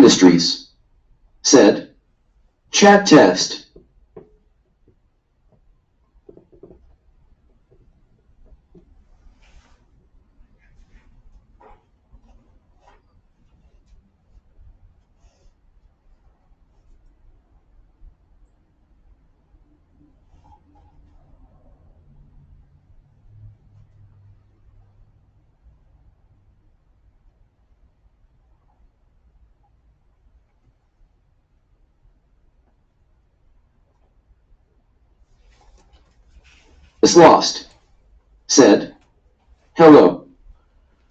Industries. Said, chat test. Is lost. Said, hello.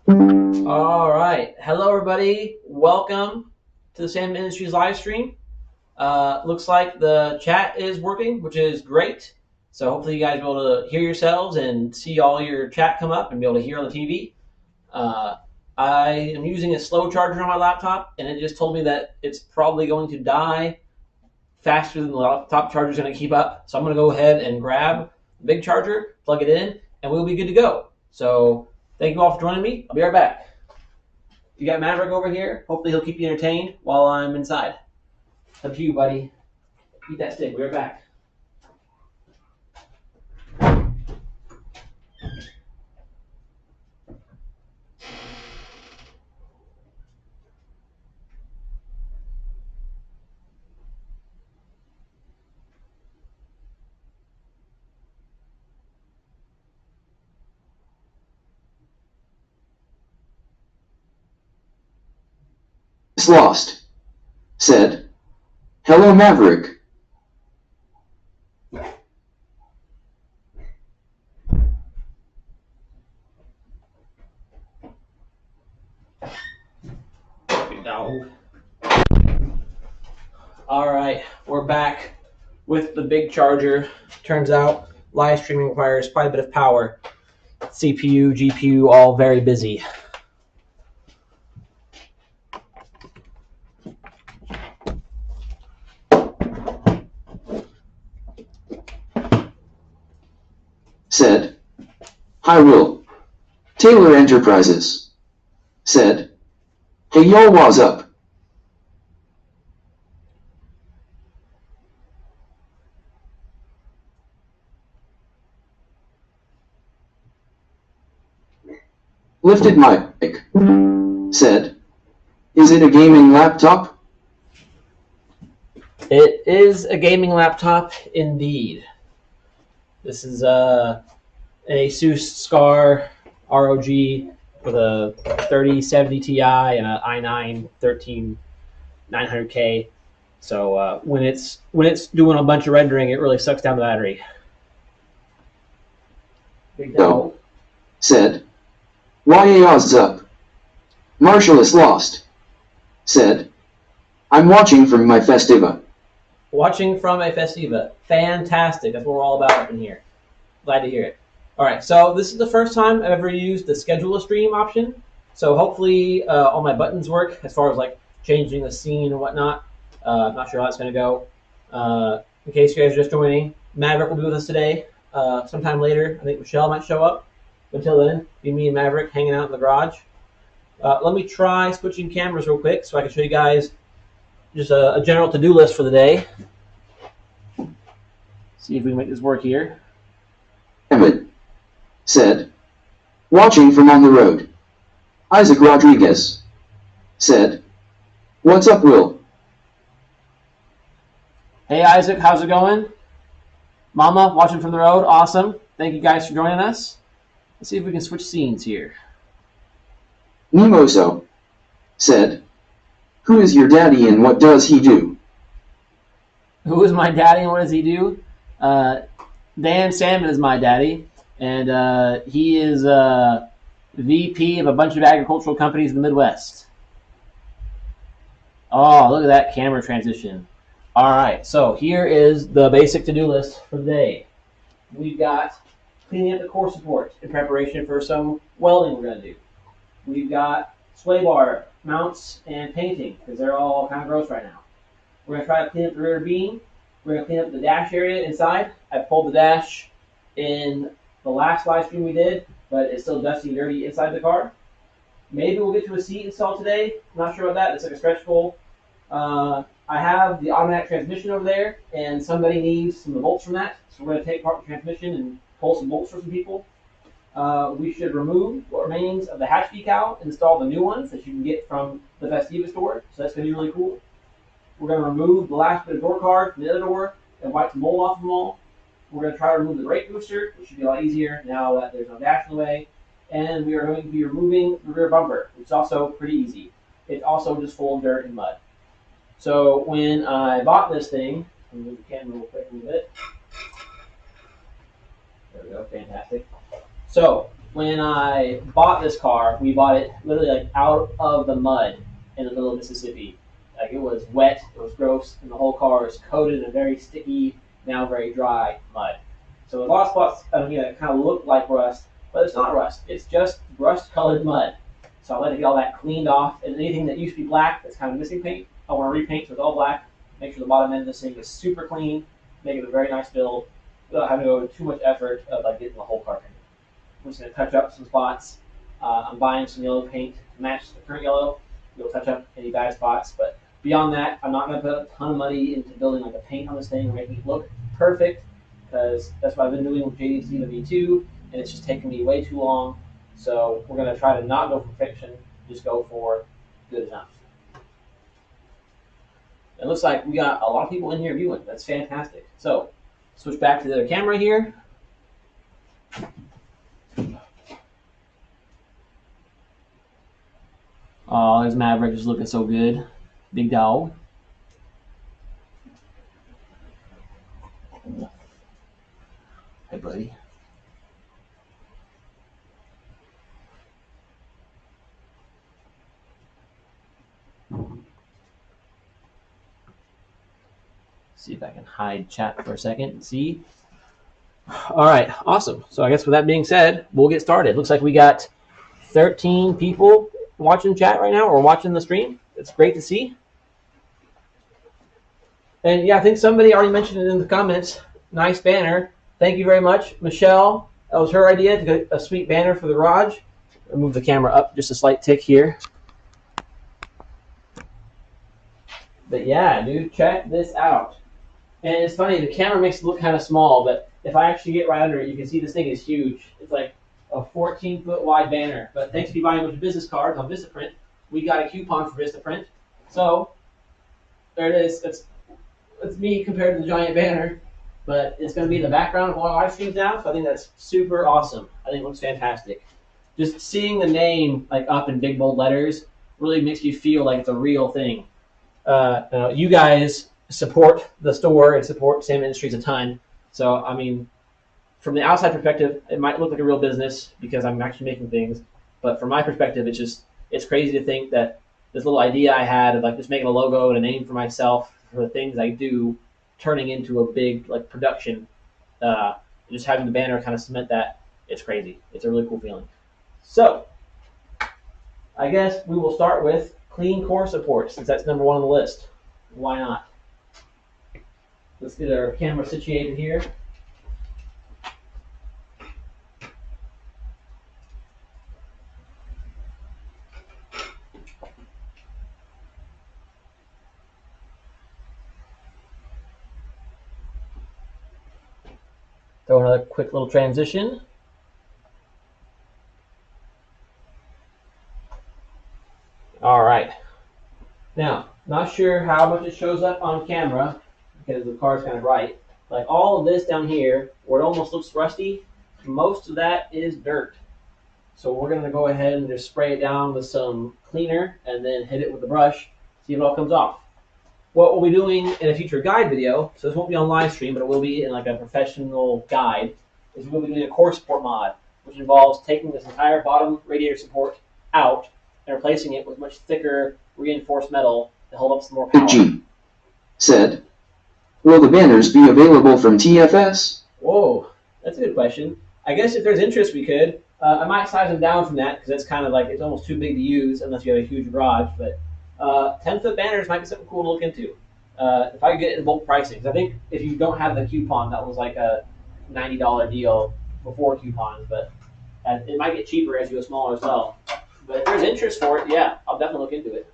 All right. Hello, everybody. Welcome to the Samet Industries live stream. Looks like the chat is working, which is great. So hopefully you guys will be able to hear yourselves and see all your chat come up and be able to hear on the TV. I am using a slow charger on my laptop, and it just told me that it's probably going to die faster than the laptop charger is going to keep up. So I'm going to go ahead and grab the big charger, plug it in, and we'll be good to go. So thank you all for joining me. I'll be right back. You got Maverick over here. Hopefully he'll keep you entertained while I'm inside. Up to you, buddy. Eat that stick. We'll be right back. Is lost. Said, hello, Maverick. No. All right, we're back with the big charger. Turns out live streaming requires quite a bit of power. CPU, GPU, all very busy. Said, hi, Will. Taylor Enterprises. Said, hey, yo, what's up? Lifted mic. Said, is it a gaming laptop? It is a gaming laptop indeed. This is a Asus SCAR ROG with a 3070 Ti and an i9-13900K. So when it's doing a bunch of rendering, it really sucks down the battery. Big No. Said, what's up? Marshall is lost. Said, I'm watching from my Festiva. Watching from a Festiva. Fantastic. That's what we're all about up in here. Glad to hear it. All right, so this is the first time I've ever used the schedule a stream option. So hopefully all my buttons work as far as like changing the scene and whatnot. I'm not sure how that's going to go. In case you guys are just joining, Maverick will be with us today. Sometime later, I think Michelle might show up. Until then, be me and Maverick hanging out in the garage. Let me try switching cameras real quick so I can show you guys just a general to-do list for the day. See if we can make this work here. Emmett. Said, watching from on the road. Isaac Rodriguez. Said, what's up, Will? Hey, Isaac, how's it going? Mama, watching from the road. Awesome. Thank you guys for joining us. Let's see if we can switch scenes here. Mimoso. Said, who is your daddy and what does he do? Who is my daddy and what does he do? Dan Salmon is my daddy, and he is VP of a bunch of agricultural companies in the Midwest. Oh, look at that camera transition. All right, so here is the basic to-do list for the day. We've got cleaning up the core support in preparation for some welding we're going to do. We've got sway bar mounts and painting because they're all kind of gross right now. We're going to try to clean up the rear beam. We're going to clean up the dash area inside. I pulled the dash in the last live stream we did, but it's still dusty and dirty inside the car. Maybe we'll get to a seat installed today. I'm not sure about that. It's like a stretch goal. I have the automatic transmission over there, and somebody needs some of the bolts from that. So we're going to take apart the transmission and pull some bolts for some people. We should remove what remains of the hatch decal, install the new ones that you can get from the Festiva store. So that's going to be really cool. We're going to remove the last bit of door card from the other door and wipe the mold off of them all. We're going to try to remove the brake booster, which should be a lot easier now that there's no dash in the way. And we are going to be removing the rear bumper, which is also pretty easy. It's also just full of dirt and mud. So when I bought this thing, let me move the camera real quick a little bit. There we go, fantastic. So when I bought this car, we bought it literally like out of the mud in the middle of Mississippi. Like, it was wet, it was gross, and the whole car is coated in a very sticky, now very dry mud. So a lot of spots that kind of look like rust, but it's not rust. It's just rust-colored mud. So I let it get all that cleaned off, and anything that used to be black that's kind of missing paint, I want to repaint so it's all black. Make sure the bottom end of this thing is super clean, make it a very nice build without having to go to too much effort of like getting the whole car painted. I'm just going to touch up some spots. I'm buying some yellow paint to match the current yellow. We'll touch up any bad spots, but beyond that, I'm not going to put a ton of money into building like a paint on this thing or making it look perfect, because that's what I've been doing with JDC and V2, and it's just taking me way too long. So we're going to try to not go for perfection, just go for good enough. It looks like we got a lot of people in here viewing. That's fantastic. So switch back to the other camera here. Oh, there's Maverick just looking so good. Big dog. Hey, buddy. See if I can hide chat for a second and see. All right, awesome. So I guess with that being said, we'll get started. Looks like we got 13 people watching chat right now or watching the stream. It's great to see. And yeah, I think somebody already mentioned it in the comments. Nice banner. Thank you very much, Michelle. That was her idea to get a sweet banner for the garage. I'll move the camera up just a slight tick here. But yeah, dude, check this out. And it's funny, the camera makes it look kind of small, but if I actually get right under it, you can see this thing is huge. It's like a 14-foot wide banner. But thanks to you buying a bunch of business cards on Vistaprint, we got a coupon for Vistaprint. So there it is. It's me compared to the giant banner, but it's going to be in the background of all our live streams now. So I think that's super awesome. I think it looks fantastic. Just seeing the name like up in big bold letters really makes you feel like it's a real thing. You guys support the store and support Samet Industries a ton. So, I mean, from the outside perspective, it might look like a real business because I'm actually making things. But from my perspective, it's crazy to think that this little idea I had of like just making a logo and a name for myself for the things I do, turning into a big like production, just having the banner kind of cement that, it's crazy. It's a really cool feeling. So, I guess we will start with clean core support since that's number one on the list. Why not? Let's get our camera situated here. Throw another quick little transition. All right. Now, not sure how much it shows up on camera because the car's kind of bright. Like all of this down here, where it almost looks rusty, most of that is dirt. So we're going to go ahead and just spray it down with some cleaner and then hit it with the brush, see if it all comes off. What we'll be doing in a future guide video, so this won't be on live stream, but it will be in like a professional guide, is we'll be doing a core support mod, which involves taking this entire bottom radiator support out and replacing it with much thicker reinforced metal to hold up some more power. G said, will the banners be available from TFS? Whoa, that's a good question. I guess if there's interest, we could. I might size them down from that because it's kind of like it's almost too big to use unless you have a huge garage. But 10-foot banners might be something cool to look into. If I could get it in bulk pricing, because I think if you don't have the coupon, that was like a $90 deal before coupons, but it might get cheaper as you go smaller as well. But if there's interest for it, yeah, I'll definitely look into it.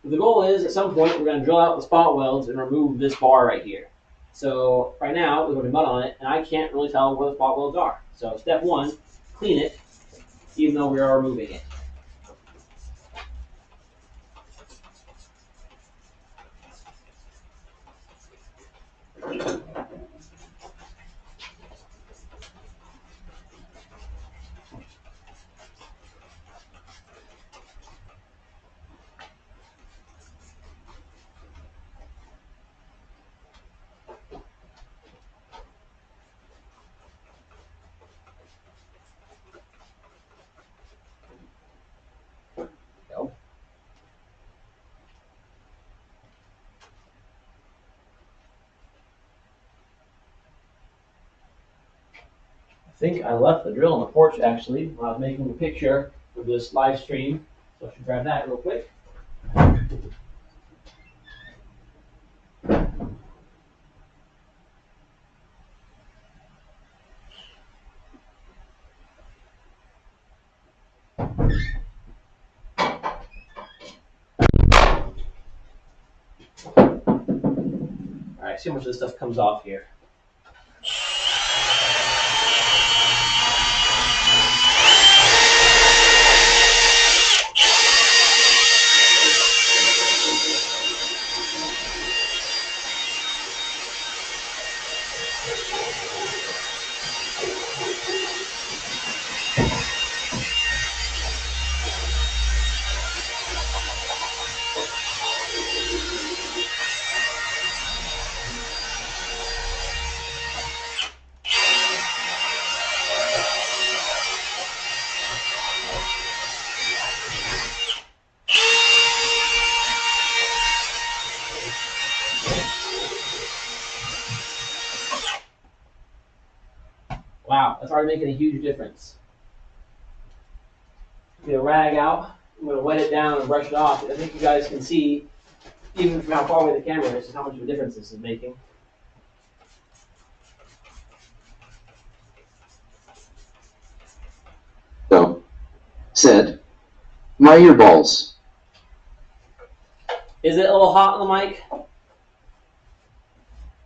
The goal is, at some point, we're going to drill out the spot welds and remove this bar right here. So right now, there's going to be mud on it, and I can't really tell where the spot welds are. So step one, clean it, even though we are removing it. Go. I think I left the drill on the porch actually when I was making the picture for this live stream. So I should grab that real quick. Alright, see how much of this stuff comes off here. Wow, that's already making a huge difference. Get a rag out. I'm going to wet it down and brush it off. I think you guys can see, even from how far away the camera is, how much of a difference this is making. So, said, my earballs. Is it a little hot on the mic?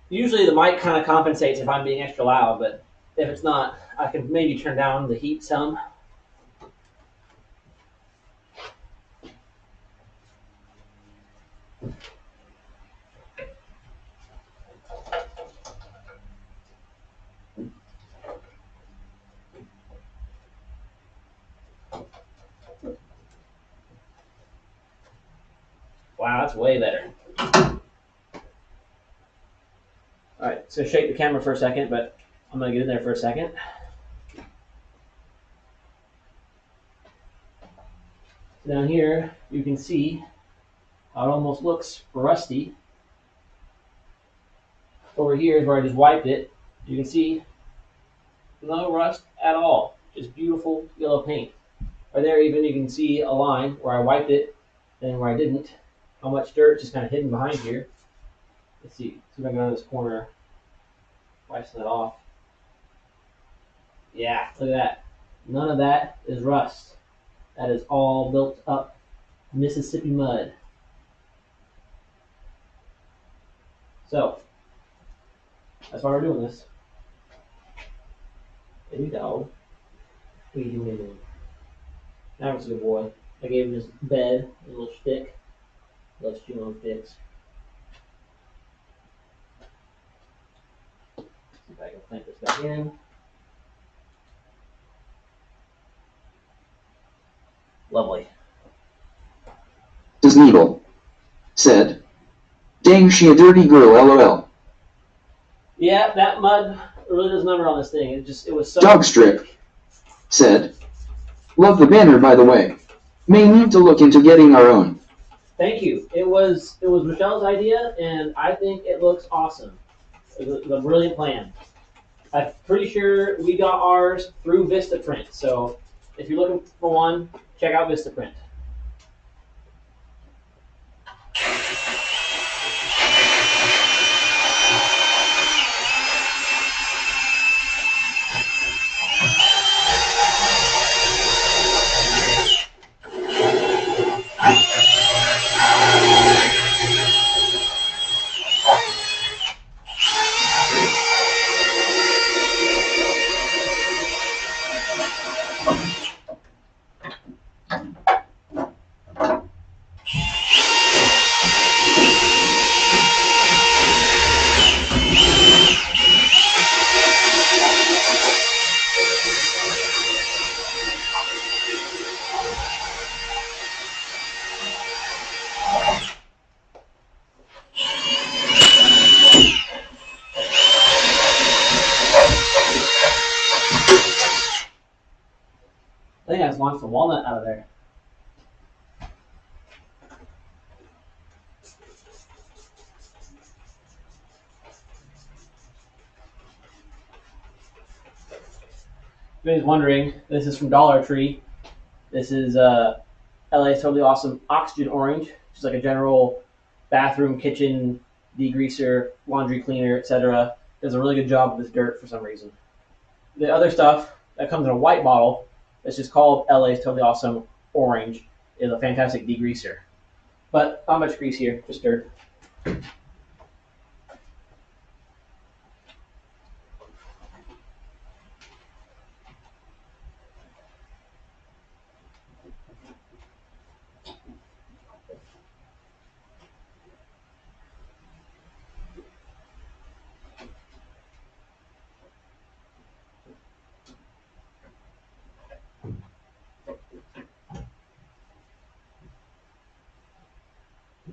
Usually the mic kind of compensates if I'm being extra loud, but if it's not, I can maybe turn down the heat some. Wow, that's way better. Alright, so shake the camera for a second, but I'm going to get in there for a second. Down here, you can see how it almost looks rusty. Over here is where I just wiped it. You can see no rust at all. Just beautiful yellow paint. Right there even you can see a line where I wiped it and where I didn't. How much dirt just kind of hidden behind here. Let's see if I can go to this corner. Wipe that off. Yeah, look at that. None of that is rust. That is all built up Mississippi mud. So, that's why we're doing this. There you go. What are you doing? That was a good boy. I gave him his bed, a little stick. Loves chewing on sticks. See if I can plant this back in. Lovely. Does Needle. Said, dang she a dirty girl, lol. Yeah, that mud really does a number on this thing. It was so Dogstrip. Said, love the banner by the way. May need to look into getting our own. Thank you. It was Michelle's idea, and I think it looks awesome. It was a brilliant plan. I'm pretty sure we got ours through Vistaprint. So if you're looking for one, check out Vistaprint. think I just launched a walnut out of there. If anybody's wondering, this is from Dollar Tree. This is LA's Totally Awesome Oxygen Orange, which is like a general bathroom, kitchen degreaser, laundry cleaner, etc. Does a really good job with this dirt for some reason. The other stuff that comes in a white bottle, that's just called LA's Totally Awesome Orange, is a fantastic degreaser. But not much grease here, just dirt.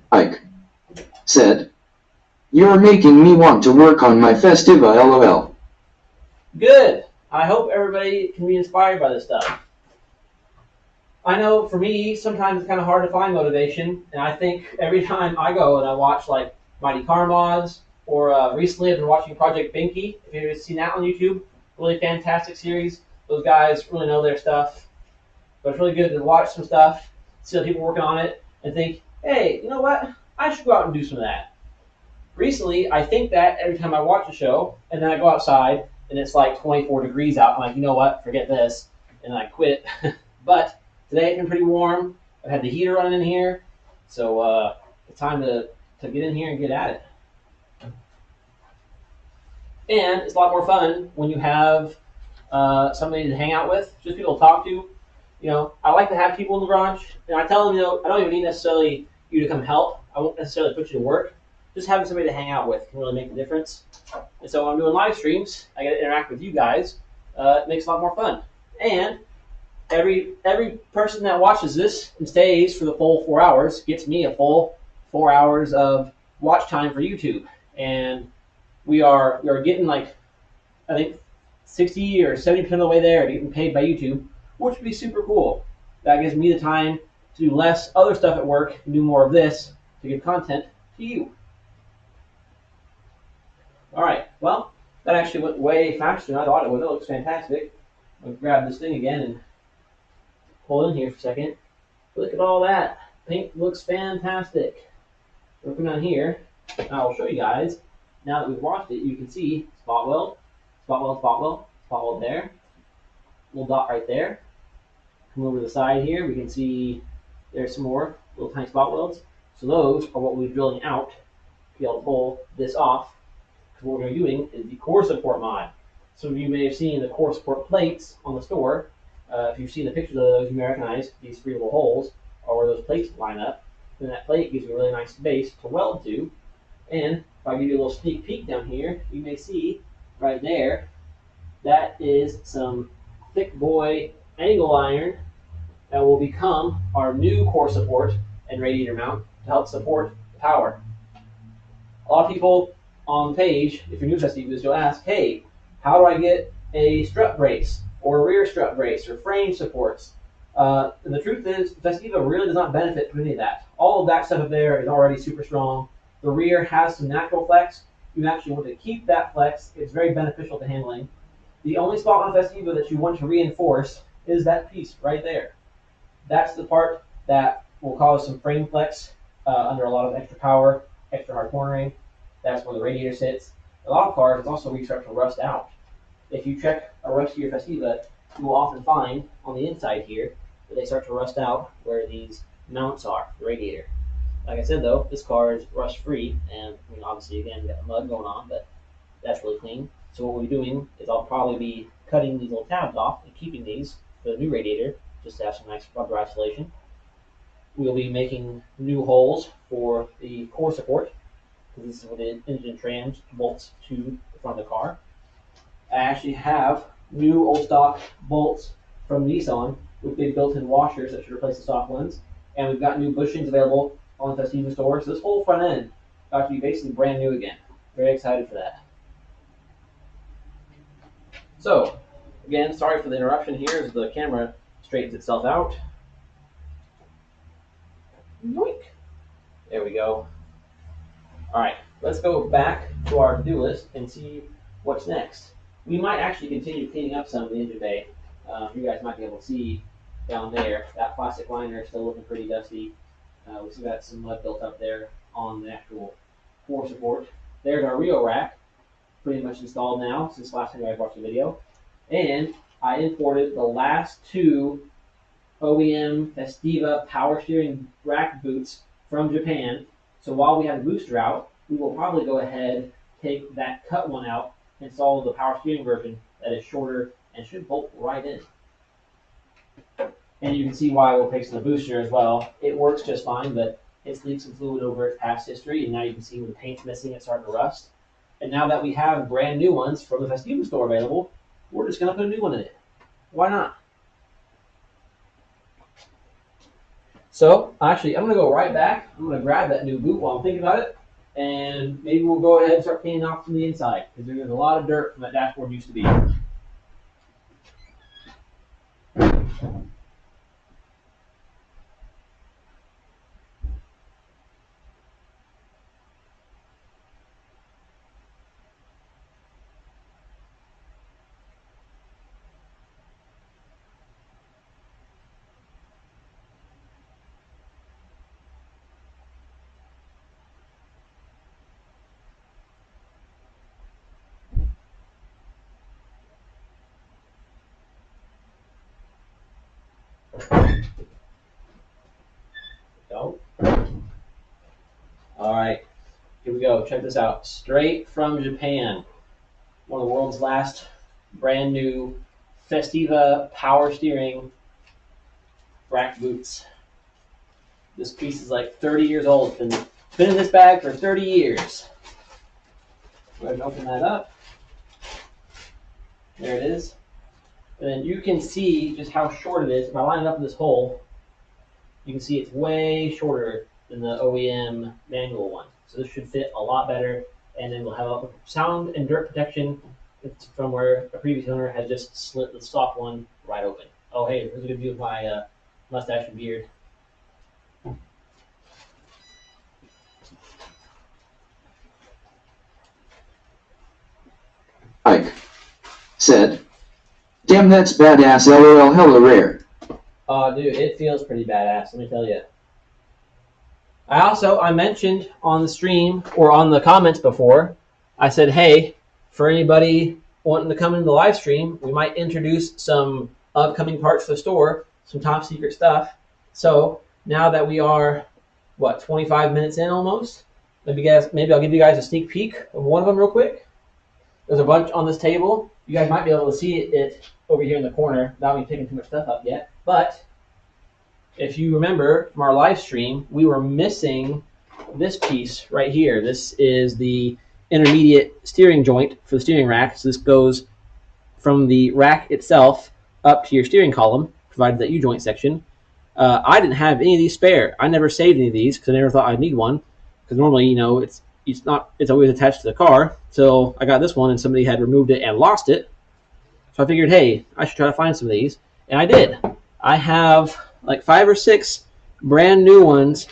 Ike said, "You're making me want to work on my Festiva, lol." Good. I hope everybody can be inspired by this stuff. I know for me, sometimes it's kind of hard to find motivation, and I think every time I go and I watch like Mighty Karmaz, or recently I've been watching Project Binky. If you've seen that on YouTube, really fantastic series. Those guys really know their stuff. But it's really good to watch some stuff, see other people working on it, and think, hey, you know what? I should go out and do some of that. Recently, I think that every time I watch a show, and then I go outside, and it's like 24 degrees out. I'm like, you know what? Forget this, and I quit. But today it's been pretty warm. I've had the heater running in here, so it's time to get in here and get at it. And it's a lot more fun when you have somebody to hang out with, just people to talk to. You know, I like to have people in the garage, and I tell them, you know, I don't even need necessarily you to come help. I won't necessarily put you to work. Just having somebody to hang out with can really make a difference. And so when I'm doing live streams, I get to interact with you guys. It makes it a lot more fun. And every person that watches this and stays for the full 4 hours gets me a full 4 hours of watch time for YouTube. And we are getting like, I think 60 or 70% of the way there to getting paid by YouTube, which would be super cool. That gives me the time to do less other stuff at work and do more of this to give content to you. All right, well, that actually went way faster than I thought it would. It looks fantastic. I'll grab this thing again and pull in here for a second. Look at all that. Paint looks fantastic. Working on here, I'll show you guys. Now that we've washed it, you can see spot weld, spot weld, spot weld, spot weld there. Little dot right there. Come over to the side here, we can see there's some more little tiny spot welds. So those are what we're drilling out to be able to pull this off. Because what we're doing is the core support mod. Some of you may have seen the core support plates on the store. If you've seen the pictures of those, you may recognize these three little holes are where those plates line up. Then that plate gives you a really nice base to weld to. And if I give you a little sneak peek down here, you may see right there, that is some thick boy angle iron that will become our new core support and radiator mount to help support the power. A lot of people on the page, if you're new to Festiva, you'll ask, hey, how do I get a strut brace or a rear strut brace or frame supports? And the truth is, Festiva really does not benefit from any of that. All of that stuff up there is already super strong. The rear has some natural flex. You actually want to keep that flex. It's very beneficial to handling. The only spot on Festiva that you want to reinforce is that piece right there. That's the part that will cause some frame flex under a lot of extra power, extra hard cornering. That's where the radiator sits. A lot of cars, it's also where you start to rust out. If you check a rustier Festiva, you will often find on the inside here that they start to rust out where these mounts are, the radiator. Like I said though, this car is rust free, and I mean, obviously again we got the mud going on, but that's really clean. So what we'll be doing is I'll probably be cutting these little tabs off and keeping these for the new radiator, just to have some nice rubber isolation. We'll be making new holes for the core support, because this is where the engine trans bolts to the front of the car. I actually have new old stock bolts from Nissan with big built-in washers that should replace the soft ones. And we've got new bushings available on the Festiva store. So this whole front end is about to be basically brand new again. Very excited for that. So, again, sorry for the interruption here as the camera straightens itself out. Yoink. There we go. All right, let's go back to our to-do list and see what's next. We might actually continue cleaning up some of the engine bay. You guys might be able to see down there, that plastic liner is still looking pretty dusty. We still got some mud built up there on the actual core support. There's our Rio rack, pretty much installed now since last time you guys watched the video. And I imported the last two OEM Festiva power steering rack boots from Japan. So while we have the booster out, we will probably go ahead, take that cut one out, install the power steering version that is shorter and should bolt right in. And you can see why we'll fix the booster as well. It works just fine, but it's leaked some fluid over its past history, and now you can see when the paint's missing, it's starting to rust. And now that we have brand new ones from the Festiva store available, we're just going to put a new one in it. Why not? So, actually, I'm going to go right back. I'm going to grab that new boot while I'm thinking about it, and maybe we'll go ahead and start cleaning off from the inside, because there's a lot of dirt from that dashboard used to be. Go. All right, here we go. Check this out. Straight from Japan. One of the world's last brand new Festiva power steering rack boots. This piece is like 30 years old. It's been in this bag for 30 years. Go ahead and open that up. There it is. And then you can see just how short it is. If I line it up in this hole, you can see it's way shorter than the OEM manual one. So this should fit a lot better, and then we'll have a sound and dirt protection from where a previous owner has just slit the stock one right open. Oh, hey, there's a good view of my mustache and beard. Ike said, "Damn, that's badass, lol, hella rare." Oh, dude, it feels pretty badass, let me tell you. I mentioned on the stream or on the comments before, I said, hey, for anybody wanting to come into the live stream, we might introduce some upcoming parts for the store, some top secret stuff. So now that we are, 25 minutes in almost, maybe I'll give you guys a sneak peek of one of them real quick. There's a bunch on this table. You guys might be able to see it over here in the corner without me picking too much stuff up yet. But if you remember from our live stream, we were missing this piece right here. This is the intermediate steering joint for the steering rack. So this goes from the rack itself up to your steering column, provided that U-joint section. I didn't have any of these spare. I never saved any of these because I never thought I'd need one. Because normally, it's always attached to the car. So I got this one, and somebody had removed it and lost it. So I figured, hey, I should try to find some of these, and I did. I have like 5 or 6 brand new ones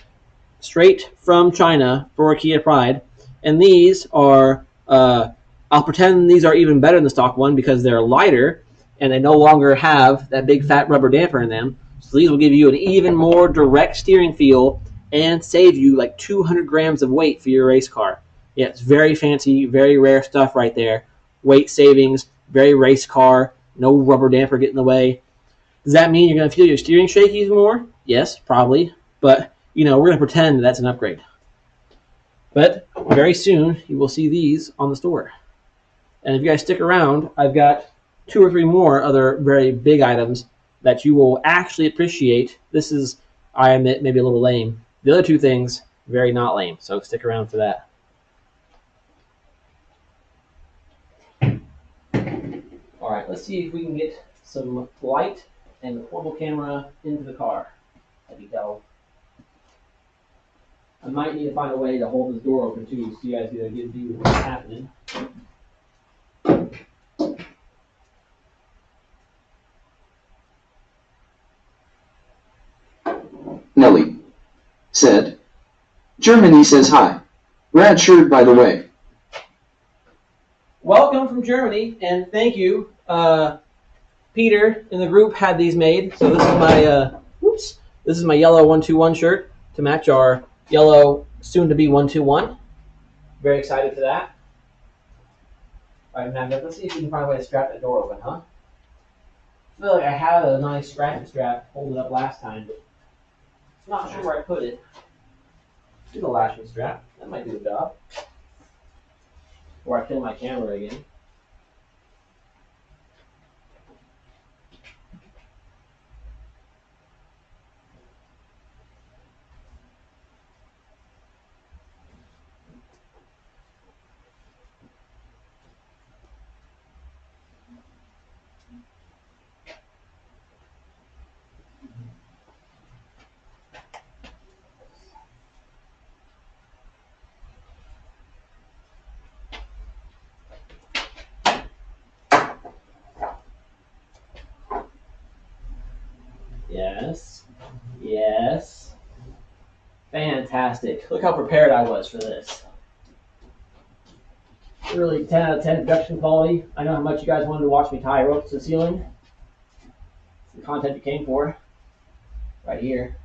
straight from China for Kia Pride, and these are, I'll pretend these are even better than the stock one because they're lighter and they no longer have that big fat rubber damper in them. So these will give you an even more direct steering feel and save you like 200 grams of weight for your race car. Yeah, it's very fancy, very rare stuff right there. Weight savings, very race car, no rubber damper getting in the way. Does that mean you're going to feel your steering shake even more? Yes, probably. But, we're going to pretend that's an upgrade. But very soon, you will see these on the store. And if you guys stick around, I've got 2 or 3 more other very big items that you will actually appreciate. This is, I admit, maybe a little lame. The other 2 things, very not lame. So stick around for that. All right, let's see if we can get some light and the portable camera into the car. That'd be dope. I might need to find a way to hold this door open too, so you guys get a good view of what's happening. said. Germany says hi. Rad shirt, by the way. Welcome from Germany, and thank you. Peter in the group had these made, so this is my this is my yellow 121 shirt to match our yellow soon-to-be 121. Very excited for that. All right, Matt, let's see if we can find a way to strap that door open, huh? I feel like I had a nice ratchet strap holding it up last time, but I'm not sure where I put it. Do the lashing strap. That might do the job. Or I kill my camera again. Yes. Yes. Fantastic. Look how prepared I was for this. Really 10 out of 10 production quality. I know how much you guys wanted to watch me tie ropes to the ceiling. It's the content you came for. Right here.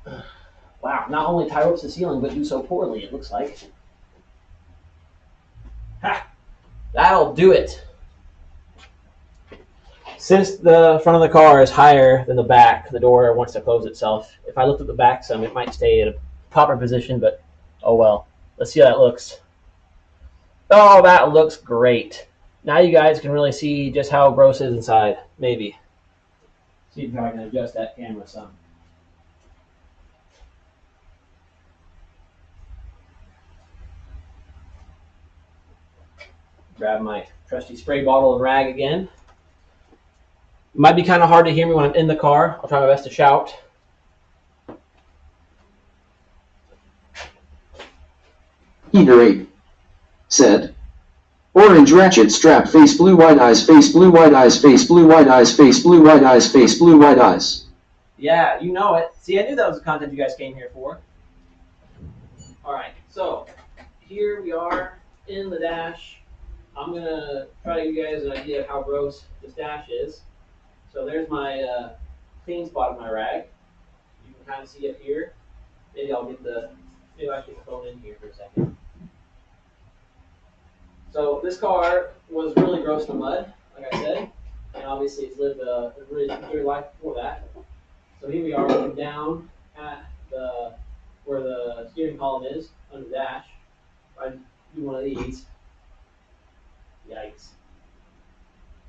Wow, not only tie ropes to the ceiling, but do so poorly, it looks like. Ha! That'll do it. Since the front of the car is higher than the back, the door wants to close itself. If I lift up the back some, it might stay in a proper position, but oh well. Let's see how that looks. Oh, that looks great. Now you guys can really see just how gross it is inside. Maybe. See if I can adjust that camera some. Grab my trusty spray bottle and rag again. It might be kind of hard to hear me when I'm in the car. I'll try my best to shout. Peter 8 said. Orange ratchet strap, face blue white eyes, face blue white eyes, face blue white eyes, face blue white eyes, face blue white eyes. Yeah, you know it. See, I knew that was the content you guys came here for. Alright, so here we are in the dash. I'm going to try to give you guys an idea of how gross this dash is. So there's my clean spot of my rag. You can kind of see it here. Maybe I'll get the phone in here for a second. So this car was really gross in the mud, like I said, and obviously it's lived a really good life before that. So here we are looking down at where the steering column is under the dash. If I do one of these, yikes!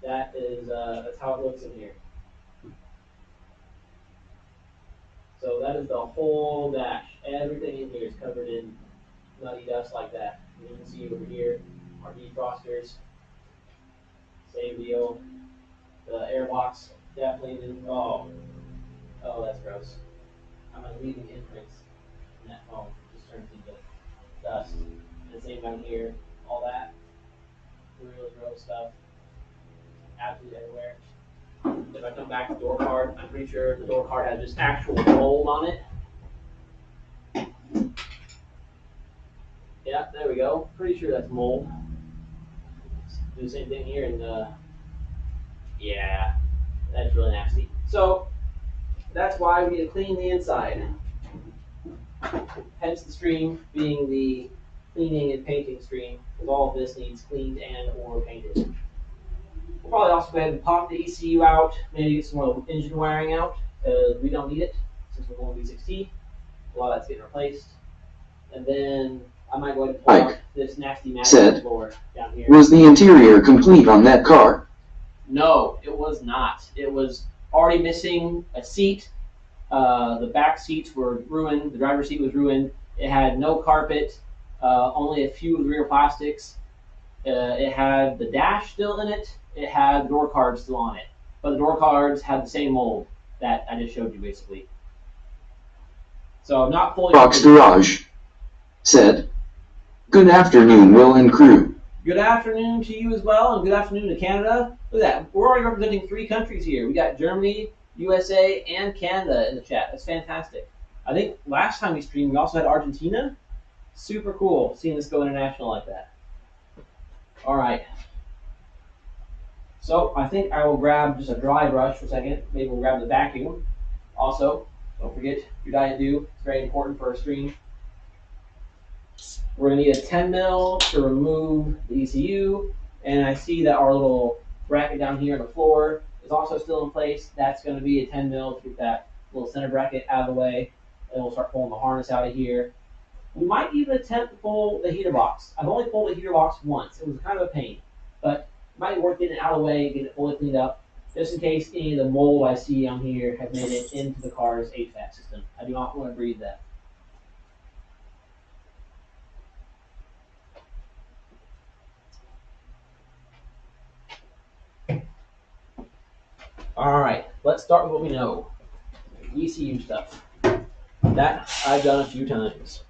That is that's how it looks in here. So that is the whole dash. Everything in here is covered in nutty dust like that. And you can see over here our defrosters. Same deal. The airbox definitely didn't. Oh, that's gross. I'm leaving imprints in that foam. It just turns into dust. And the same down here. All that really gross stuff. Absolutely everywhere. If I come back to the door card, I'm pretty sure the door card has just actual mold on it. Yeah, there we go. Pretty sure that's mold. Do the same thing here, and yeah, that's really nasty. So that's why we need to clean the inside. Hence the stream being the cleaning and painting stream, because all of this needs cleaned and or painted. We'll probably also go ahead and pop the ECU out, maybe get some more engine wiring out, because we don't need it since we're going V6T. A lot of that's getting replaced. And then I might go ahead and pull out this nasty mattress floor down here. Was the interior complete on that car? No, it was not. It was already missing a seat. The back seats were ruined. The driver's seat was ruined. It had no carpet, only a few of the rear plastics. It had the dash still in it. It had the door cards still on it. But the door cards had the same mold that I just showed you, basically. So not fully. Fox Garage said, "Good afternoon, Will and crew." Good afternoon to you as well, and good afternoon to Canada. Look at that. We're already representing 3 countries here. We got Germany, USA and Canada in the chat. That's fantastic. I think last time we streamed, we also had Argentina. Super cool seeing this go international like that. All right. So I think I will grab just a dry brush for a second. Maybe we'll grab the vacuum. Also, don't forget your diet dew. It's very important for our stream. We're going to need a 10 mil to remove the ECU. And I see that our little bracket down here on the floor is also still in place. That's going to be a 10 mil to get that little center bracket out of the way. And we'll start pulling the harness out of here. We might even attempt to pull the heater box. I've only pulled the heater box once. It was kind of a pain. But it might be worth getting it out of the way and getting it fully cleaned up, just in case any of the mold I see on here has made it into the car's HVAC system. I do not want to breathe that. All right, let's start with what we know. ECU stuff. That I've done a few times.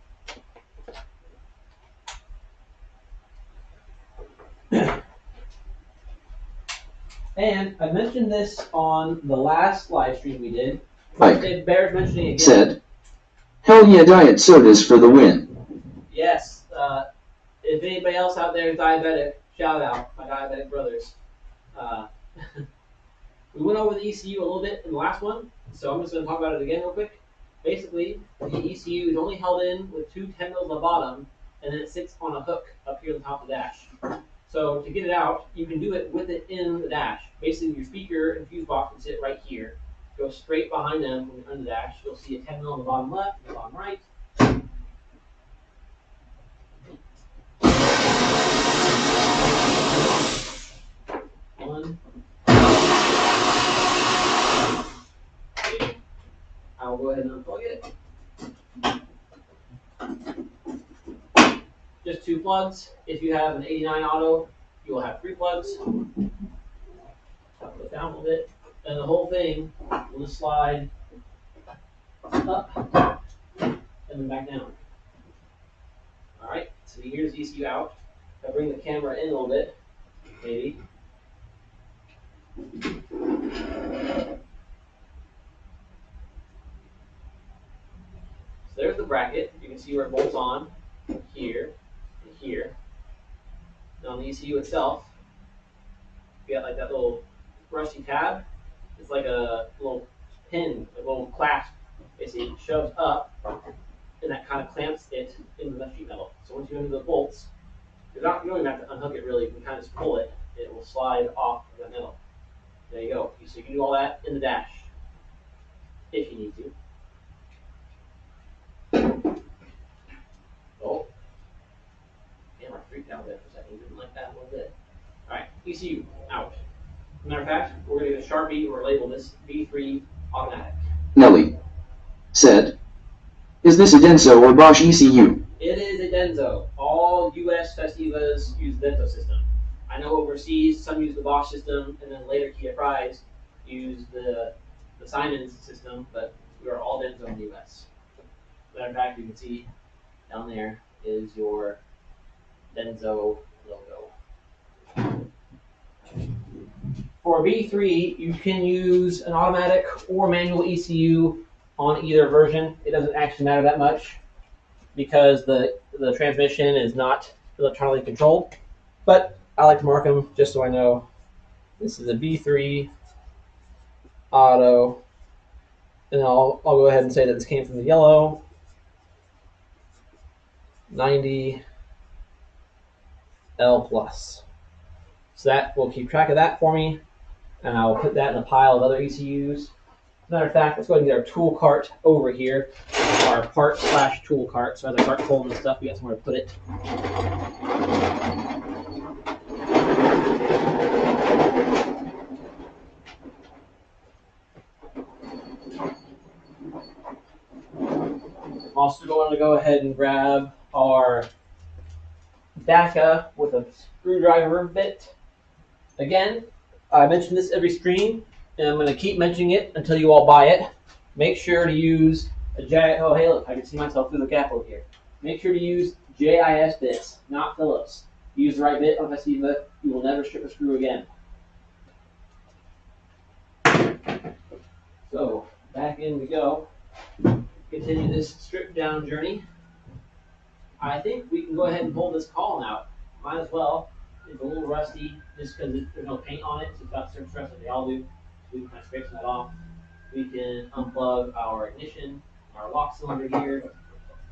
And I mentioned this on the last live stream we did. Mike It bears mentioning again. said, "Hell yeah, diet sodas for the win." Yes. If anybody else out there is diabetic, shout out, my diabetic brothers. We went over the ECU a little bit in the last one, so I'm just going to talk about it again real quick. Basically, the ECU is only held in with 2 10 mils on the bottom, and then it sits on a hook up here on the top of the dash. So to get it out, you can do it with it in the dash. Basically, your speaker and fuse box can sit right here. Go straight behind them when you're in the dash. You'll see a 10 mil on the bottom left, the bottom right. One. I'll go ahead and unplug it. Just 2 plugs. If you have an 89 auto, you will have 3 plugs. I'll put it down a little bit. And the whole thing will just slide up and then back down. Alright, so here's the ECU out. I'll bring the camera in a little bit, maybe. So there's the bracket. You can see where it bolts on, here and here. Now on the ECU itself, you got like that little rusty tab. It's like a little pin, a little clasp. Basically, it shoves up, and that kind of clamps it in the sheet metal. So once you undo the bolts, you don't even have to unhook it really. You can kind of just pull it, and it will slide off of the metal. There you go. So you can do all that in the dash, if you need to. Oh, camera freaked out there for a second. Didn't like that a little bit. All right, ECU out. Matter of fact, we're going to get a Sharpie or label this B3 automatic. Nelly said, "Is this a Denso or Bosch ECU?" It is a Denso. All US Festivas use the Denso system. I know overseas some use the Bosch system, and then later Kia Prize use the Siemens system, but we are all Denso in the US. Matter of fact, you can see down there is your Denso logo. For B3, you can use an automatic or manual ECU on either version. It doesn't actually matter that much because the transmission is not electronically controlled. But I like to mark them just so I know this is a B3 auto. And I'll go ahead and say that this came from the yellow 90L plus. So that will keep track of that for me, and I'll put that in a pile of other ECUs. As a matter of fact, let's go ahead and get our tool cart over here, our part/tool cart. So as I start pulling this stuff, we got somewhere to put it. I'm also going to go ahead and grab our DACA with a screwdriver bit. Again, I mention this every stream, and I'm going to keep mentioning it until you all buy it. Make sure to use a oh hey look, I can see myself through the gap over here. Make sure to use JIS bits, not Phillips. Use the right bit on Festiva, you will never strip a screw again. So back in we go. Continue this strip down journey. I think we can go ahead and pull this column out. Might as well. It's a little rusty just because there's no paint on it, so it's got surface rust like they all do. So we can kind of scrape that off. We can unplug our ignition, our lock cylinder here.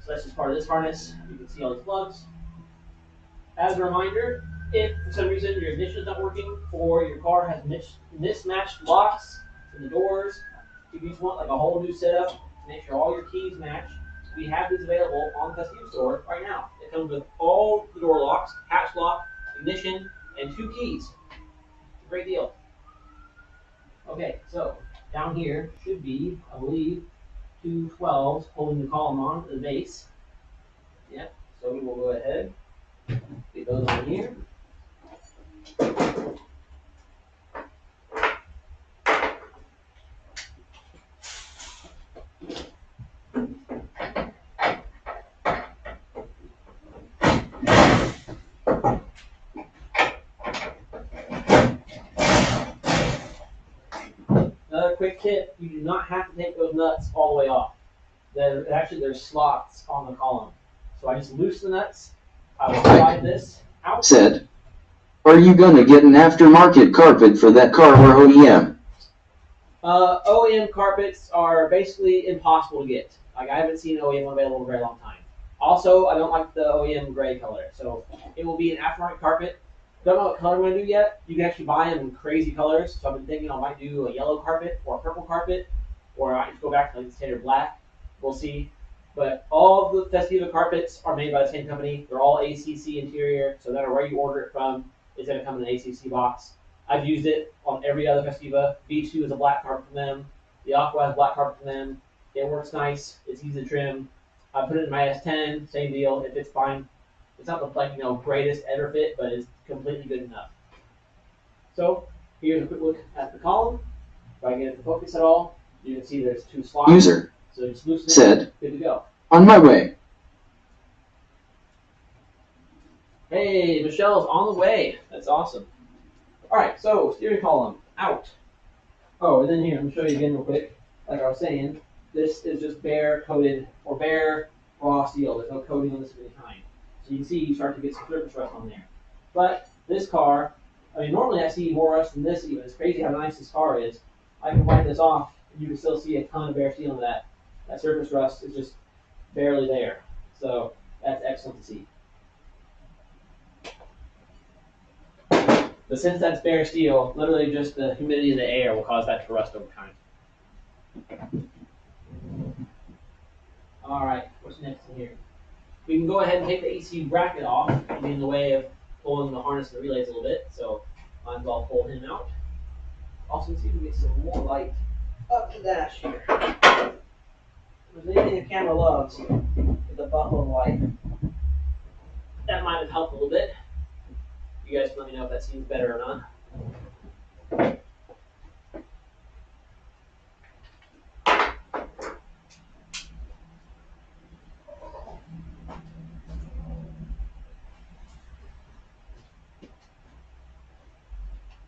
So that's just part of this harness. You can see all these plugs. As a reminder, if for some reason your ignition is not working or your car has mismatched locks in the doors, if you just want like a whole new setup to make sure all your keys match, we have these available on the Festiva store right now. It comes with all the door locks, hatch lock, ignition, and 2 keys. Great deal. Okay, so down here should be, I believe, 2 12s holding the column on the base. Yep, so we will go ahead, get those on here. Another quick tip, you do not have to take those nuts all the way off. There's slots on the column. So I just loosen the nuts, I will slide this out. Said, are you gonna get an aftermarket carpet for that car or OEM? OEM carpets are basically impossible to get. Like, I haven't seen an OEM available in a very long time. Also, I don't like the OEM gray color, so it will be an aftermarket carpet. Don't know what color I'm going to do yet. You can actually buy them in crazy colors, so I've been thinking I might do a yellow carpet or a purple carpet, or I might just go back to like the standard black. We'll see. But all of the Festiva carpets are made by the same company. They're all ACC interior, so no matter where you order it from, it's going to come in an ACC box. I've used it on every other Festiva. V2 is a black carpet from them. The Aqua has black carpet from them. It works nice. It's easy to trim. I put it in my S10. Same deal. It fits fine. It's not the greatest ever fit, but it's completely good enough. So here's a quick look at the column. If I get it to focus at all, you can see there's 2 slots. User So just loosen it. said, Good to go. on my way. Hey, Michelle's on the way. That's awesome. All right, so steering column out. Oh, and then here, let me show you again real quick. Like I was saying, this is just bare coated or bare raw steel. There's no coating on this of any kind. So you can see you start to get some surface rust on there. But this car, I mean, normally I see more rust than this even. It's crazy how nice this car is. I can wipe this off, and you can still see a ton of bare steel in that. That surface rust is just barely there. So that's excellent to see. But since that's bare steel, literally just the humidity in the air will cause that to rust over time. All right, what's next in here? We can go ahead and take the AC bracket off. It'll be in the way of pulling the harness and the relays a little bit, so might as well pull him out. Also, see if we can get some more light up the dash here. If there's anything the camera loves, is the butthole light. That might have helped a little bit. You guys can let me know if that seems better or not.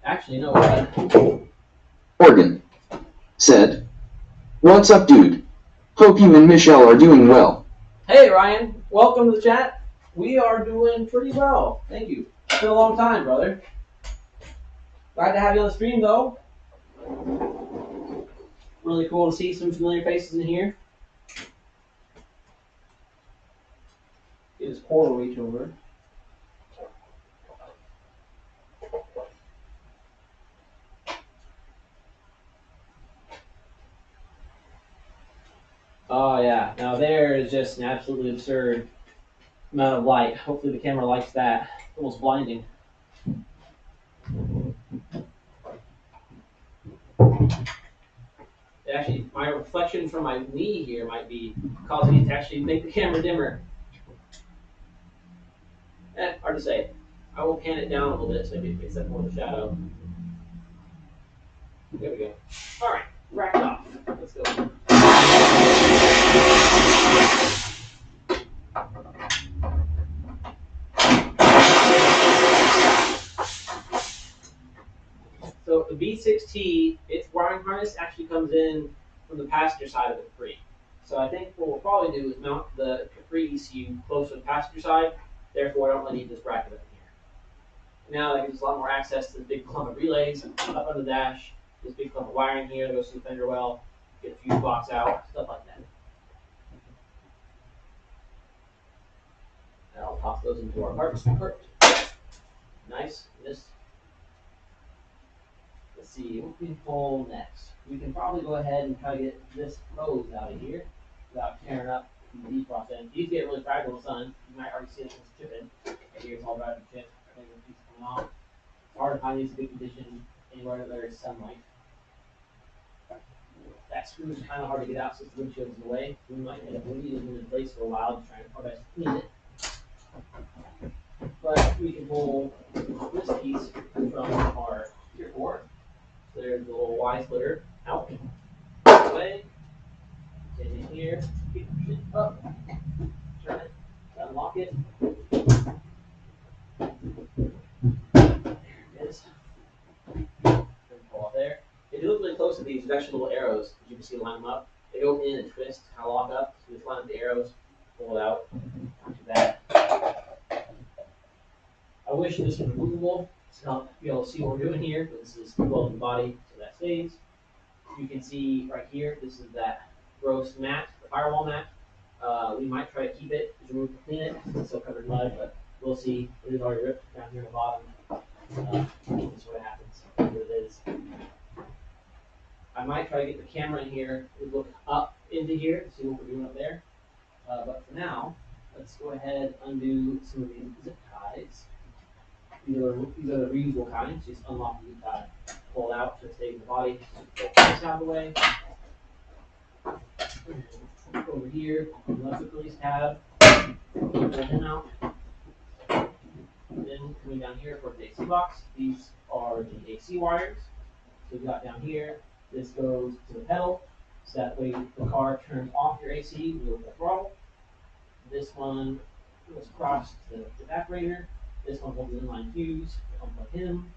Actually, you know what? Organ said, what's up, dude? Hope you and Michelle are doing well. Hey, Ryan. Welcome to the chat. We are doing pretty well. Thank you. It's been a long time, brother. Glad to have you on the stream, though. Really cool to see some familiar faces in here. Get his quarter reach over. Oh, yeah. Now there is just an absolutely absurd amount of light. Hopefully the camera likes that. Almost blinding. Actually, my reflection from my knee here might be causing it to actually make the camera dimmer. Hard to say. I will pan it down a little bit so maybe it makes that more of a shadow. There we go. All right, rack it off. Let's go. So the B6T, its wiring harness actually comes in from the passenger side of the Capri. So I think what we'll probably do is mount the Capri ECU closer to the passenger side. Therefore, I don't really need this bracket up in here. Now that gives us a lot more access to the big clump of relays up on the dash. This big clump of wiring here that goes to the fender well. Get a fuse box out, stuff like that. And I'll toss those into our parts. Nice. Let's see what we can pull next. We can probably go ahead and try to get this hose out of here without tearing up the defrost end. These get really fragile in the sun. You might already see this one's chipping. Right here it's all dry and chipped. I think the piece coming off. It's hard to find these in good condition anywhere that there is sunlight. That screw is kind of hard to get out since the windshield is in the way. We might end up leaving it in place for a while to try our best to clean it. But we can pull this piece from our tier 4. So there's the little Y splitter out. Away. Get in here. Pick it up. Turn it. Unlock it. There it is. Pull off there. If you look really close at these, there's actually little arrows that you can see line them up. They go in and twist, kind of lock up. So you just line up the arrows, pull it out. Not too bad. I wish this was removable to help you able to see what we're doing here. But this is well the body, so that stays. You can see right here, this is that gross mat, the firewall mat. We might try to keep it, remove it, clean it. It's still covered in mud, but we'll see. It is already ripped down here at the bottom. That's what happens. What it is. I might try to get the camera in here and look up into here to see what we're doing up there. But for now, let's go ahead and undo some of these zip ties. These are the reusable kinds. Just unlock the zip tie, pull it out so it stays in the body. Pull this out of the way. Over here, left the release tab. Pull them out. Then coming down here for the AC box, these are the AC wires. So we've got down here, this goes to the pedal, so that way the car turns off your AC with the throttle. This one goes across to the evaporator. This one holds the inline fuse, unplug him.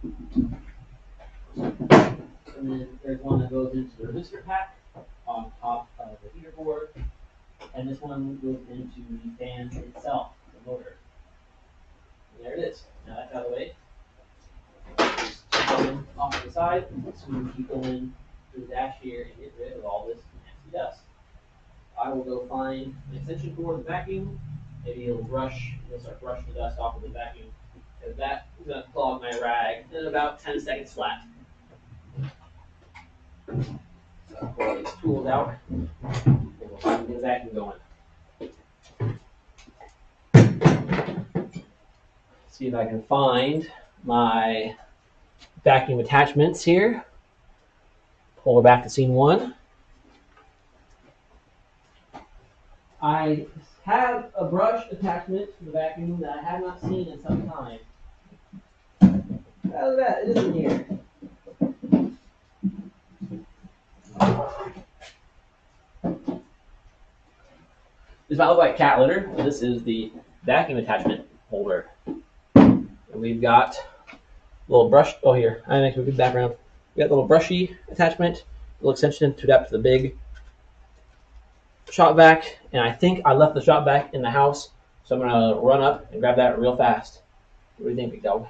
And then there's one that goes into the resistor pack on top of the heater board. And this one goes into the fan itself, the motor. And there it is. Now that's out of the way. Just them off to the side, so we can keep going through the dash here and get rid of all this nasty dust. I will go find an extension cord and vacuum. Maybe it'll start brushing the dust off of the vacuum. Because that is going to clog my rag in about 10 seconds flat. So I'll pull all these tools out and we'll get the vacuum going. See if I can find my vacuum attachments here. Pull her back to scene 1. I have a brush attachment for the vacuum that I have not seen in some time. Look at that, it is in here. This might look like cat litter, but this is the vacuum attachment holder. And we've got a little brush. Oh, here, I make a good background. We got a little brushy attachment, a little extension to adapt to the big shop vac, and I think I left the shop vac in the house, so I'm gonna run up and grab that real fast. What do you think, big dog?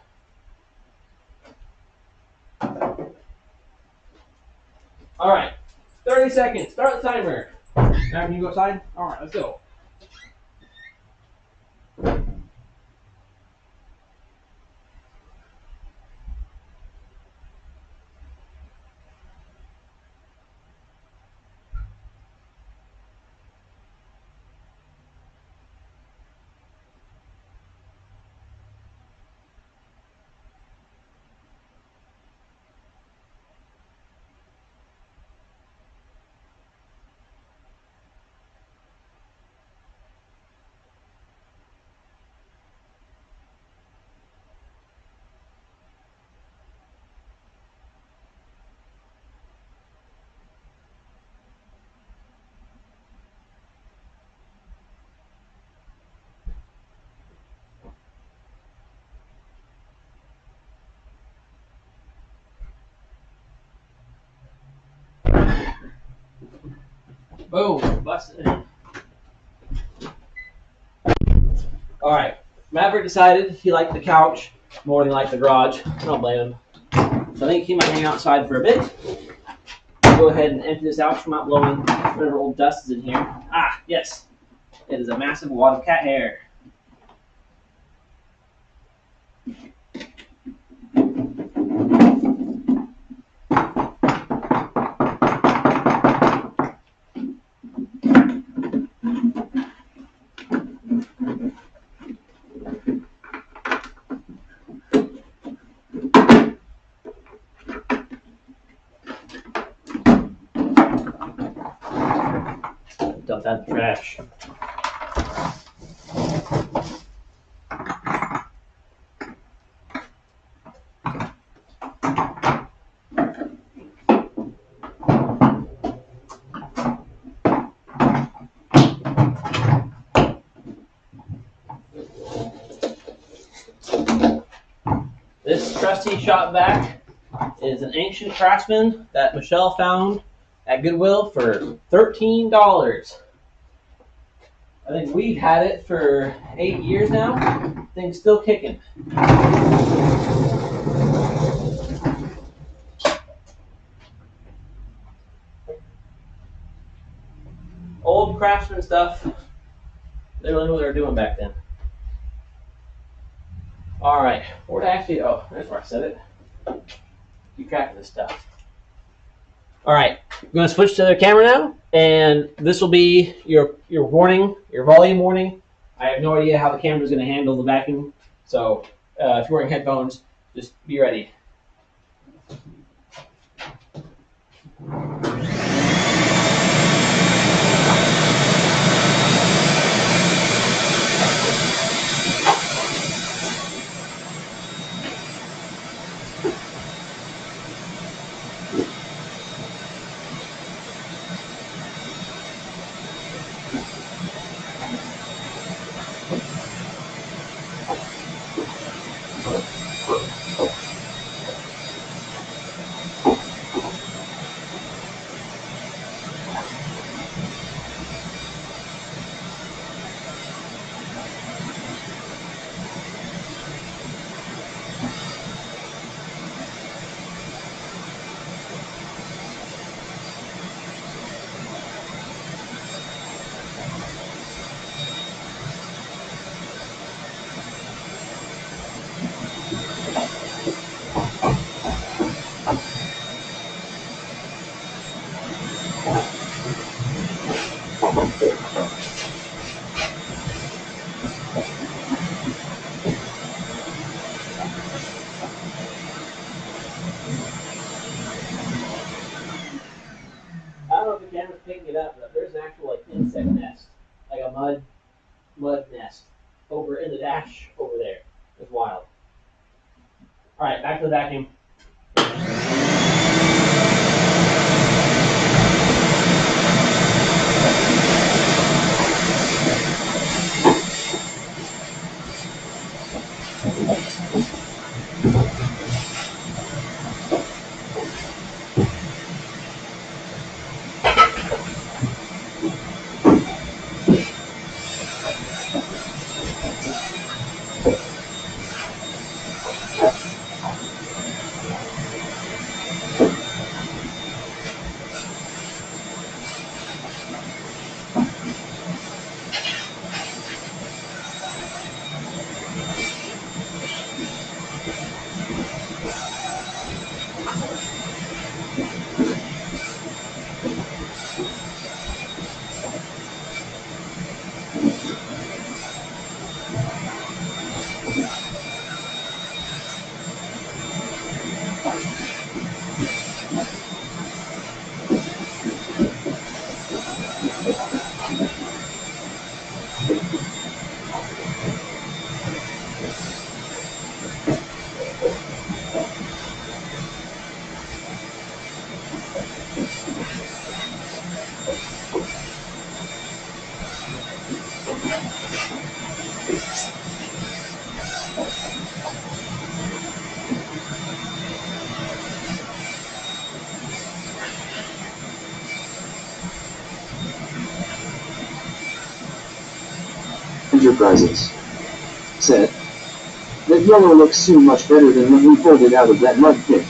All right, 30 seconds. Start the timer. Now can you go outside? All right, let's go. Boom, busted. All right, Maverick decided he liked the couch more than he liked the garage. I don't blame him. So I think he might hang outside for a bit. I'll go ahead and empty this out from not blowing whatever old dust is in here. Ah, yes. It is a massive wad of cat hair. Dump that in the trash. This trusty shop vac is an ancient Craftsman that Michelle found at Goodwill for $13. I think we've had it for 8 years now. Thing's still kicking. Old Craftsman stuff. They really knew what they were doing back then. All right, where'd I actually? Oh, there's where I set it. Keep track of this stuff. All right, I'm going to switch to the camera now, and this will be your warning, your volume warning. I have no idea how the camera is going to handle the vacuum, so if you're wearing headphones, just be ready. I don't know if the camera's picking it up, but there's an actual like insect nest, like a mud nest, over in the dash over there. It's wild. All right, back to the vacuum. Enterprises said, "That yellow looks so much better than when we pulled it out of that mud pit."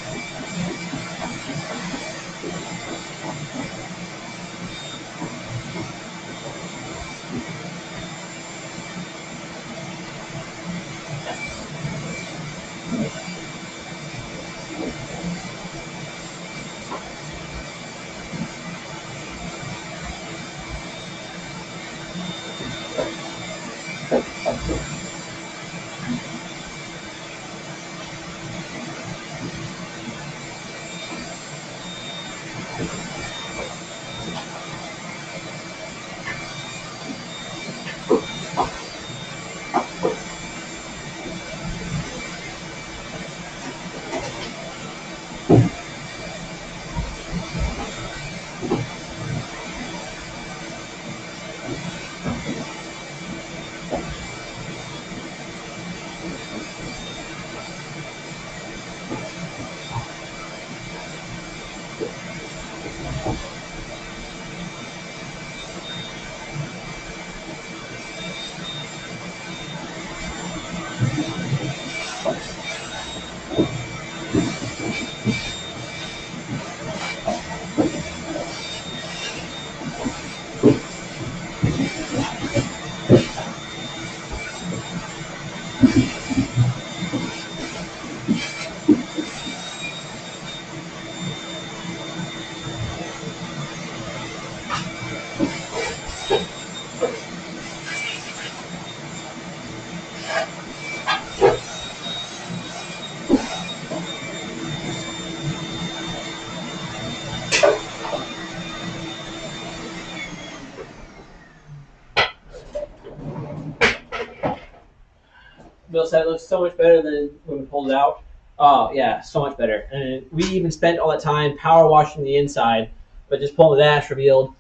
Bill said it looks so much better than when we pulled it out. Oh yeah, so much better. And we even spent all that time power washing the inside, but just pulling the dash revealed,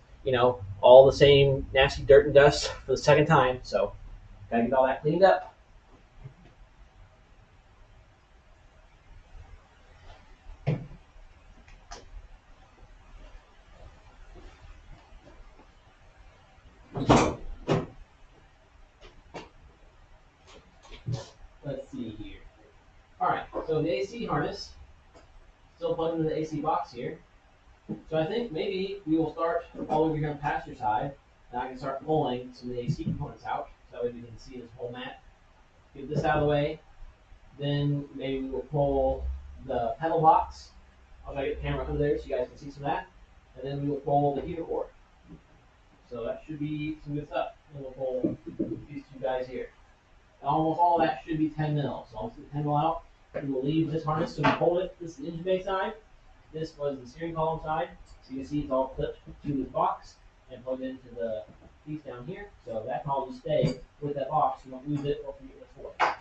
all the same nasty dirt and dust for the second time. So gotta get all that cleaned up. Let's see here. All right, so the AC harness still plugged into the AC box here. So I think maybe we will start all over here on the passenger side, and I can start pulling some of the AC components out, so that way we can see this whole mat. Get this out of the way, then maybe we will pull the pedal box. I'll try to get the camera under there so you guys can see some of that, and then we will pull the heater cord. So that should be some good stuff. And we'll pull these two guys here. And almost all of that should be 10 mil. So I'll get the 10 mil out. We will leave this harness so we hold it. This is the engine bay side. This was the steering column side. So you can see it's all clipped to this box and plugged into the piece down here. So that can all just stay with that box. You won't lose it or forget what's for it.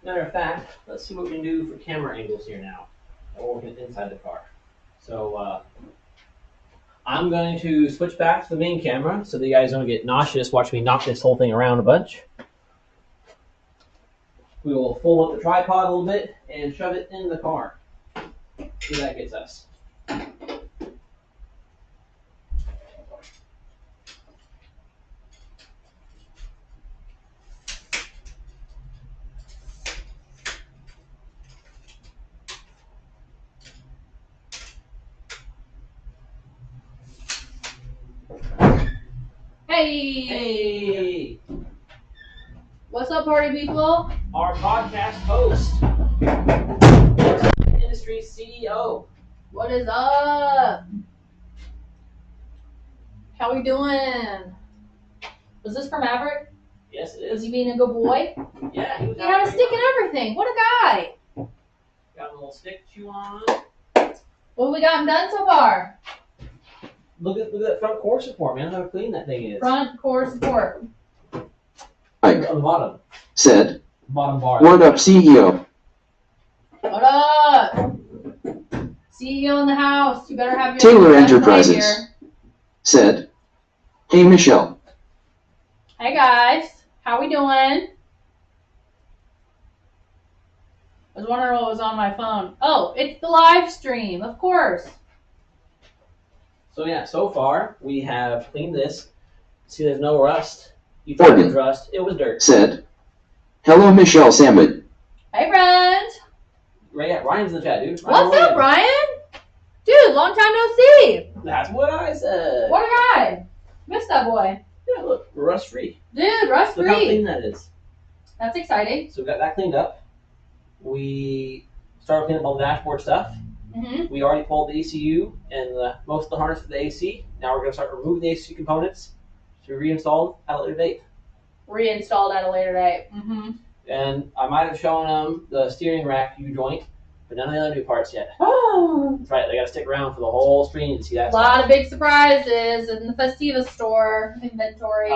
Matter of fact, let's see what we can do for camera angles here now. We're working inside the car. So I'm going to switch back to the main camera so that you guys don't get nauseous watching me knock this whole thing around a bunch. We will fold up the tripod a little bit and shove it in the car. See where that gets us. Hey! Hey! What's up, party people? Our podcast host, industry CEO. What is up? How we doing? Was this for Maverick? Yes, it Was is. he being a good boy? Yeah, he was. He had a stick and everything. What a guy! Got a little stick to chew on. What have we gotten done so far? Look at that front core support, man. Look how clean that thing is. Front core support. Mike On the bottom. said, Bottom bar. "What up, CEO?" What up? CEO in the house. You better have your Taylor best play Enterprises here. said, "Hey Michelle, Hey guys, how we doing? I was wondering what was on my phone. Oh, it's the live stream, of course. So yeah, so far we have cleaned this. See, there's no rust. You thought it was rust. It was dirt. said, hello Michelle Samet. Hey, Brent. Ryan's in the chat, dude. What's up, Ryan? Dude, long time no see. That's what I said. What a guy. Missed that boy. Yeah, look, we're rust free. Dude, rust Look how free. clean that is. That's exciting. So we got that cleaned up. We started cleaning up all the dashboard stuff. Mm-hmm. We already pulled the ECU and most of the harness for the AC. Now we're going to start removing the AC components to reinstall them at a later date. Reinstalled at a later date. Mm-hmm. And I might have shown them the steering rack U-joint, but none of the other new parts yet. Oh, That's right, they got to stick around for the whole stream to see that a lot of big surprises in the Festiva store inventory.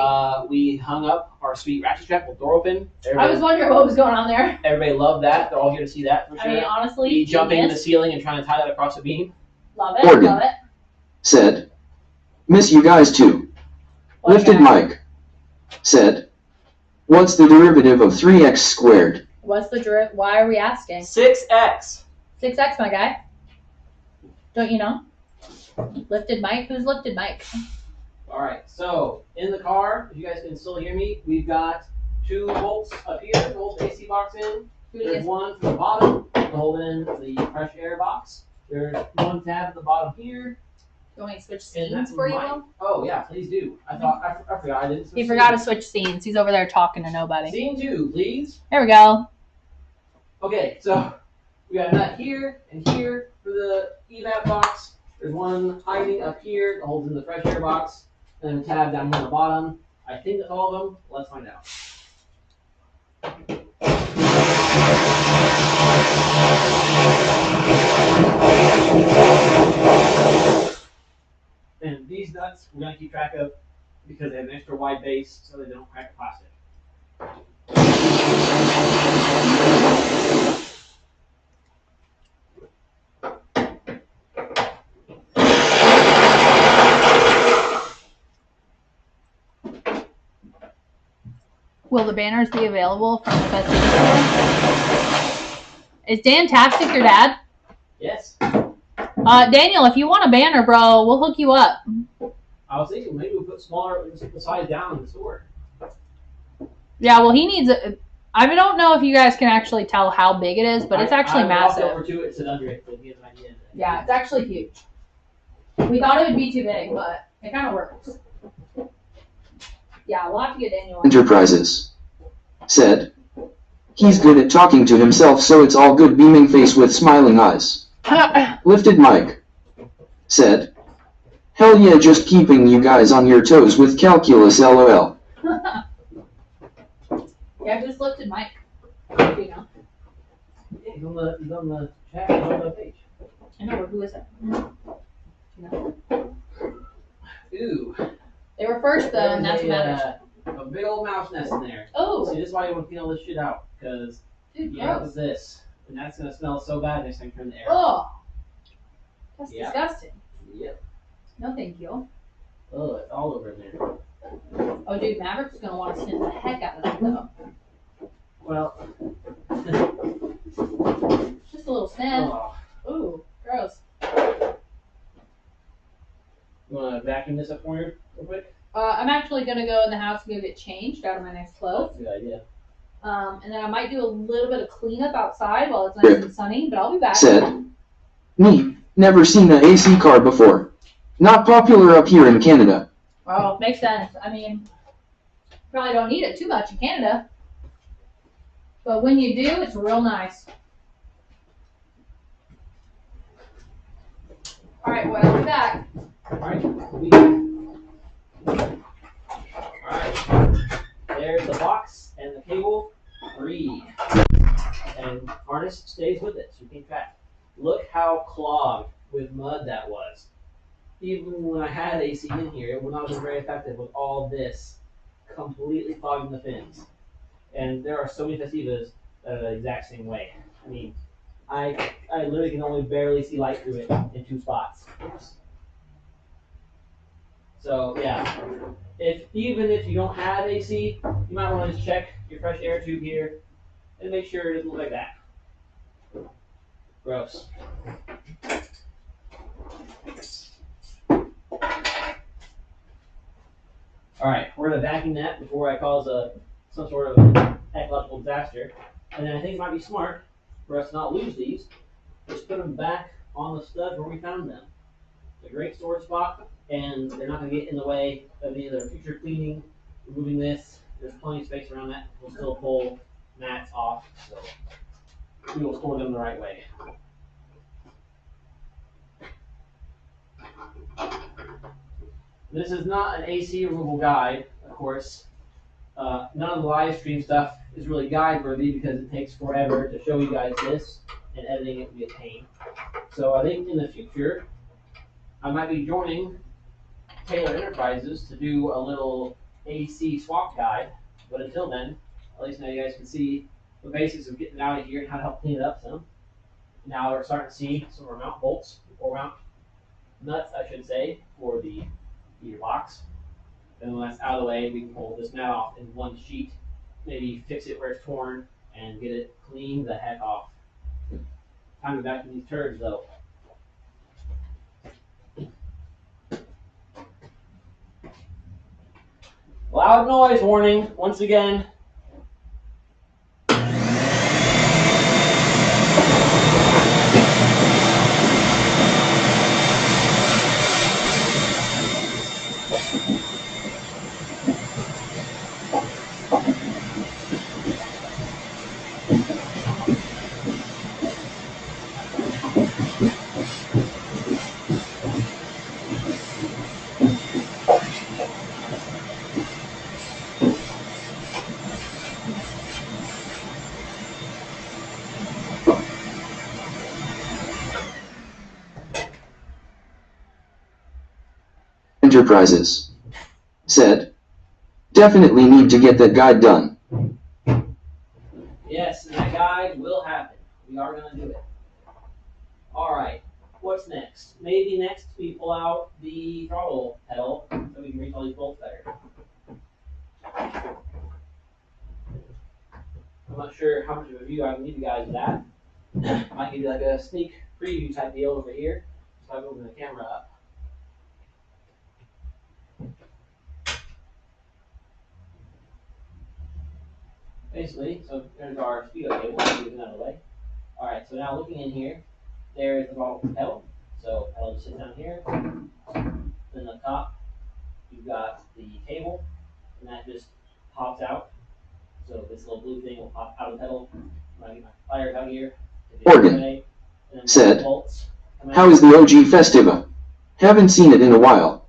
We hung up our sweet ratchet strap with door open. I was wondering what was going on there. Everybody loved that. They're all here to see that for sure. I mean, honestly, Me jumping in the genius. ceiling and trying to tie that across the beam. Love it, Morgan. love it. Said, miss you guys too. What Lifted guy? Mike said, what's the derivative of 3x squared? What's the drift? Why are we asking? 6X. 6X, my guy. Don't you know? Lifted Mike? Who's Lifted Mike? All right, so in the car, if you guys can still hear me, we've got 2 bolts up here to hold the AC box in. There's one from the bottom to hold in the fresh air box. There's one tab at the bottom here. You want me to switch And scenes that's for you? mine. Will? Oh, yeah, please do. I thought, I forgot I didn't. He forgot to switch scenes. He's over there talking to nobody. Scene 2, please. There we go. Okay, so we got a nut here and here for the evap box. There's one hiding up here that holds in the fresh air box, and then a tab down here on the bottom. I think that's all of them. Let's find out. And these nuts we're gonna keep track of because they have an extra wide base so they don't crack the plastic. Will the banners be available from the Festiva store? Is Dan-tastic your dad? Yes. Daniel, if you want a banner, bro, we'll hook you up. I was thinking maybe we'll put smaller the size down in the store. Yeah, well, he needs a... I don't know if you guys can actually tell how big it is, but it's actually I massive. walked over to it, sit under it, so he has an idea. Yeah, it's actually huge. We thought it would be too big, but it kind of works. Yeah, we'll have to get Daniel on. Enterprises said, he's good at talking to himself so it's all good beaming face with smiling eyes. Lifted Mike said, hell yeah just keeping you guys on your toes with calculus lol. Yeah, who's Lifted Mike? You know. Yeah, he's on the chat, he's on the page. I know, but who is it? You know. Ooh. They were first, though, and that's what matters. A big old mouse nest in there. Oh, See, this is why you want to clean all this shit out, because dude, you end up gross. with this. And that's going to smell so bad next time you turn the air on. Oh, that's Yeah. disgusting. Yep. No, thank you. Oh, it's all over in there. Oh, dude, Maverick's gonna want to sniff the heck out of it, though. Well. Just a little sniff. Oh. Ooh, gross. You want to vacuum this up for you real quick? I'm actually gonna go in the house and go get changed out of my nice clothes. Good idea. And then I might do a little bit of cleanup outside while it's nice and sunny, but I'll be back. Said, me, never seen a AC car before. Not popular up here in Canada. Oh, makes sense. I mean, probably don't need it too much in Canada. But when you do, it's real nice. Alright, well, I'll be back. Alright. Alright. There's the box and the cable. Free. And harness stays with it, so you can track. Look how clogged with mud that was. Even when I had AC in here, it would not have been very effective with all this completely clogging the fins. And there are so many Festivas that are the exact same way. I mean, I literally can only barely see light through it in 2 spots. Oops. So yeah, even if you don't have AC, you might want to just check your fresh air tube here and make sure it doesn't look like that. Gross. All right, we're gonna vacuum that before I cause some sort of ecological disaster. And then I think it might be smart for us to not lose these. Just put them back on the stud where we found them. It's a great storage spot, and they're not gonna get in the way of either future cleaning, removing this. There's plenty of space around that. We'll still pull mats off, so we will store them the right way. This is not an AC removal guide, of course. None of the live stream stuff is really guide worthy because it takes forever to show you guys this, and editing it would be a pain. So I think in the future, I might be joining Taylor Enterprises to do a little AC swap guide. But until then, at least now you guys can see the basics of getting it out of here and how to help clean it up some. Now we're starting to see some of our mount bolts, or mount nuts, I should say, for the heater box. And when that's out of the way, we can pull this mat off in one sheet, maybe fix it where it's torn, and get it cleaned the heck off. Time to vacuum these turds, though. Loud noise warning, once again. Enterprises said, definitely need to get that guide done. Yes, and that guide will happen. We are going to do it. Alright, what's next? Maybe next we pull out the throttle pedal so we can reach all these bolts better. I'm not sure how much of a view I can give you guys of that. Might give you like a sneak preview type deal over here. So I'm moving the camera up. Basically, so there's our speedo cable, moving that away. Alright, so now looking in here, there's the throttle pedal. So pedal just sits down here. Then up top, you've got the cable, and that just pops out. So this little blue thing will pop out of the pedal. I'm gonna get my pliers out here. Organ said, how is the OG Festiva? Haven't seen it in a while.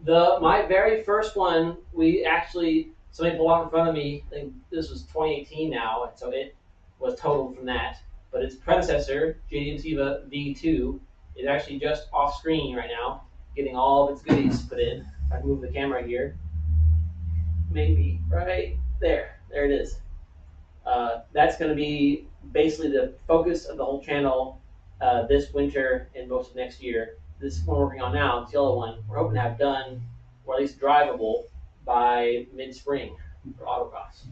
My very first one, we actually, somebody pulled out in front of me. I think this was 2018 now, and so it was totaled from that. But its predecessor, JD Festiva V2, is actually just off screen right now, getting all of its goodies put in. If I move the camera here, maybe right there. There it is. That's going to be basically the focus of the whole channel this winter and most of next year. This one we're working on now, this yellow one, we're hoping to have done, or at least drivable, by mid-spring for autocross.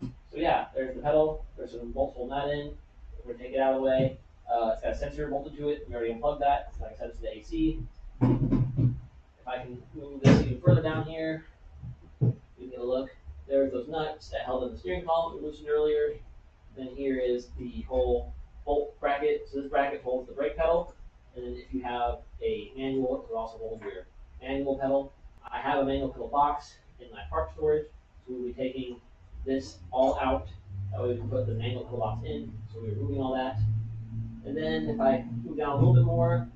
So yeah, there's the pedal. There's some bolts holding that in. We're going to take it out of the way. It's got a sensor bolted to it. We already unplugged that. Like I said, it's the AC. If I can move this even further down here, we can get a look. There's those nuts that held in the steering column that we loosened earlier. Then here is the whole bolt bracket. So this bracket holds the brake pedal. And then if you have a manual, it will also hold your manual pedal. I have a manual pedal box in my park storage. So we'll be taking this all out. That way we can put the manual pedal box in. So we're removing all that. And then if I move down a little bit more,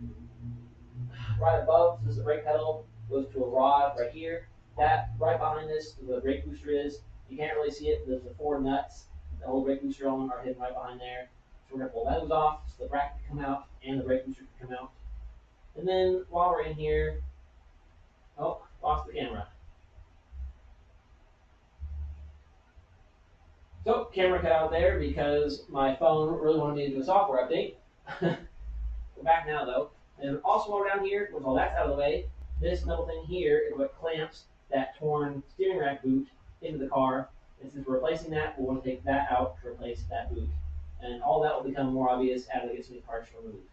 right above, this is the brake pedal, goes to a rod right here. That right behind this, where the brake booster is, you can't really see it. There's the 4 nuts that hold the brake booster on are hidden right behind there. So we're gonna pull those off so the bracket can come out and the brake booster can come out. And then while we're in here, oh, lost the camera. So camera cut out there because my phone really wanted me to do a software update. We're back now though. And also while we're down here, once all that's out of the way, this metal thing here is what clamps that torn steering rack boot into the car. And since we're replacing that, we'll want to take that out to replace that boot. And all that will become more obvious as I get some of these parts removed.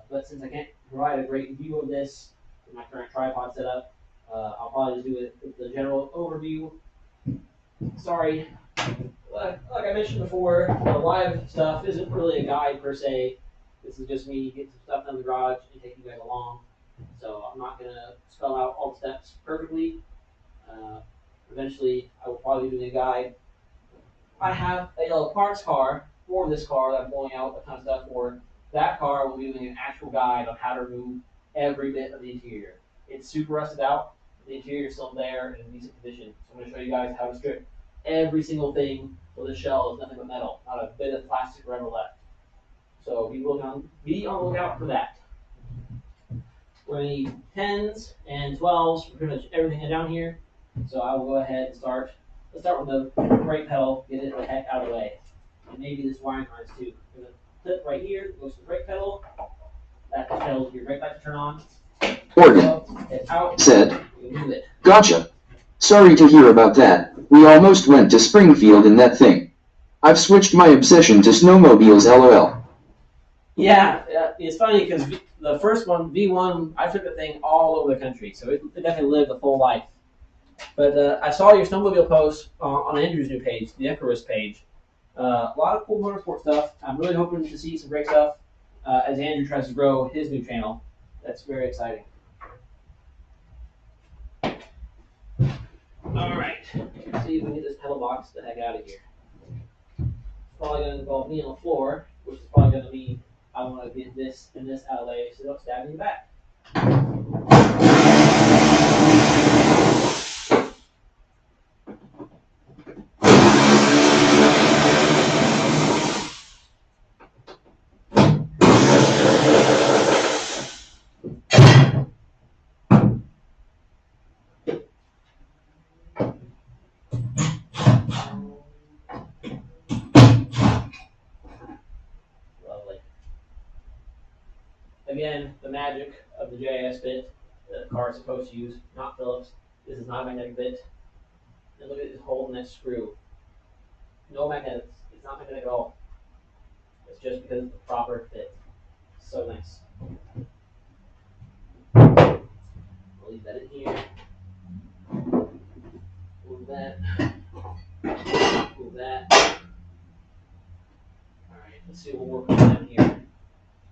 But since I can't provide a great view of this with my current tripod setup, I'll probably just do it with the general overview. Sorry, like I mentioned before, the live stuff isn't really a guide per se. This is just me getting some stuff done in the garage and taking you guys along. So I'm not going to spell out all the steps perfectly. Eventually, I will probably be doing a guide. I have a little parts car for this car that I'm pulling out a ton of stuff for. That car will be doing an actual guide on how to remove every bit of the interior. It's super rusted out. The interior is still there in decent condition. So I'm going to show you guys how to strip every single thing so the shell is nothing but metal, not a bit of plastic or rubber left. So be on the lookout for that. We're going to need 10s and 12s for pretty much everything down here. So I will go ahead and start. Let's start with the brake pedal, get it the heck out of the way. And maybe this wiring harness too. We're going to clip right here, goes to the brake pedal. That tells your brake light to turn on. Morgan It's out. said, Move it. "Gotcha. Sorry to hear about that. We almost went to Springfield in that thing. I've switched my obsession to snowmobiles, lol." Yeah, it's funny because the first one, V1, I took the thing all over the country, so it definitely lived a full life. But I saw your snowmobile post on Andrew's new page, the Icarus page. A lot of cool motorsport stuff. I'm really hoping to see some great stuff as Andrew tries to grow his new channel. That's very exciting. All right, let's see if we can get this pedal box the heck out of here. It's probably going to involve me on the floor, which is probably going to mean I want to get this and this out of the way so they don't stab me in the back. Again, the magic of the JIS bit that the car is supposed to use, not Phillips. This is not a magnetic bit. And look at this hole in this screw. No magnetics. It's not magnetic at all. It's just because it's the proper fit. So nice. I'll leave that in here. Move that. Move that. Alright, let's see what we're working on down here.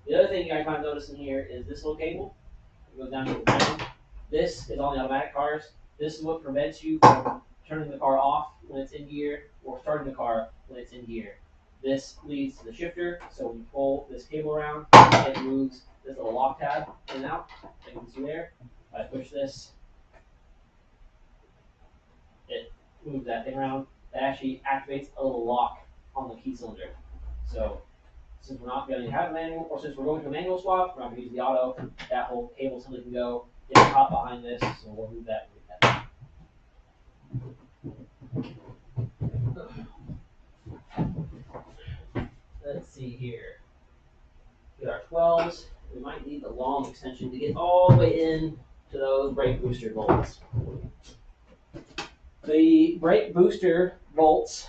The other thing you guys might notice in here is this little cable. It goes down to the ground. This is on the automatic cars. This is what prevents you from turning the car off when it's in gear or starting the car when it's in gear. This leads to the shifter, so when you pull this cable around, it moves this little lock tab in and out. As you can see there, if I push this, it moves that thing around. That actually activates a little lock on the key cylinder. So since we're not going to have a manual, or since we're going to a manual swap, we're not going to use the auto. That whole cable simply can go get caught behind this, so we'll move that. Let's see here. Get our 12s. We might need the long extension to get all the way in to those brake booster bolts. The brake booster bolts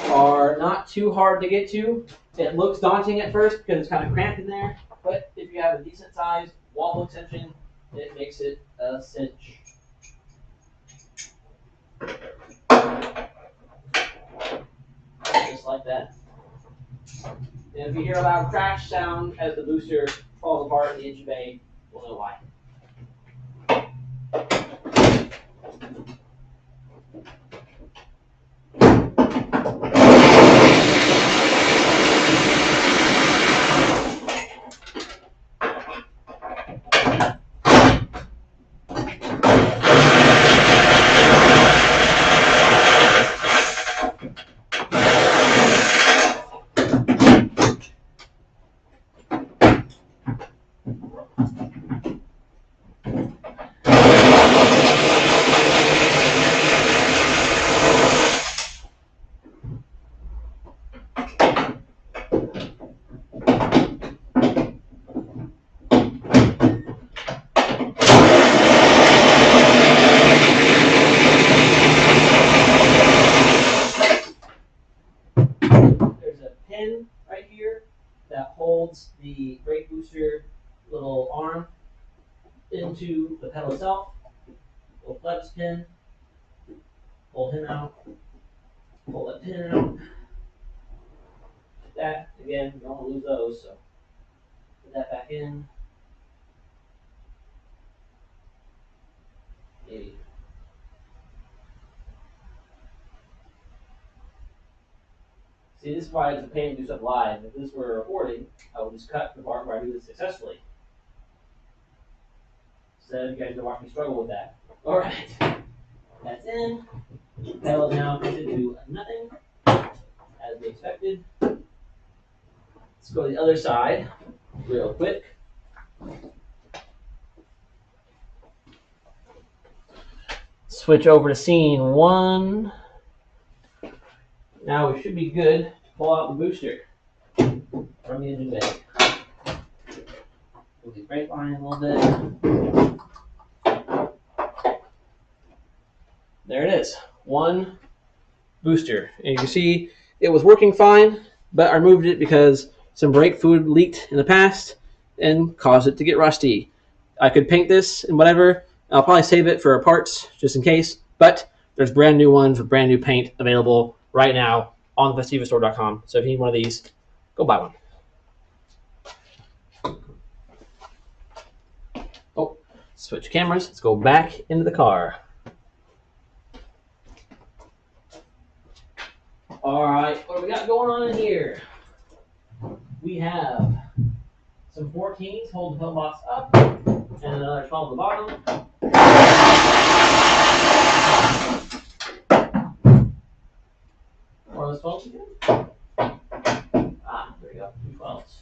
are not too hard to get to. It looks daunting at first because it's kind of cramped in there, but if you have a decent sized wall extension, it makes it a cinch. Just like that. And if you hear a loud crash sound as the booster falls apart in the engine bay, you'll know why. into the pedal itself. We'll flex pin, pull him out, pull that pin out. That, again, you don't want to lose those, so put that back in. Maybe. See, this is why it's a pain to do stuff live. If this were recording, I would just cut the part where I do this successfully. Instead, you guys can watch me struggle with that. Alright, that's in. Pedal now goes into nothing, as we expected. Let's go to the other side real quick. Switch over to scene 1. Now we should be good to pull out the booster from the engine bay. Move the brake line a little bit. There it is. 1 booster. And you can see it was working fine, but I removed it because some brake fluid leaked in the past and caused it to get rusty. I could paint this and whatever. I'll probably save it for parts just in case, but there's brand new ones with brand new paint available right now on festivastore.com. So if you need one of these, go buy one. Oh, switch cameras. Let's go back into the car. All right, what do we got going on in here? We have some 14s holding the pillbox up, and another 12 at the bottom. More of those 12s again? Ah, there we go, 2 12s.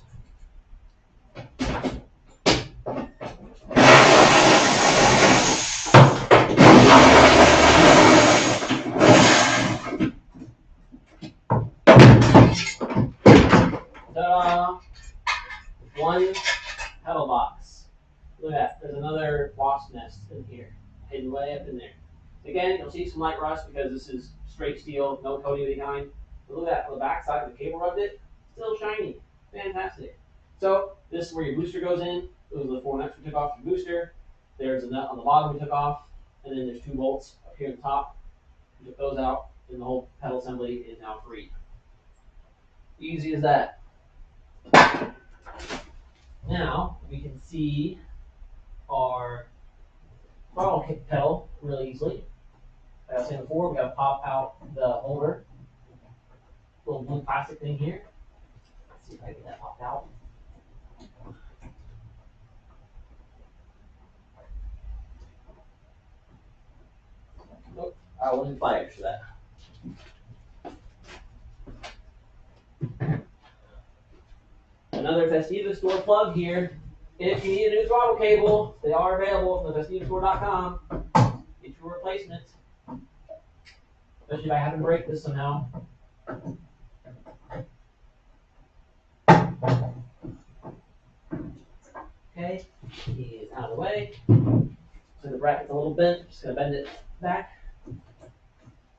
Ta-da! 1 pedal box. Look at that. There's another wasp nest in here, hidden way up in there. Again, you'll see some light rust because this is straight steel, no coating of any kind. But look at that. On the back side of the cable rubbed it, still shiny. Fantastic. So this is where your booster goes in. Those are the 4 nuts we took off the booster. There's a nut on the bottom we took off, and then there's 2 bolts up here at the top. We took those out, and the whole pedal assembly is now free. Easy as that. Now we can see our throttle kick pedal really easily. Like I was saying before, we got to pop out the holder. Little blue plastic thing here. Let's see if I can get that popped out. Nope, I will need pliers for that. Another Festiva store plug here. If you need a new throttle cable, they are available from the festivastore.com. Get your replacement. Especially if I happen to break this somehow. Okay, he is out of the way. So the bracket's a little bent. Just gonna bend it back.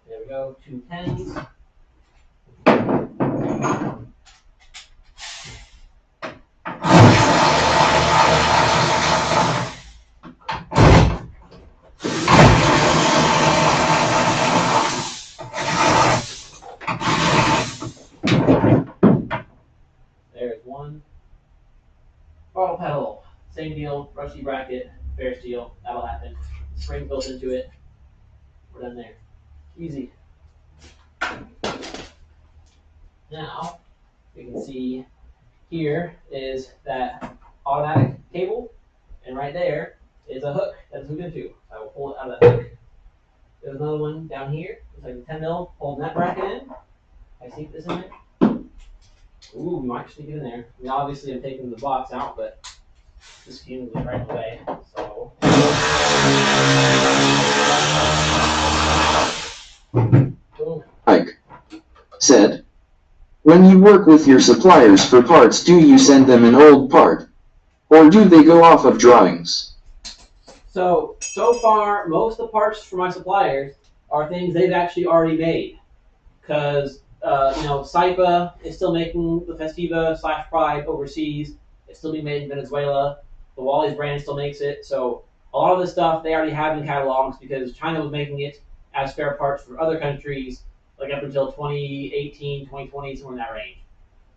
There we go, 2 10s. There's 1 throttle pedal. Same deal, rusty bracket, bare steel. That'll happen. Spring built into it. We're done there. Easy. Now, we can see here is that automatic cable, and right there is a hook that's hooked into. I will pull it out of that hook. There's another one down here. It's like a 10 mil holding that bracket in. I see this in there. Ooh, we might sneak it in there. I mean, obviously I'm taking the box out, but this can is right away. So. Boom. Mike said, when you work with your suppliers for parts, do you send them an old part? Or do they go off of drawings? So far, most of the parts for my suppliers are things they've actually already made. Because, SIPA is still making the Festiva /Pride overseas. It's still being made in Venezuela. The Wally's brand still makes it. So a lot of this stuff they already have in catalogs because China was making it as spare parts for other countries like up until 2018, 2020, somewhere in that range.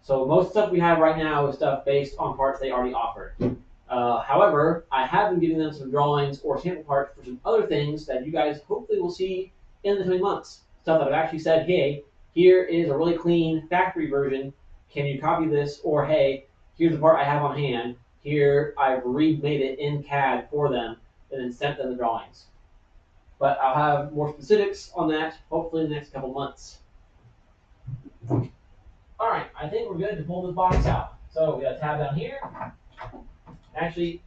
So most stuff we have right now is stuff based on parts they already offered. However, I have been giving them some drawings or sample parts for some other things that you guys hopefully will see in the coming months. Stuff that I've actually said, hey, here is a really clean factory version. Can you copy this? Or hey, here's the part I have on hand. Here I've remade it in CAD for them and then sent them the drawings. But I'll have more specifics on that hopefully in the next couple months. All right, I think we're good to pull this box out. So we got a tab down here. Actually,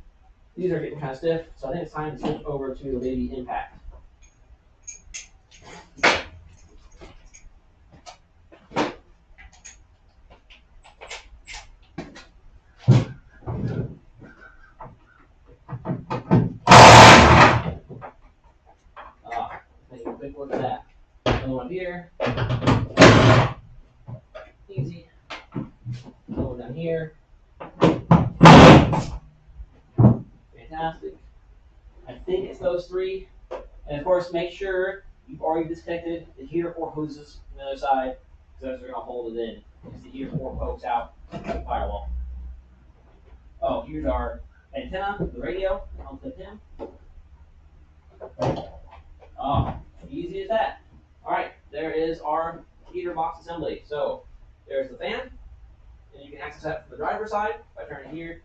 these are getting kind of stiff, so I think it's time to switch over to the baby impact. Take a quick look at that. Another one here. Easy. Another one down here. Fantastic. I think it's those three. And of course, make sure you've already disconnected the heater or hoses from the other side, because those are going to hold it in. Because the heater or pokes out the firewall. Oh, here's our antenna, the radio. I'll clip him. Oh, easy as that. Alright, there is our heater box assembly. So, there's the fan, and you can access that from the driver's side by turning here.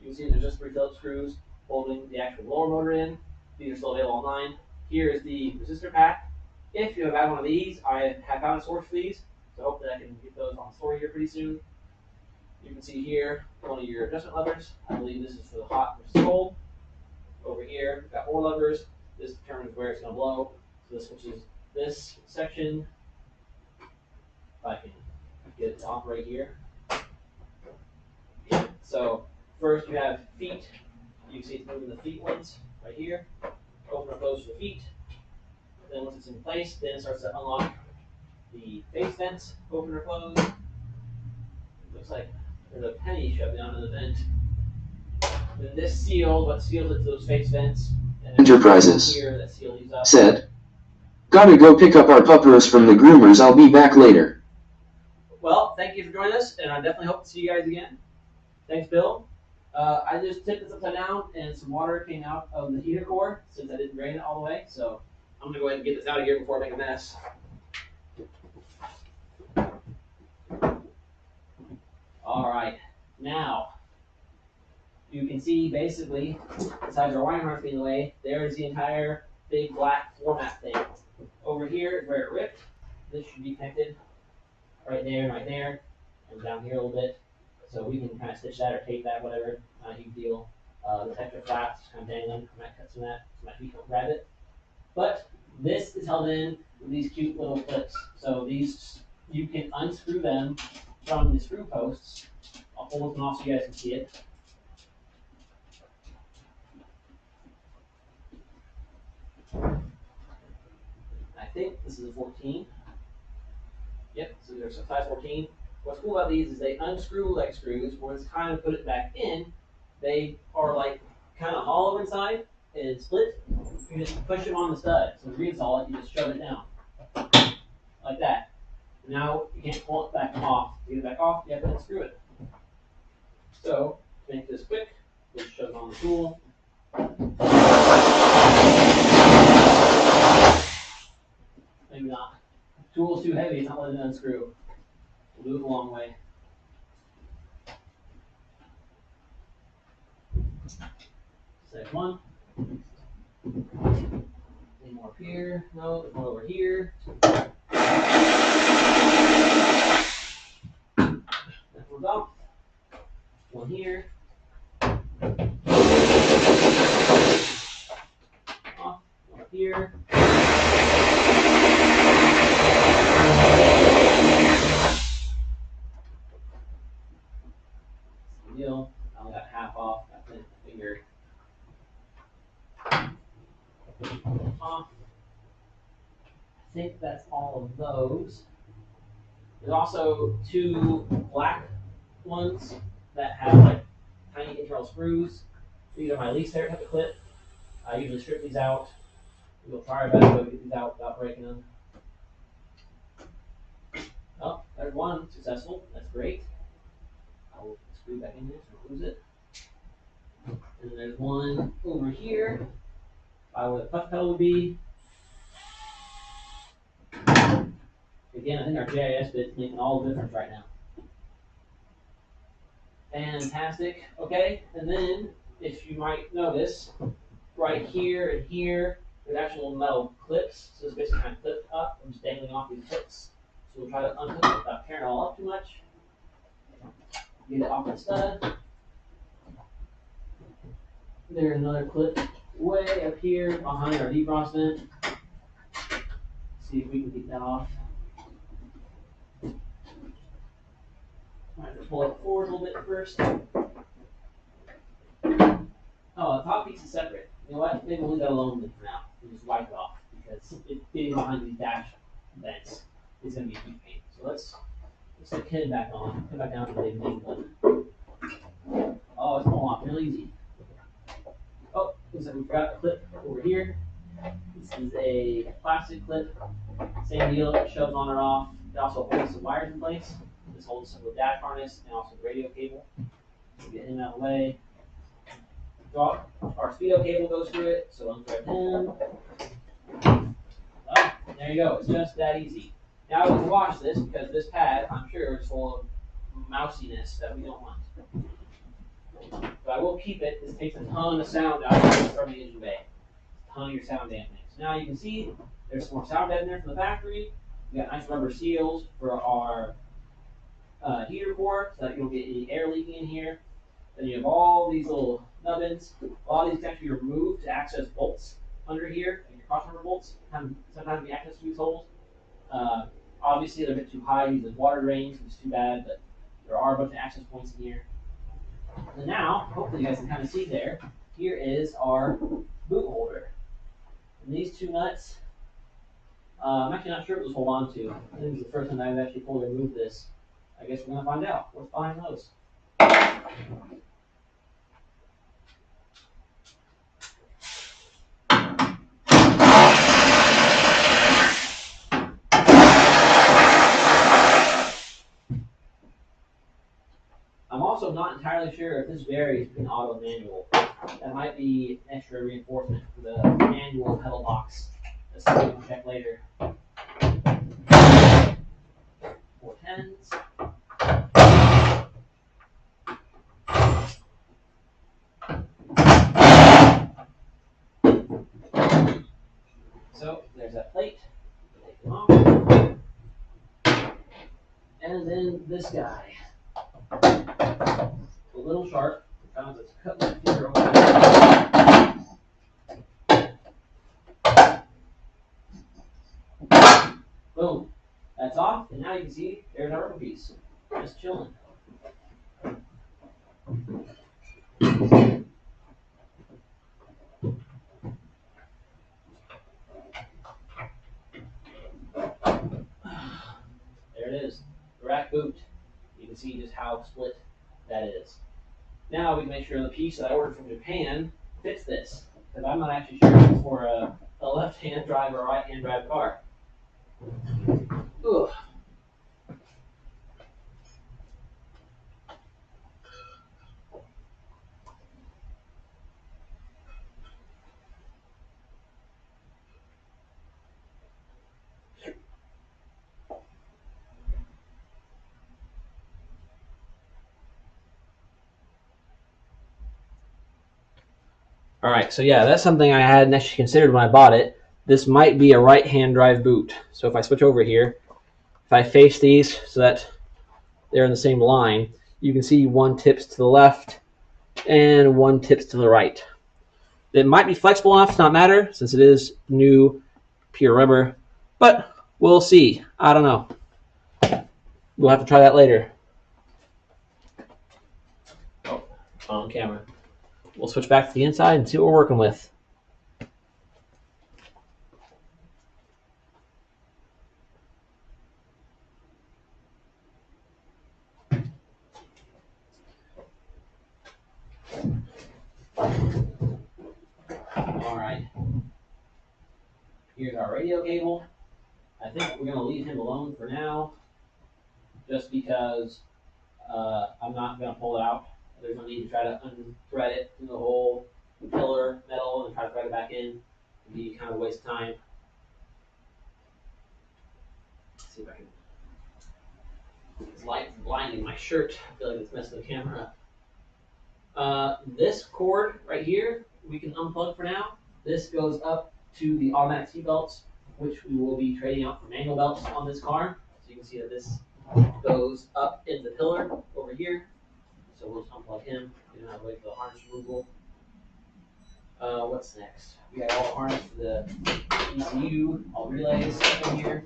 You can see there's just 3 Phillips screws holding the actual lower motor in. These are still available online. Here is the resistor pack. If you have had one of these, I have found a source for these, so hopefully I can get those on the store here pretty soon. You can see here one of your adjustment levers. I believe this is for the hot versus cold. Over here, we've got more levers. This determines where it's going to blow. So this switches this section. If I can get it to operate here. Yeah. So first you have feet. You can see it's moving the feet ones right here. Open or close for the feet. Then once it's in place, then it starts to unlock the face vents. Open or close. Looks like there's a penny shoved down in the vent. Then this seals what seals it to those face vents. And Enterprises here that seal these up. said, "Gotta go pick up our puppers from the groomers. I'll be back later." Well, thank you for joining us, and I definitely hope to see you guys again. Thanks, Bill. I just tipped this upside down, and some water came out of the heater core since I didn't drain it all the way. So I'm gonna go ahead and get this out of here before I make a mess. All right, now you can see basically, besides our wiring harness being in the way, there is the entire big black floor mat thing. Over here is where it ripped. This should be connected right there, and down here a little bit. So we can kind of stitch that or tape that, whatever, not a huge deal. The extra flaps kind of dangling. I might cut some of that so my feet don't grab it. But this is held in with these cute little clips. So these, you can unscrew them from the screw posts. I'll pull this one off so you guys can see it. I think this is a 14. Yep, so there's a size 14. What's cool about these is they unscrew like screws. When it's time to put it back in, they are like kind of hollow inside and split. You just push them on the stud. So to reinstall it, you just shove it down like that. Now you can't pull it back off. To get it back off, you have to unscrew it. So to make this quick, just shove it on the tool. Maybe not. The tool's too heavy, it's not letting it unscrew. We'll do it the long way. Step one. Any more up here? No, there's one over here. That one's off. One here. Off. One up here. Deal. I only got half off. I bent my finger off. I think that's all of those. There's also 2 black ones that have like tiny internal screws. These are my least favorite type of clip. I usually strip these out. We'll try our best to get these out without breaking them. Oh, there's one successful. That's great. I will screw back in there so I don't lose it. And there's one over here. Where the push pedal would be. Again, I think our GIS bit's making all the difference right now. Fantastic. Okay, and then if you might notice, right here and here, there's actual metal clips. So it's basically kind of clipped up. I'm just dangling off these clips. So we'll try to unhook it without tearing it all up too much. Get it off the stud. There's another clip way up here behind our defrost vent. See if we can get that off. Alright, let's pull it forward a little bit first. Oh, the top piece is separate. You know what? Maybe we'll leave that alone for now. We'll just wipe it off because getting behind these dash vents is going to be a huge pain. So let's the kid back on. Come back down to the big one. Oh, it's pulling off real easy. Oh, looks like we forgot a clip over here. This is a plastic clip. Same deal, it shoves on or off. It also holds some wires in place. This holds some of the dash harness and also the radio cable. We'll get him out of the way. Our speedo cable goes through it, so unthread him. Oh, there you go. It's just that easy. Now we can wash this because this pad, I'm sure, is full of mousiness that we don't want. But I will keep it. This takes a ton of sound out from the engine bay. A ton of your sound dampening. So now you can see there's some more sound in there from the factory. We got nice rubber seals for our heater core so that you don't get any air leaking in here. Then you have all these little nubbins. A lot of these can actually be removed to access bolts under here, like your crossover bolts. Sometimes we access these holes. Obviously, they're a bit too high. These are water drains, which is too bad, but there are a bunch of access points in here. And now, hopefully you guys can kind of see there, here is our boot holder. And these two nuts, I'm actually not sure what those hold on to. I think this is the first time I've actually fully removed this. I guess we're going to find out what's behind those. I'm also not entirely sure if this varies between auto and manual. That might be extra reinforcement for the manual pedal box. That's something we'll check later. 410s. So there's that plate. Take them off. And then this guy. A little sharp. I found this cut my finger open. Boom. That's off, and now you can see there's our rubber piece. Just chilling. There it is. The rack boot. You can see just how split that is. Now we can make sure the piece that I ordered from Japan fits this. Because I'm not actually sure if it's for a left-hand drive or a right-hand drive car. Ugh. All right, so yeah, that's something I hadn't actually considered when I bought it. This might be a right-hand drive boot. So if I switch over here, if I face these so that they're in the same line, you can see one tips to the left and one tips to the right. It might be flexible enough to not matter since it is new pure rubber, but we'll see. I don't know. We'll have to try that later. Oh, on camera. We'll switch back to the inside and see what we're working with. All right. Here's our radio cable. I think we're going to leave him alone for now, just because I'm not going to pull it out. There's no need to try to unthread it through the whole pillar metal and try to thread it back in. It'd be kind of a waste of time. Let's see if I can. This light is blinding my shirt. I feel like it's messing the camera up. This cord right here, we can unplug for now. This goes up to the automatic seat belts, which we will be trading out for manual belts on this car. So you can see that this goes up in the pillar over here. So we'll just unplug him. We don't have to wait for the harness removal. What's next? We got all the harness for the ECU, all the relays up in here.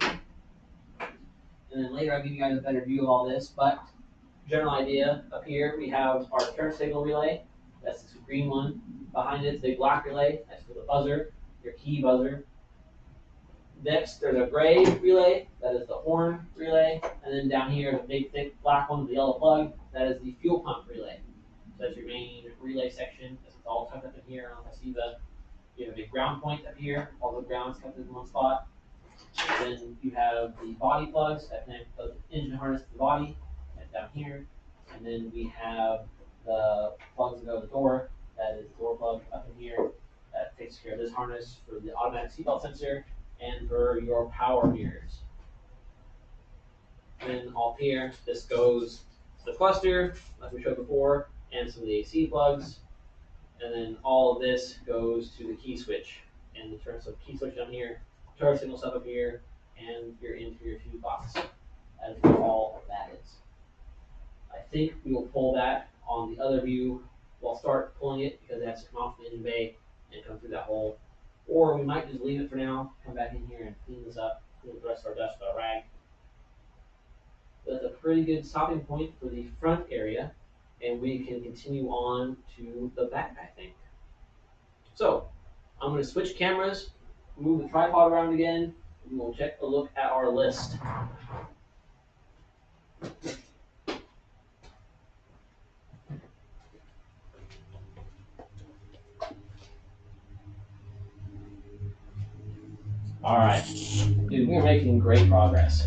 And then later I'll give you guys a better view of all this, but general idea up here, we have our turn signal relay. That's the green one. Behind it, the black relay. That's for the buzzer, your key buzzer. Next, there's a gray relay. That is the horn relay. And then down here, the big, thick black one with the yellow plug. That is the fuel pump relay. So that's your main relay section. This is all tucked up in here on Festiva. You have a big ground point up here. All the ground's kept in one spot. Then you have the body plugs that connect the engine harness to the body. That's down here. And then we have the plugs that go to the door. That is the door plug up in here. That takes care of this harness for the automatic seatbelt sensor and for your power mirrors. Then off here, this goes to the cluster, like we showed before, and some of the AC plugs. And then all of this goes to the key switch. And the turn, so key switch down here, turn signal stuff up here, and your interior fuse box. That is what all that is. I think we will pull that on the other view. We'll start pulling it because it has to come off the engine bay and come through that hole. Or we might just leave it for now, come back in here and clean this up, clean the rest of our dust with a rag. That's a pretty good stopping point for the front area, and we can continue on to the back, I think. So, I'm going to switch cameras, move the tripod around again, and we'll check a look at our list. All right, dude, we're making great progress.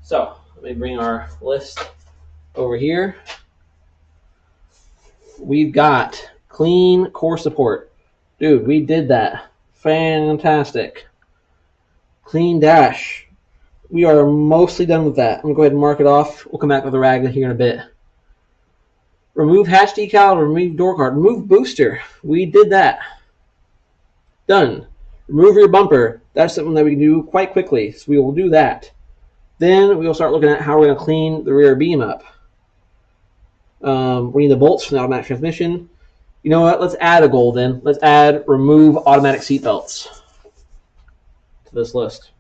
So, let me bring our list over here. We've got clean core support. Dude, we did that. Fantastic. Clean dash. We are mostly done with that. I'm going to go ahead and mark it off. We'll come back with a rag here in a bit. Remove hatch decal, remove door card, remove booster. We did that. Done. Remove rear bumper. That's something that we can do quite quickly, so we will do that. Then we will start looking at how we're going to clean the rear beam up. We need the bolts from the automatic transmission. You know what? Let's add a goal then. Let's add remove automatic seat belts to this list.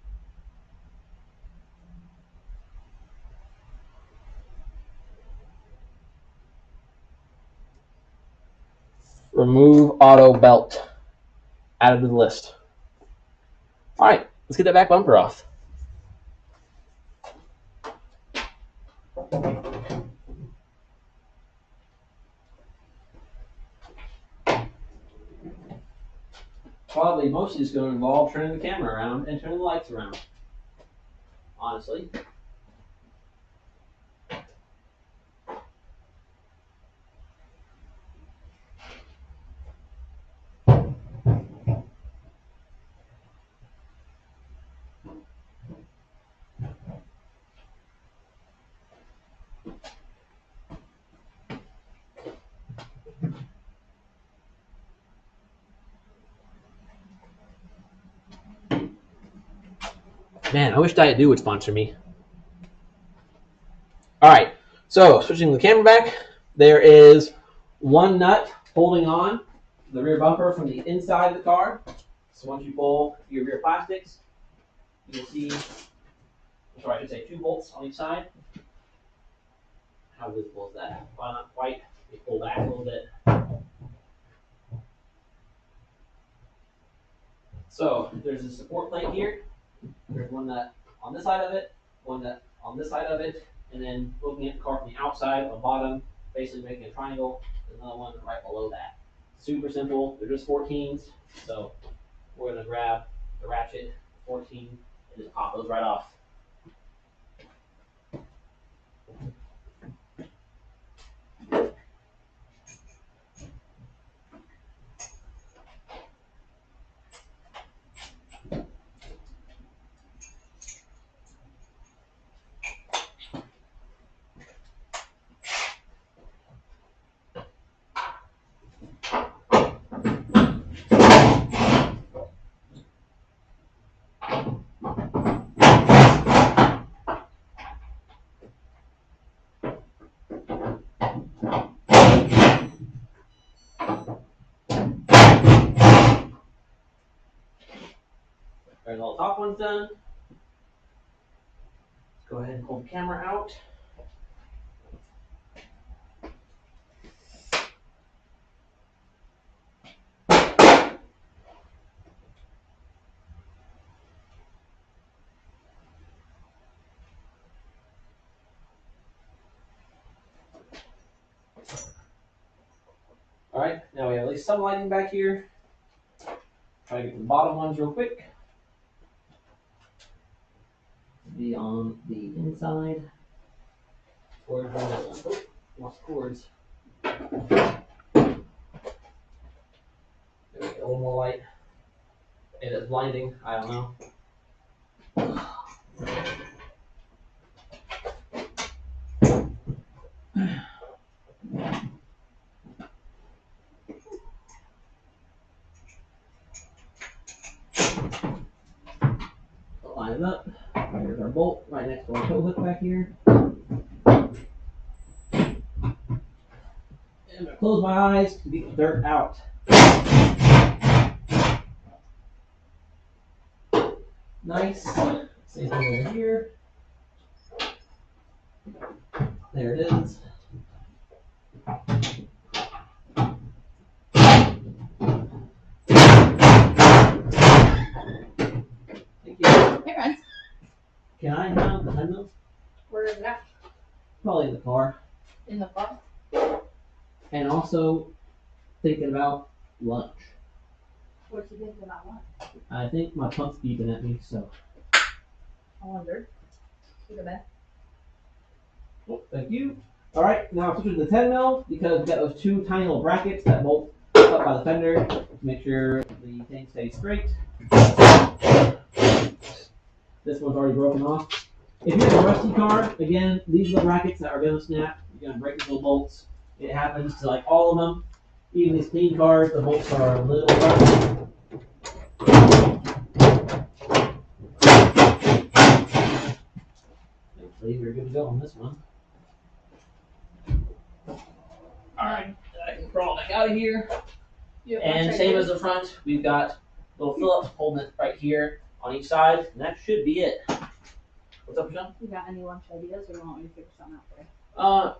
Remove auto belt. Added to the list. All right, let's get that back bumper off. Probably mostly just going to involve turning the camera around and turning the lights around, honestly. Man, I wish Diet Dew would sponsor me. All right, so switching the camera back, there is one nut holding on the rear bumper from the inside of the car. So once you pull your rear plastics, you'll see, sorry, I should say 2 bolts on each side. How visible is that? Well, not quite. We pull back a little bit. So there's a support plate here. There's one nut on this side of it, one nut on this side of it, and then looking at the car from the outside on the bottom, basically making a triangle, There's another one right below that. Super simple. They're just 14s. So we're going to grab the ratchet 14 and just pop those right off. Alright, all the top one's done. Let's go ahead and pull the camera out. Alright, now we have at least some lighting back here. Try to get the bottom ones real quick. Be on the inside. Or lost cords. There we go, a little more light. It is blinding, I don't know. Line it up. There's our bolt right next to our tow hook back here. And I'm gonna close my eyes to get the dirt out. Nice. Same thing over here. There it is. Thank you. Hey, friends. Can I have the handle? Where is it at? Probably in the car. In the car? And also thinking about lunch. What's he thinking about lunch? I think my pump's beeping at me, so. I wonder. Go to bed. Oh, thank you. All right, now I'm switching to the 10 mil because we've got those two tiny little brackets that bolt up by the fender to make sure the thing stays straight. This one's already broken off. If you have a rusty car, again, these are the brackets that are going to snap. You're going to break these little bolts. It happens to like all of them. Even these clean cars, the bolts are a little rusty. Hopefully we're good to go on this one. Alright, I can crawl back out of here. And same as the front, we've got little Phillips holding it right here on each side, and that should be it. What's up, Michelle? You got any lunch ideas, or you want me to figure something out for you?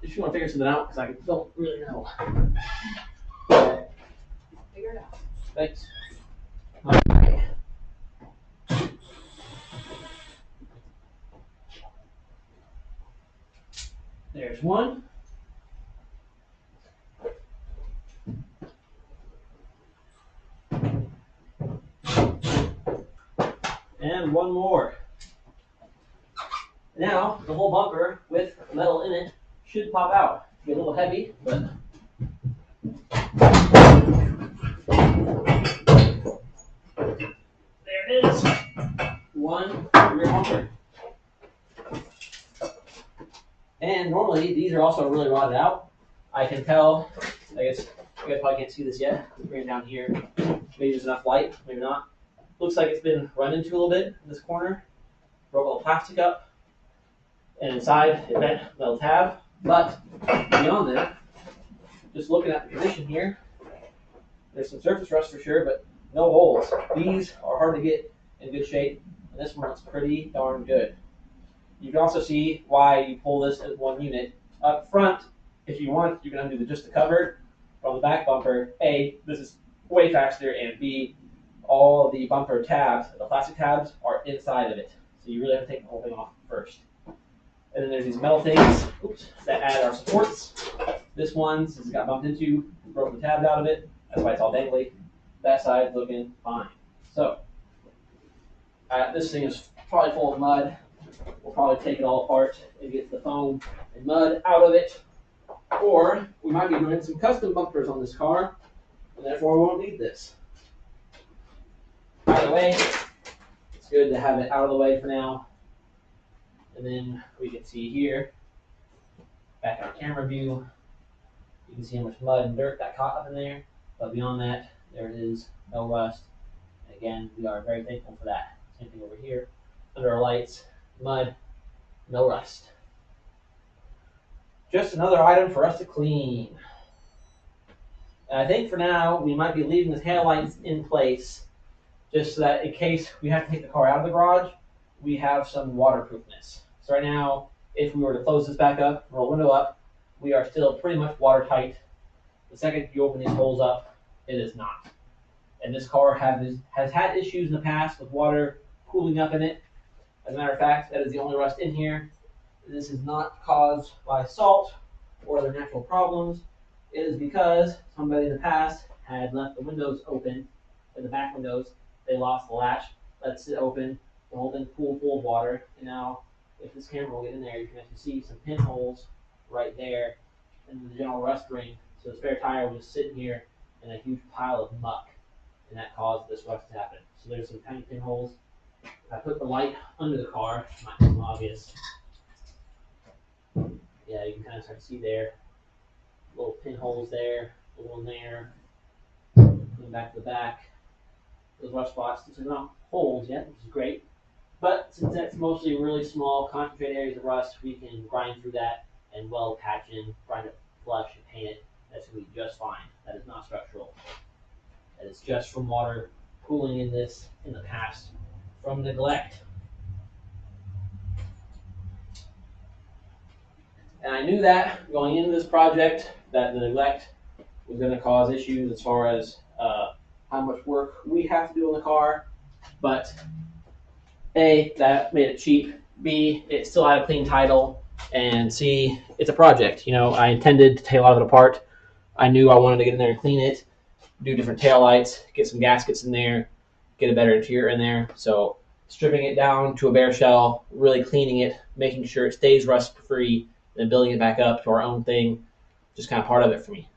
If you want to figure something out, because I don't really know. Figure it out. Thanks. Alright. There's one. And one more. Now, the whole bumper with metal in it should pop out. Be a little heavy, but there it is. One rear bumper. And normally these are also really rotted out. I can tell. I guess you guys probably can't see this yet. Bring it down here. Maybe there's enough light. Maybe not. Looks like it's been run into a little bit in this corner. Broke all the plastic up. And inside it bent the metal tab. But beyond that, just looking at the condition here, there's some surface rust for sure, but no holes. These are hard to get in good shape, and this one looks pretty darn good. You can also see why you pull this as one unit. Up front, if you want, you can undo just the cover. But on the back bumper, A, this is way faster, and B, all the bumper tabs, the plastic tabs, are inside of it. So you really have to take the whole thing off first. And then there's these metal things, that add our supports. This one, since it got bumped into, broke the tabs out of it. That's why it's all dangly. That side's looking fine. So, this thing is probably full of mud. We'll probably take it all apart and get the foam and mud out of it. Or we might be doing some custom bumpers on this car, and therefore we won't need this. Either way, it's good to have it out of the way for now. And then we can see here, back in our camera view, you can see how much mud and dirt got caught up in there. But beyond that, there it is, no rust. And again, we are very thankful for that. Same thing over here, under our lights, mud, no rust. Just another item for us to clean. And I think for now, we might be leaving the taillights in place just so that in case we have to take the car out of the garage, we have some waterproofness. So right now, if we were to close this back up, roll the window up, we are still pretty much watertight. The second you open these holes up, it is not. And this car has had issues in the past with water cooling up in it. As a matter of fact, that is the only rust in here. This is not caused by salt or other natural problems. It is because somebody in the past had left the windows open, in the back windows. They lost the latch, lets it open, the whole thing full of water. And now, if this camera will get in there, you can actually see some pinholes right there in the general rust ring. So the spare tire was just sitting here in a huge pile of muck, and that caused this rust to happen. So there's some tiny pinholes. If I put the light under the car, it might become obvious. Yeah, you can kind of start to see there. Little pinholes there, a little in there. Going back to the back. Those rust spots, they're not holes yet, which is great. But since that's mostly really small, concentrated areas of rust, we can grind through that and weld patch in, grind it flush, and paint it. That's going to be just fine. That is not structural. That is just from water cooling in this in the past from neglect. And I knew that going into this project, that the neglect was going to cause issues as far as how much work we have to do on the car. But A, that made it cheap. B, it still had a clean title. And C, it's a project. You know, I intended to take a lot of it apart. I knew I wanted to get in there and clean it, do different taillights, get some gaskets in there, get a better interior in there. So stripping it down to a bare shell, really cleaning it, making sure it stays rust free, then building it back up to our own thing, just kind of part of it for me.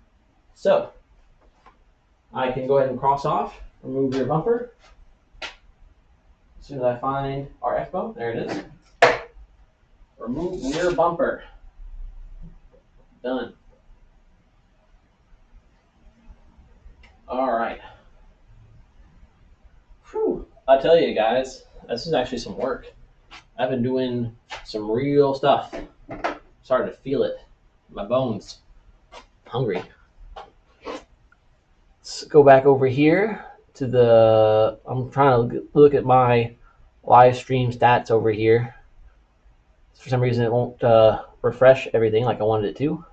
So I can go ahead and cross off, remove your bumper. As soon as I find our F-bone, there it is. Remove rear bumper. Done. All right. Whew. I tell you guys, this is actually some work. I've been doing some real stuff. Starting to feel it. My bones. Hungry. Let's go back over here to the. I'm trying to look at my live stream stats over here. For some reason, it won't refresh everything like I wanted it to.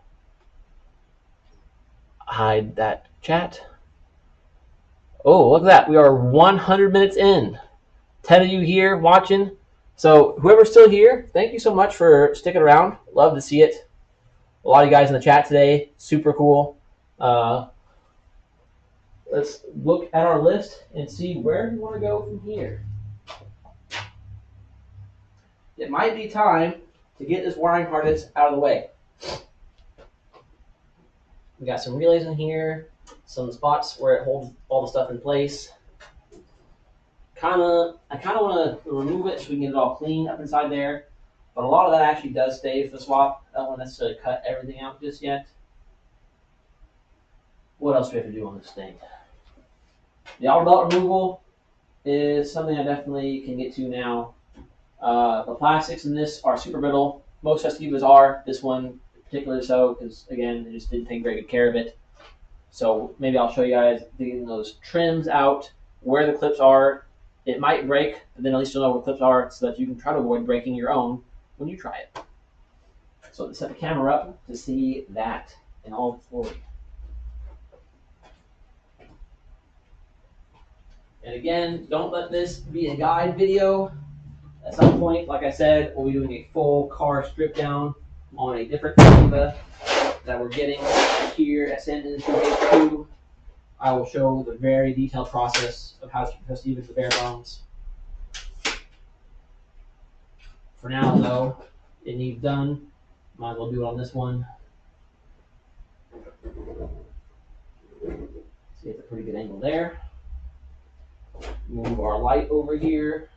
Hide that chat. Oh, look at that. We are 100 minutes in. 10 of you here watching. So whoever's still here, thank you so much for sticking around. Love to see it. A lot of you guys in the chat today. Super cool. Let's look at our list and see where we want to go from here. It might be time to get this wiring harness out of the way. We got some relays in here, some spots where it holds all the stuff in place. I kind of want to remove it so we can get it all clean up inside there, but a lot of that actually does stay for the swap. I don't want to necessarily cut everything out just yet. What else do we have to do on this thing? The outer belt removal is something I definitely can get to now. The plastics in this are super brittle. Most Festivas are. This one particularly so, because again, they just didn't take very good care of it. So maybe I'll show you guys getting those trims out, where the clips are. It might break, but then at least you'll know where the clips are so that you can try to avoid breaking your own when you try it. So let's set the camera up to see that in all its glory. And again, don't let this be a guide video. At some point, like I said, we'll be doing a full car strip down on a different Festiva. that we're getting here at Shenanigans HQ. I will show the very detailed process of how to keep Festiva to bare bones. For now, though, it needs done. Might as well do it on this one. See, it's a pretty good angle there. Move our light over here.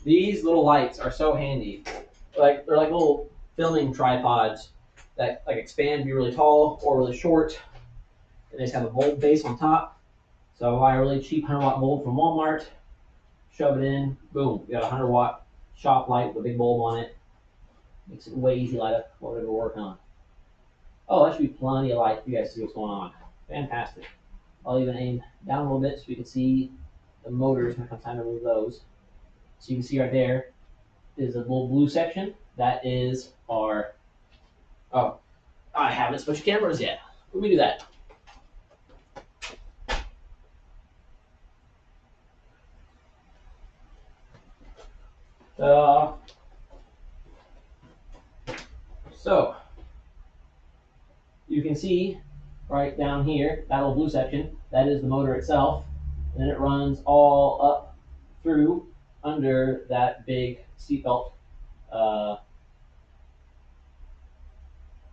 These little lights are so handy. Like they're like little filming tripods that like expand to be really tall or really short. And they just have a bulb base on top. So I buy a really cheap 100-watt bulb from Walmart, shove it in, boom, you got a 100-watt shop light with a big bulb on it. Makes it way easy to light up whatever we're working on. Oh, that should be plenty of light for you guys to see what's going on. Fantastic. I'll even aim down a little bit so we can see the motors when it comes time to move those. So you can see right there is a little blue section. That is our, oh, I haven't switched cameras yet. Let me do that. So you can see right down here, that little blue section, that is the motor itself. And then it runs all up through under that big seatbelt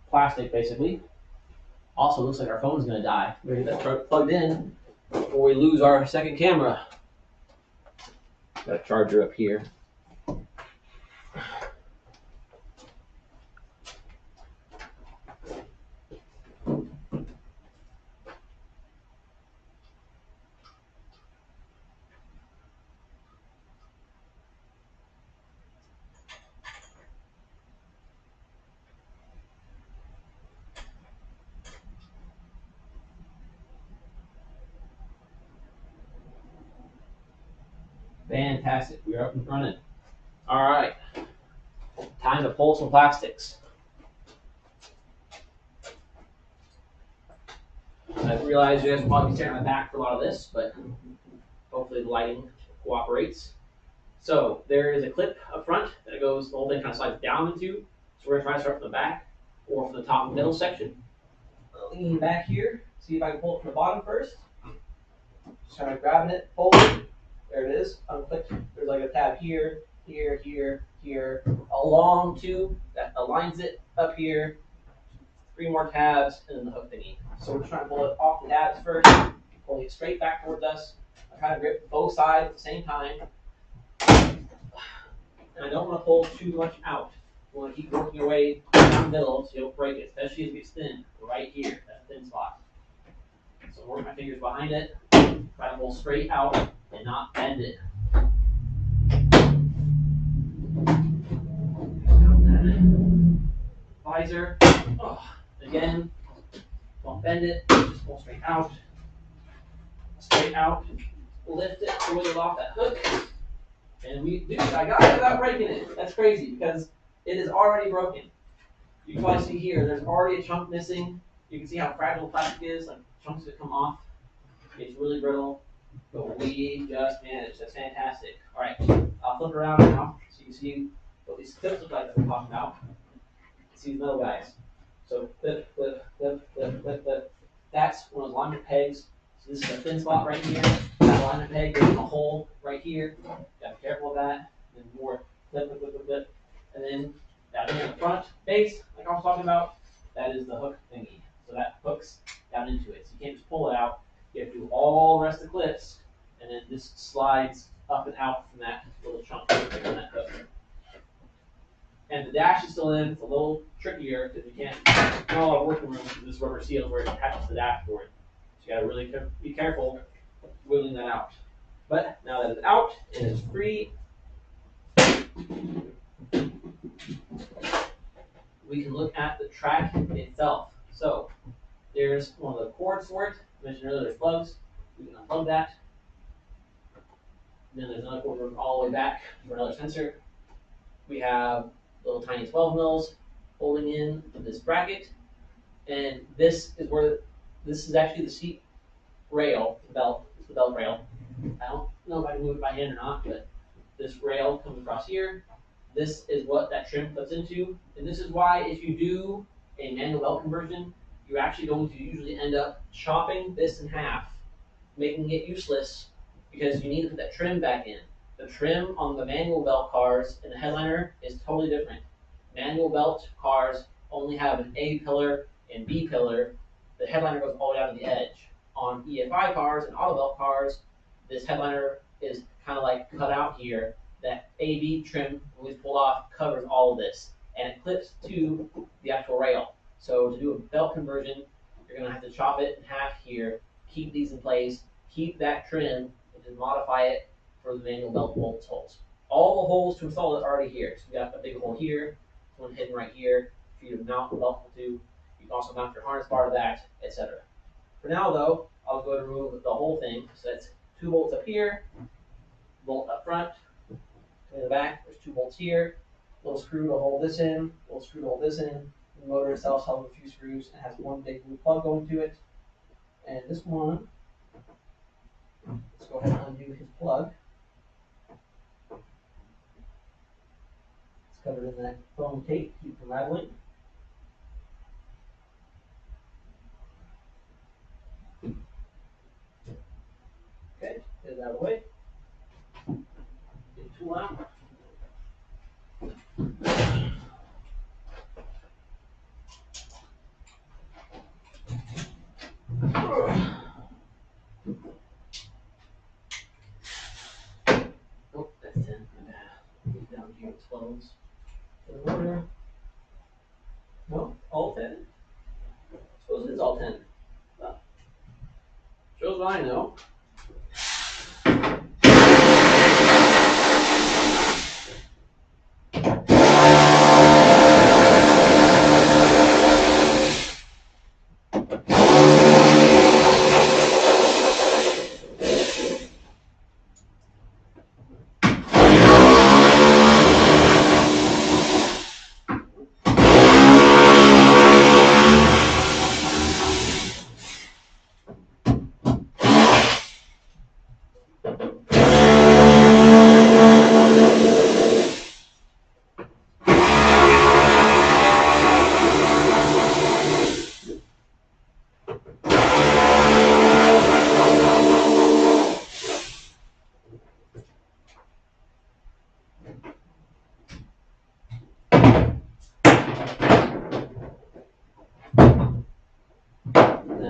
plastic, basically. Also, looks like our phone's going to die. We're going to get that plugged in before we lose our second camera. Got a charger up here. Fantastic. We're up and running. All right. Time to pull some plastics. I realize you guys will probably be staring at my back for a lot of this, but hopefully the lighting cooperates. So there is a clip up front that goes, the whole thing kind of slides down into. So we're going to try to start from the back or from the top middle section. Lean back here, see if I can pull it from the bottom first. Just kind of grabbing it, pull it. There it is, unclicked. There's like a tab here, here, here, here. A long tube that aligns it up here. 3 more tabs, and then the hook thingy. So we're just trying to pull it off the tabs first, pulling it straight back towards us. I try to grip both sides at the same time. And I don't want to pull too much out. You want to keep working your way down the middle so you don't break it, especially as it gets thin, right here, that thin spot. So work my fingers behind it, try to pull straight out and not bend it. Visor. Oh, again, don't bend it, just pull straight out. Straight out. Lift it, pull it off that hook. And I got it without breaking it. That's crazy because it is already broken. You can probably see here, there's already a chunk missing. You can see how fragile plastic is, like chunks that come off. It's really brittle, but we just managed. That's fantastic. All right, I'll flip around now so you can see what these clips look like that we're talking about. See these metal guys. So flip, flip, flip, flip, flip, flip. That's one of those alignment pegs. So this is a thin spot right here. That alignment peg goes in a hole right here. Gotta be careful of that. Then more flip, flip, flip, flip, flip. And then down here in the front base, like I was talking about, that is the hook thingy. So that hooks down into it. So you can't just pull it out. You have to do all the rest of the clips, and then this slides up and out from that little chunk on that hook. And the dash is still in. It's a little trickier because you can't, not a lot of working room with this rubber seal where it attaches to the dashboard. So you gotta really be careful wiggling that out. But now that it's out, it is free. We can look at the track itself. So there's one of the cords for it. I mentioned earlier there's plugs. We can unplug that. And then there's another cord going all the way back for another sensor. We have little tiny 12 mils holding in this bracket. And this is where, this is actually the seat rail, the belt, it's the belt rail. I don't know if I can move it by hand or not, but this rail comes across here. This is what that trim fits into. And this is why if you do a manual belt conversion, you're actually going to usually end up chopping this in half, making it useless because you need to put that trim back in. The trim on the manual belt cars and the headliner is totally different. Manual belt cars only have an A pillar and B pillar. The headliner goes all the way down to the edge. On EFI cars and auto belt cars, this headliner is kind of like cut out here. That AB trim, when it's pulled off, covers all of this, and it clips to the actual rail. So to do a belt conversion, you're going to have to chop it in half here, keep these in place, keep that trim, and then modify it for the manual belt bolt holes. All the holes to install it are already here. So we got a big hole here, one hidden right here for you to mount the belt to. You can also mount your harness bar to that, etc. For now, though, I'll go and remove the whole thing. So that's 2 bolts up here, bolt up front. In the back, there's 2 bolts here, little screw to hold this in, little screw to hold this in. The motor itself held with a few screws and has one big blue plug going to it. And this one, let's go ahead and undo his plug. It's covered in that foam tape to keep it from rattling. Okay, get it out of the way. Get the tool out. Oh, that's 10. Get down here, it close. The motor. No, all 10. Suppose it is all 10. Well, shows what I know.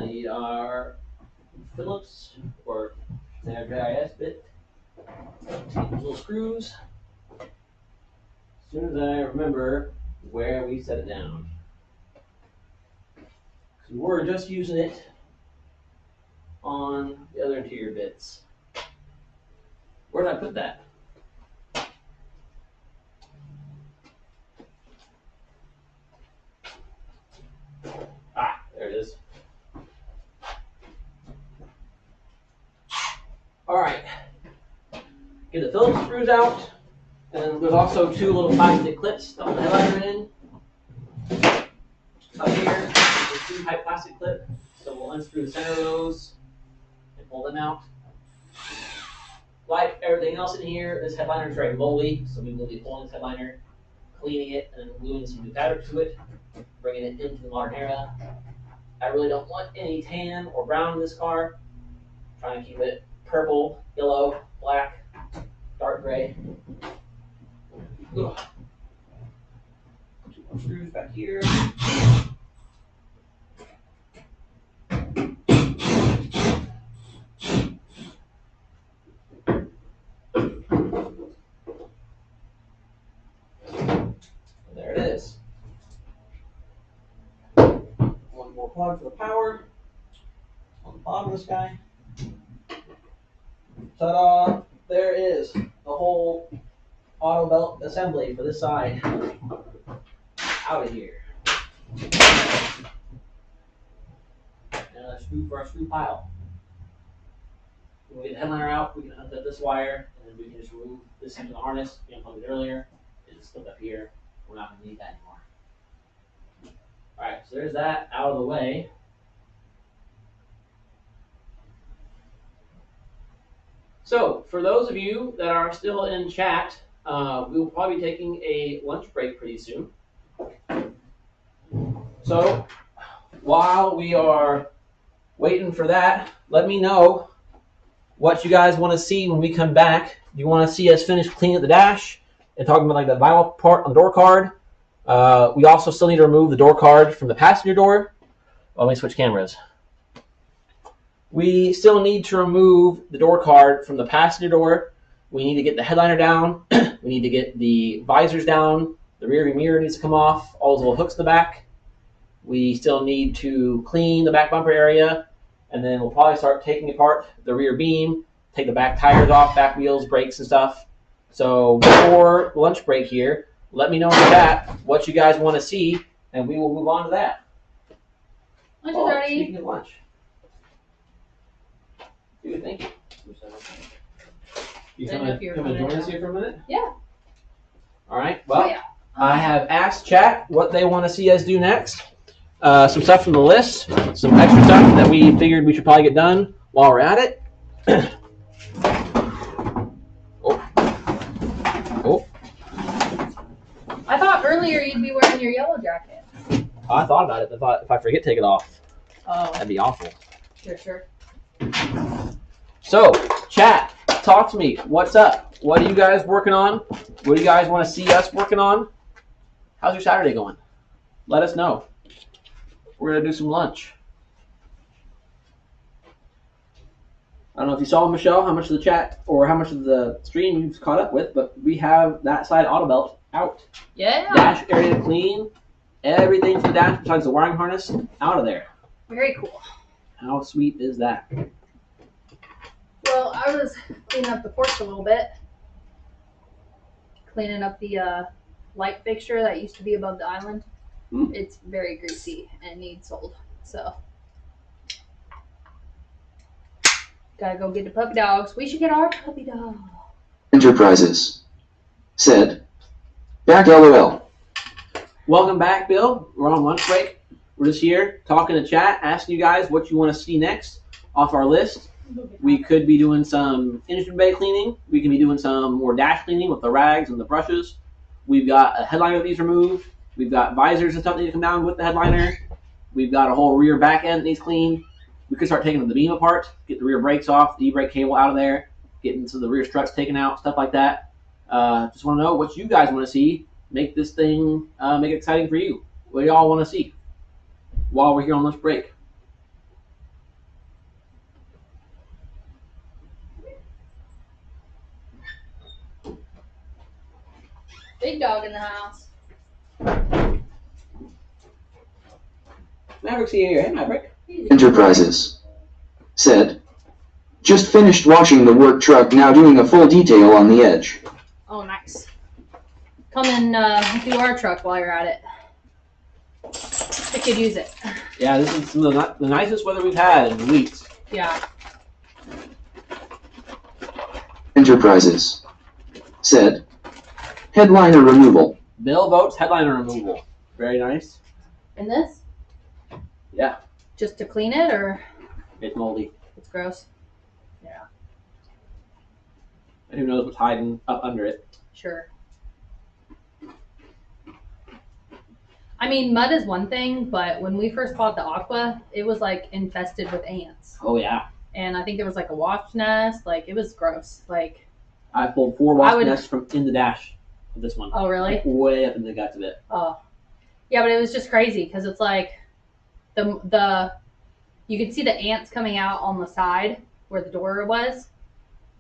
Need our Phillips or our JIS bit. Get these little screws. As soon as I remember where we set it down. Because we were just using it on the other interior bits. Where did I put that? Ah, there it is. Alright, get the Phillips screws out, and there's also 2 little plastic clips to hold the headliner in. Up here, there's 2 type plastic clips, so we'll unscrew the center of those and pull them out. Like everything else in here, this headliner is very moldy, so we will be pulling this headliner, cleaning it, and then gluing some new fabric to it, bringing it into the modern era. I really don't want any tan or brown in this car. I'm trying to keep it purple, yellow, black, dark gray. Ugh. 2 more screws back here. There it is. 1 more plug for the power on the bottom of this guy. Ta-da! There it is, the whole auto belt assembly for this side. Out of here. And a screw for our screw pile. When we get the headliner out, we can uncut this wire, and then we can just remove this into the harness. We unplugged it earlier. It's slipped up here. We're not going to need that anymore. All right, so there's that out of the way. So, for those of you that are still in chat, we will probably be taking a lunch break pretty soon. So, while we are waiting for that, let me know what you guys want to see when we come back. Do you want to see us finish cleaning the dash and talking about like the vinyl part on the door card? We also still need to remove the door card from the passenger door. Let me switch cameras. We still need to remove the door card from the passenger door. We need to get the headliner down. We need to get the visors down. The rear mirror needs to come off. All those little hooks in the back. We still need to clean the back bumper area. And then we'll probably start taking apart the rear beam, take the back tires off, back wheels, brakes, and stuff. So before lunch break here, let me know in the chat what you guys want to see, and we will move on to that. Lunch is ready. Speaking of lunch. Dude, thank you. You come and join us here for a minute? Yeah. All right. Well, I have asked chat what they want to see us do next. Some stuff from the list, some extra stuff that we figured we should probably get done while we're at it. Oh. I thought earlier you'd be wearing your yellow jacket. I thought about it. I thought if I forget to take it off, Oh. that'd be awful. Sure. So, chat, talk to me. What's up? What are you guys working on? What do you guys want to see us working on? How's your Saturday going? Let us know. We're going to do some lunch. I don't know if you saw, Michelle, how much of the chat or how much of the stream you've caught up with, but we have that side auto belt out. Yeah. Dash area clean. Everything for the dash besides the wiring harness out of there. Very cool. How sweet is that? Well, I was cleaning up the porch a little bit. Cleaning up the light fixture that used to be above the island. It's very greasy and needs sold. So, gotta go get the puppy dogs. We should get our puppy dog. Enterprises. Said. Back LOL. Welcome back, Bill. We're on lunch break. We're just here talking to chat, asking you guys what you want to see next off our list. We could be doing some instrument bay cleaning. We can be doing some more dash cleaning with the rags and the brushes. We've got a headliner that needs removed. We've got visors and stuff that need to come down with the headliner. We've got a whole rear back end that needs cleaned. We could start taking the beam apart, get the rear brakes off, the e-brake cable out of there, getting some of the rear struts taken out, stuff like that. Just want to know what you guys want to see. Make this thing, make it exciting for you. What do y'all want to see while we're here on lunch break? Big dog in the house. Maverick's here. Hey, Maverick. Enterprises. Said. Just finished washing the work truck, now doing a full detail on the edge. Oh, nice. Come and do our truck while you're at it. We could use it. Yeah, this is some of the nicest weather we've had in weeks. Yeah. Enterprises. Said. Headliner removal. Bill votes headliner removal. Very nice. And this? Yeah. Just to clean it, or? It's moldy. It's gross. Yeah. And who knows what's hiding up under it. Sure. I mean, mud is one thing, but when we first bought the Aqua, it was like infested with ants. Oh, yeah. And I think there was like a wasp nest. Like, it was gross. Like, I pulled 4 wasp nests from in the dash of this one. Oh, really? Like way up in the guts of it. Oh. Yeah, but it was just crazy because it's like you could see the ants coming out on the side where the door was.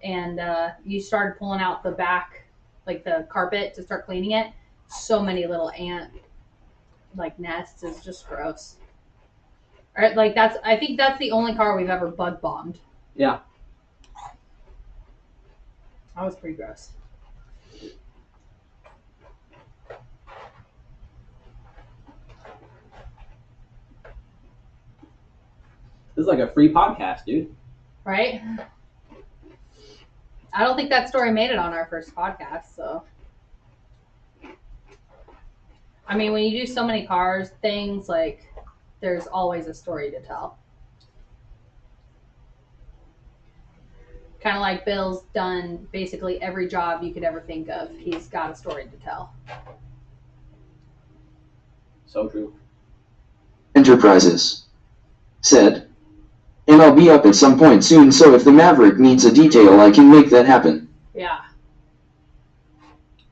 And you started pulling out the back, like the carpet to start cleaning it. So many little ant like nests is just gross. All right, like I think that's the only car we've ever bug bombed. Yeah. That was pretty gross. This is like a free podcast, dude. Right? I don't think that story made it on our first podcast, so. I mean, when you do so many cars, things like there's always a story to tell. Kind of like Bill's done basically every job you could ever think of. He's got a story to tell. So true. Enterprises said, and I'll be up at some point soon, so if the Maverick needs a detail, I can make that happen. Yeah.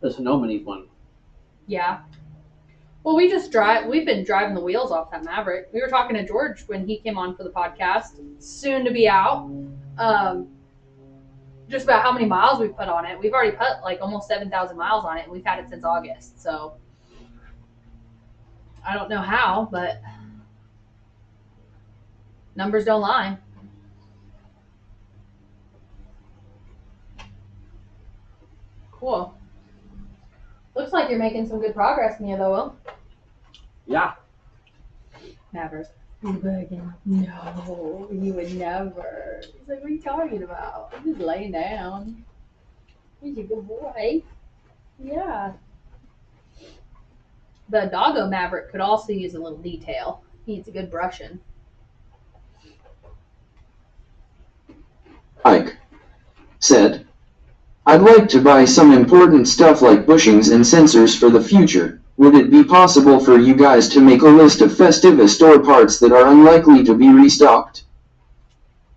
The Sonoma needs one. Yeah. Well, we've been driving the wheels off that Maverick. We were talking to George when he came on for the podcast, soon to be out. Just about how many miles we've put on it. We've already put like almost 7,000 miles on it, and we've had it since August. So I don't know how, but numbers don't lie. Cool. Looks like you're making some good progress, Mia, though, Will. Yeah. Never. No, you would never. He's like, what are you talking about? I'm just laying down. He's a good boy. Yeah. The doggo Maverick could also use a little detail. He needs a good brushing. Ike said, I'd like to buy some important stuff like bushings and sensors for the future. Would it be possible for you guys to make a list of Festiva store parts that are unlikely to be restocked?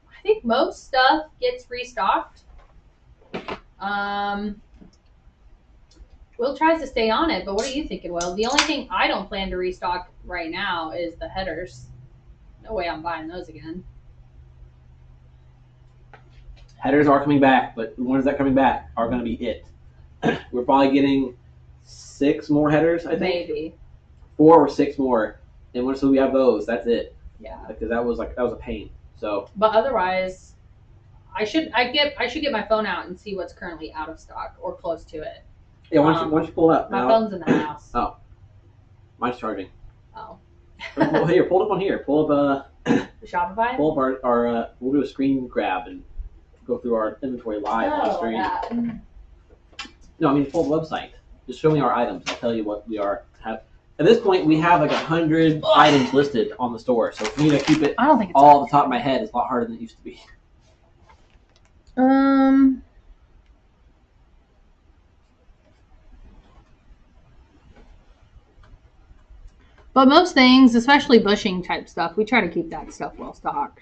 I think most stuff gets restocked. Will tries to stay on it, but what are you thinking, Will? The only thing I don't plan to restock right now is the headers. No way I'm buying those again. Headers are coming back, but the ones that are coming back are going to be it. We're probably getting 6 more headers, I think. Maybe. 4 or 6 more. And once we have those, that's it. Yeah. Because that was a pain. So. But otherwise, I should get my phone out and see what's currently out of stock or close to it. Yeah, why don't you pull it up? My phone's in the house. Oh. Mine's charging. Oh. Well, here, pull it up on here. Pull up The Shopify? pull up our we'll do a screen grab and go through our inventory live on the stream. Yeah. No, I mean pull the website. Just show me our items. I'll tell you what we have. At this point, we have like 100 items listed on the store. So for me to keep it I don't think it's all off the top of my head is a lot harder than it used to be. But most things, especially bushing type stuff, we try to keep that stuff well stocked.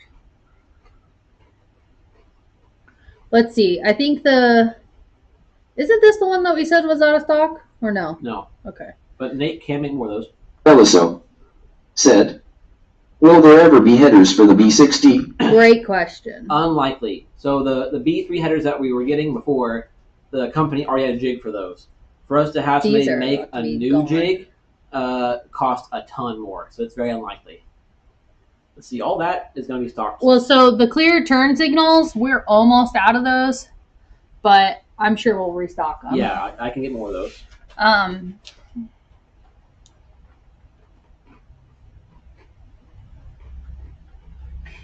Let's see. I think isn't this the one that we said was out of stock? Or no? No. Okay. But Nate can make more of those. Beliso said, will there ever be headers for the B60? Great question. Unlikely. So the B3 headers that we were getting before, the company already had a jig for those. For us to have somebody make a new jig cost a ton more. So it's very unlikely. Let's see. All that is going to be stocked. Well, so the clear turn signals, we're almost out of those. But I'm sure we'll restock them. Yeah, I can get more of those.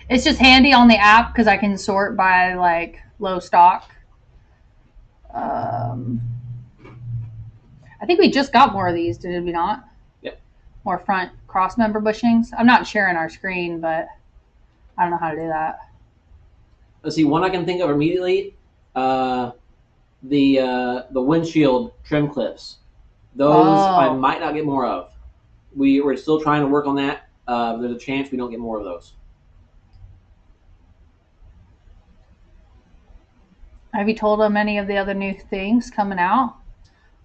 It's just handy on the app because I can sort by like low stock. I think we just got more of these, did we not? Yep. More front cross member bushings. I'm not sharing our screen, but I don't know how to do that. Let's see. One I can think of immediately. The windshield trim clips. Those I might not get more of. We're still trying to work on that. There's a chance we don't get more of those. Have you told them any of the other new things coming out?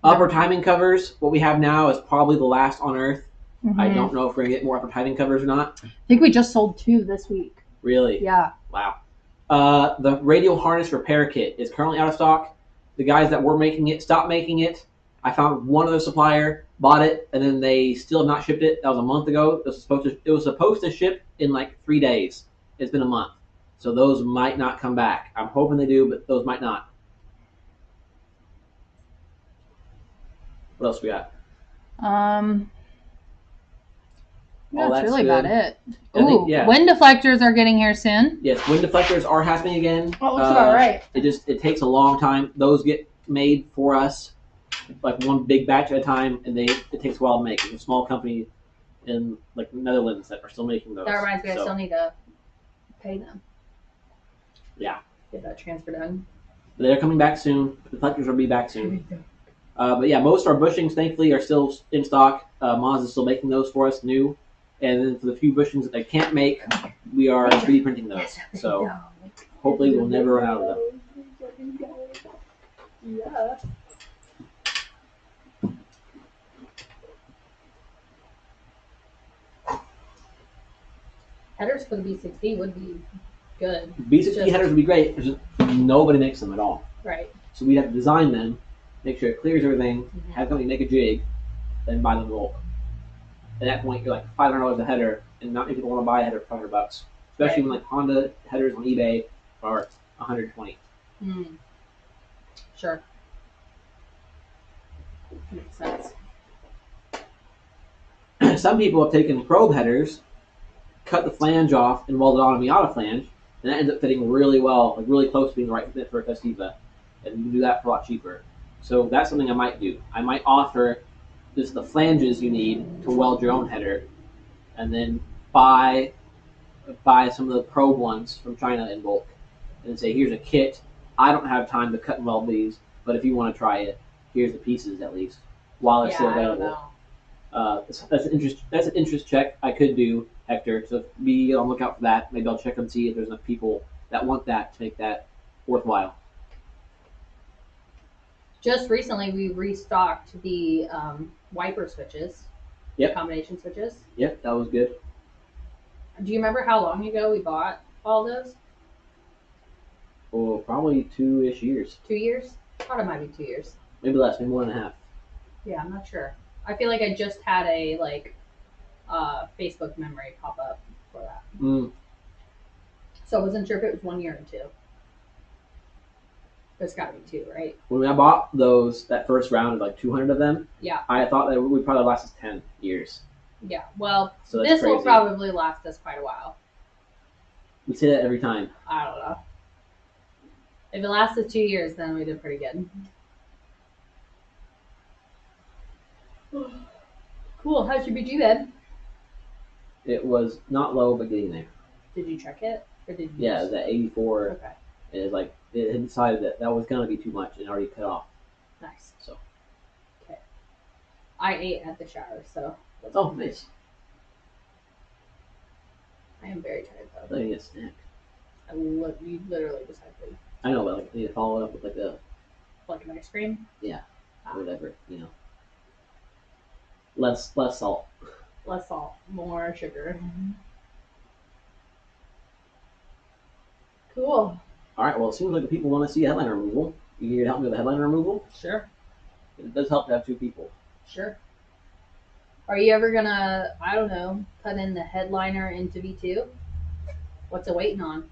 Upper timing covers. What we have now is probably the last on Earth. Mm-hmm. I don't know if we're going to get more upper timing covers or not. I think we just sold 2 this week. Really? Yeah. Wow. The radio harness repair kit is currently out of stock. The guys that were making it stopped making it. I found one other supplier, bought it, and then they still have not shipped it. That was a month ago. It was supposed to ship in like 3 days. It's been a month. So those might not come back. I'm hoping they do, but those might not. What else we got? That's really good. about it. Ooh, yeah. Wind deflectors are getting here soon. Yes, wind deflectors are happening again. Oh, looks about right. It takes a long time. Those get made for us. like one big batch at a time, and it takes a while to make. It's a small company in like Netherlands that are still making those. That reminds me, I So, still need to pay them. Yeah. Get that transfer done. They're coming back soon. The collectors will be back soon. But yeah, most of our bushings, thankfully, are still in stock. Moz is still making those for us, new. And then for the few bushings that they can't make, we are 3D printing those. So hopefully we'll never run out of them. Yeah. Headers for the B60 would be good. B60 headers would be great. Just nobody makes them at all. Right. So we'd have to design them, make sure it clears everything, have somebody make a jig, then buy them in bulk. At that point, you're like $500 a header, and not many people want to buy a header for $500. Especially when like Honda headers on eBay are $120. Sure. Makes sense. Some people have taken probe headers, cut the flange off, and welded on a Miata flange, and that ends up fitting really well, like really close to being the right fit for a Festiva. And you can do that for a lot cheaper. So that's something I might do. I might offer just the flanges you need to weld your own header, and then buy some of the probe ones from China in bulk, and say, here's a kit. I don't have time to cut and weld these, but if you want to try it, here's the pieces at least while they're still available. That's an interest check I could do, Hector. So be on the lookout for that. Maybe I'll check and see if there's enough people that want that to make that worthwhile. Just recently, we restocked the wiper switches. Yep. Combination switches. Yep, that was good. Do you remember how long ago we bought all those? Oh, probably 2-ish years. 2 years? I thought it might be 2 years. Maybe less, maybe 1.5. Yeah, I'm not sure. I feel like I just had a Facebook memory pop up for that. So I wasn't sure if it was 1 year or 2. There's got to be 2, right? When I bought those, that first round of like 200 of them, Yeah. I thought that would probably last us 10 years. Yeah. Well, So this will crazy. probably last us quite a while. We say that every time. I don't know. If it lasted 2 years, then we did pretty good. Cool. How's your BG bed? It was not low, but getting there. Did you check it? Or did you Yeah, just... that 84. Okay. Is like it had decided that was gonna be too much and already cut off. Nice. So. Okay. I ate at the shower, so. Oh, nice. I am very tired I though. need a snack. You literally just had food. I know, but like, I need to follow it up with like Like an ice cream? or whatever, you know. Less salt. Less salt, more sugar. Cool. All right. Well, it seems like the people want to see headliner removal. You here to help me with the headliner removal? Sure. It does help to have 2 people. Sure. Are you ever gonna, I don't know, put in the headliner into V2? What's it waiting on?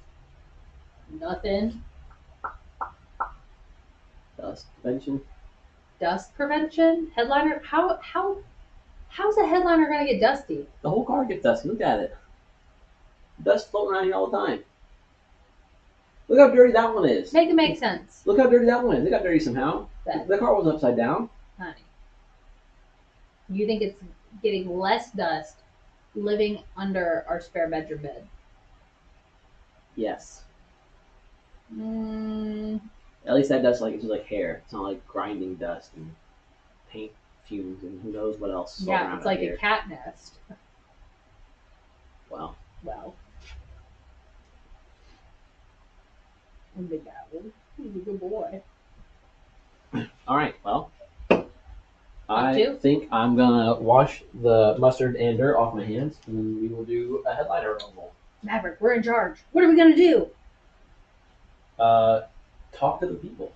Nothing. Dust prevention. Dust prevention? Headliner? How's a headliner gonna get dusty? The whole car gets dusty. Look at it. Dust floating around here all the time. Look how dirty that one is. Make it make sense. Look how dirty that one is. It got dirty somehow. That, The car was upside down. honey. You think it's getting less dust living under our spare bedroom bed? Yes. Mm, At least that dust it's just like hair. It's not like grinding dust and paint fumes and who knows what else. is all yeah, around it's like here. a cat nest. Wow. Well. And Big Apple. He's a good boy. All right. Well, Up I to? think I'm gonna wash the mustard and dirt off my hands, and we will do a headliner removal. Maverick, we're in charge. What are we gonna do? Talk to the people.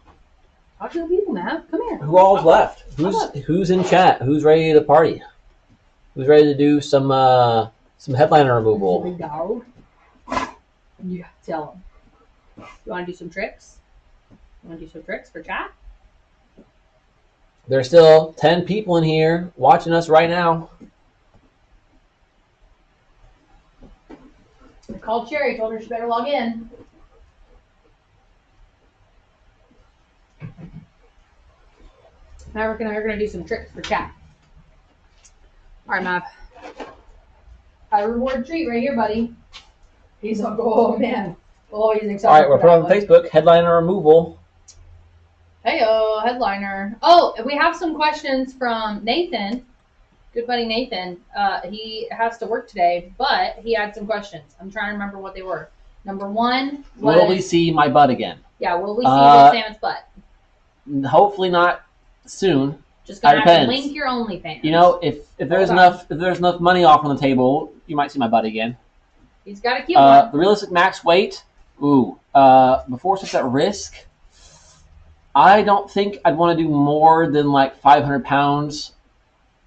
Talk to the people, Mav. Come here. Who all's left? up. Who's in chat? Who's ready to party? Who's ready to do some headliner removal? Big dog. Yeah, tell them. You want to do some tricks? You want to do some tricks for chat? There's still 10 people in here watching us right now. I called Sherry, told her she better log in. Maverick and I are going to do some tricks for chat. All right, Mav. A reward treat right here, buddy. He's like, oh, man. Oh, he's excited. All right, we're putting on Facebook, headliner removal. Hey-o, headliner. Oh, we have some questions from Nathan. Good buddy Nathan. He has to work today, but he had some questions. I'm trying to remember what they were. Number one was... Will we see my butt again? Yeah, will we see Samet's butt? Hopefully not soon. Just gonna have to depends. link your OnlyFans. You know, if there's enough money off on the table, you might see my butt again. He's got a cute one. The realistic max weight. Ooh. Before such at risk, I don't think I'd want to do more than like 500 pounds.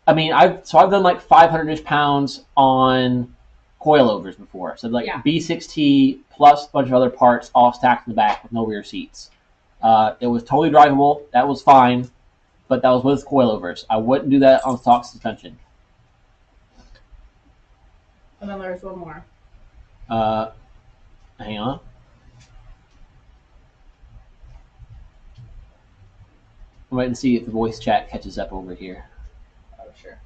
I mean, I've done like 500-ish pounds on coilovers before. So like B6T plus a bunch of other parts all stacked in the back with no rear seats. It was totally drivable. That was fine. But that was with coilovers. I wouldn't do that on stock suspension. And then there's one more. Hang on. I'm waiting to see if the voice chat catches up over here. Oh, sure.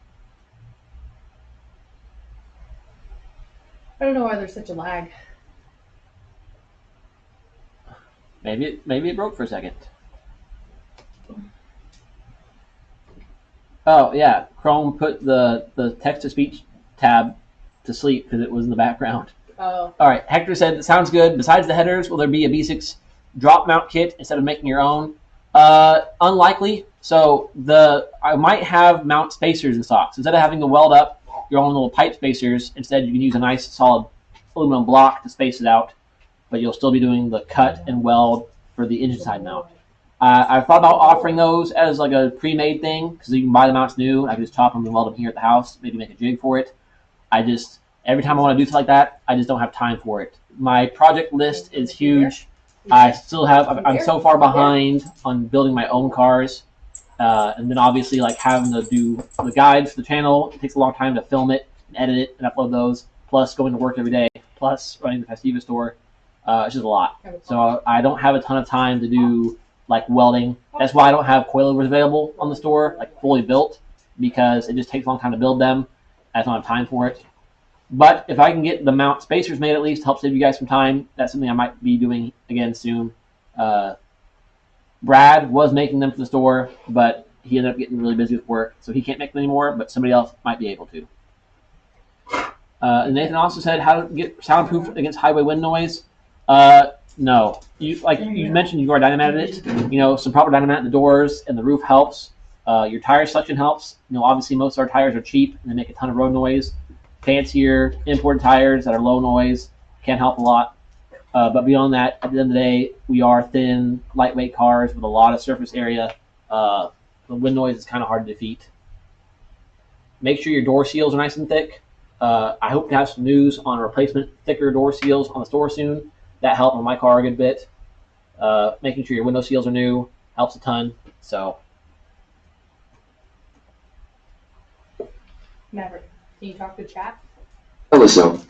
I don't know why there's such a lag. Maybe it broke for a second. Oh yeah, Chrome put the text-to-speech tab to sleep because it was in the background. Oh. All right, Hector said, sounds good. Besides the headers, will there be a B6 drop mount kit instead of making your own? Unlikely. So I might have mount spacers in stock. So instead of having to weld up your own little pipe spacers, instead you can use a nice solid aluminum block to space it out, but you'll still be doing the cut and weld for the engine side mount. I thought about offering those as like a pre-made thing because you can buy the mounts new. I can just chop them and weld them here at the house, maybe make a jig for it. Every time I want to do something like that, I just don't have time for it. My project list is huge. I'm so far behind on building my own cars. And then obviously like having to do the guides for the channel. It takes a long time to film it and edit it and upload those. Plus going to work every day. Plus running the Festiva store. It's just a lot. So I don't have a ton of time to do like welding. That's why I don't have coilovers available on the store, like fully built, because it just takes a long time to build them. I don't have time for it. But if I can get the mount spacers made at least, help save you guys some time. That's something I might be doing again soon. Brad was making them for the store, but he ended up getting really busy with work, so he can't make them anymore, but somebody else might be able to. And Nathan also said how to get soundproof against highway wind noise. No. You mentioned you are dynamatted it. You know, some proper dynamat in the doors and the roof helps. Your tire selection helps. You know, obviously most of our tires are cheap and they make a ton of road noise. Fancier imported tires that are low noise can help a lot. But beyond that, at the end of the day, we are thin, lightweight cars with a lot of surface area. The wind noise is kind of hard to defeat. Make sure your door seals are nice and thick. I hope to have some news on replacement thicker door seals on the store soon. That helped on my car a good bit. Making sure your window seals are new helps a ton. So, Maverick, can you talk to chat? Eliso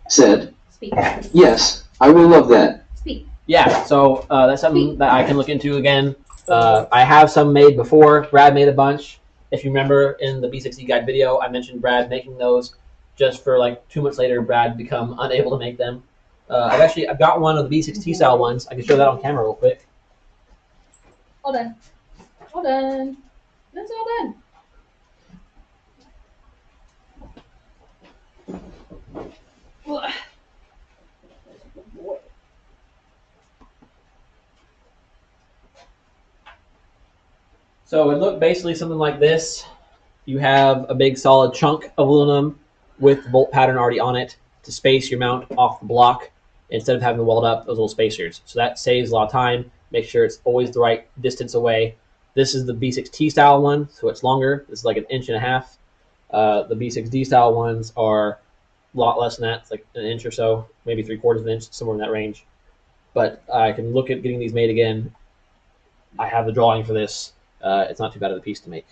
said, Speak. yes, I will love that. Speak. yeah, so that's something that I can look into again. I have some made before. Brad made a bunch. If you remember in the B6E guide video, I mentioned Brad making those. Just for like 2 months later, Brad become unable to make them. I've got one of the B6T style ones. I can show that on camera real quick. All done. All done. That's all done. So it looked basically something like this. You have a big solid chunk of aluminum with the bolt pattern already on it to space your mount off the block instead of having to weld up those little spacers. So that saves a lot of time. Make sure it's always the right distance away. This is the B6T style one, so it's longer. This is like 1.5 inches. The B6D style ones are a lot less than that. It's like 1 inch or so, maybe 3/4 of an inch, somewhere in that range. But I can look at getting these made again. I have the drawing for this. It's not too bad of a piece to make.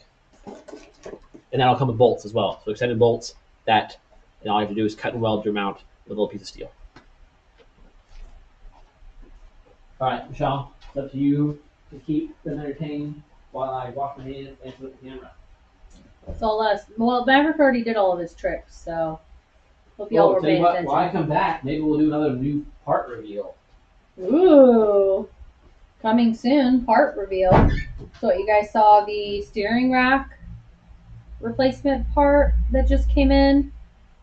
And that'll come with bolts as well. So extended bolts that all you have to do is cut and weld your mount with a little piece of steel. All right, Michelle, it's up to you to keep them entertained while I wash my hands and flip the camera. It's all us. Well, Maverick already did all of his tricks, so hope y'all were Tell you paying what, attention. while I come back, maybe we'll do another new part reveal. Ooh. Coming soon, part reveal. So you guys saw the steering rack replacement part that just came in.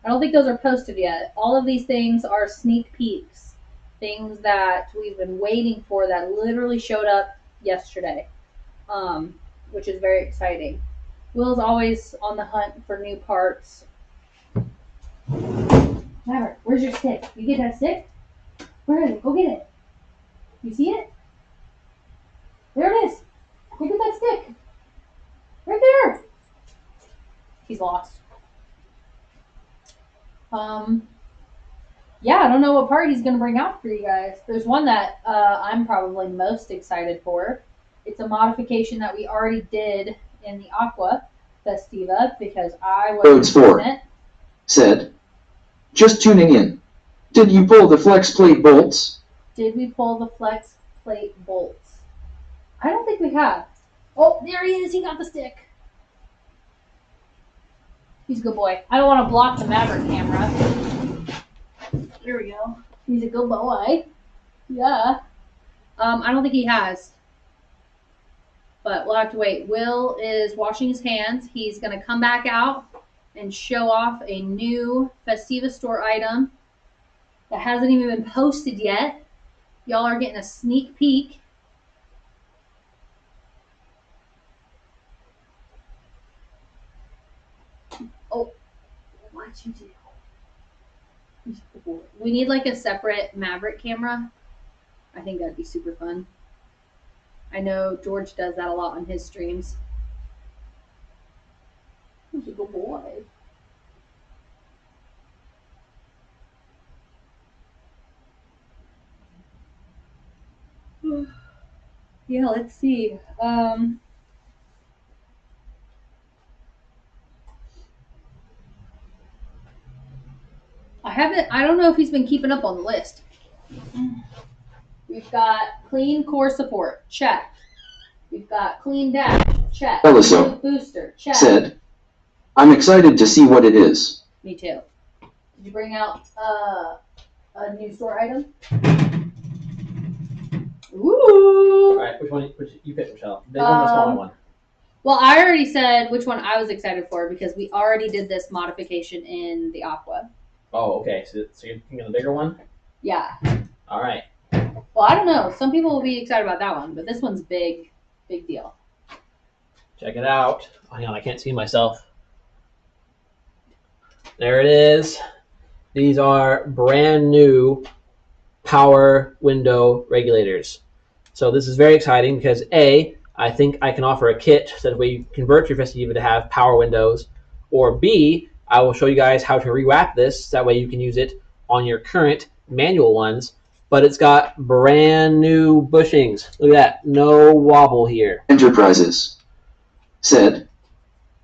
I don't think those are posted yet. All of these things are sneak peeks. Things that we've been waiting for that literally showed up yesterday. Which is very exciting. Will's always on the hunt for new parts. Maverick, where's your stick? You get that stick? Where is it? Go get it. You see it? There it is. Go get that stick. Right there. He's lost. Yeah, I don't know what part he's going to bring out for you guys. There's one that I'm probably most excited for. It's a modification that we already did in the Aqua Festiva because I Roads was 4 present. said, just tuning in. Did you pull the flex plate bolts? Did we pull the flex plate bolts? I don't think we have. Oh, there he is. He got the stick. He's a good boy. I don't want to block the Maverick camera. There we go. He's a good boy. Yeah. I don't think he has. But we'll have to wait. Will is washing his hands. He's going to come back out and show off a new Festiva store item that hasn't even been posted yet. Y'all are getting a sneak peek. Oh, what'd you do? We need like a separate Maverick camera. I think that'd be super fun. I know George does that a lot on his streams. He's a good boy. Yeah, let's see. I don't know if he's been keeping up on the list. We've got clean core support, check. We've got clean dash, check. Eliso Booster, check. said, I'm excited to see what it is. Me too. Did you bring out a new store item? Ooh. All right, which you pick, Michelle? Big one or smaller one? Well, I already said which one I was excited for because we already did this modification in the Aqua. Oh, okay. So you're thinking of the bigger one? Yeah. All right. Well, I don't know. Some people will be excited about that one, but this one's big deal. Check it out. Oh, hang on, I can't see myself. There it is. These are brand new power window regulators. So this is very exciting because A, I think I can offer a kit so that we convert your Festiva to have power windows, or B, I will show you guys how to rewrap this. That way you can use it on your current manual ones, but it's got brand new bushings. Look at that, no wobble here. Enterprises said,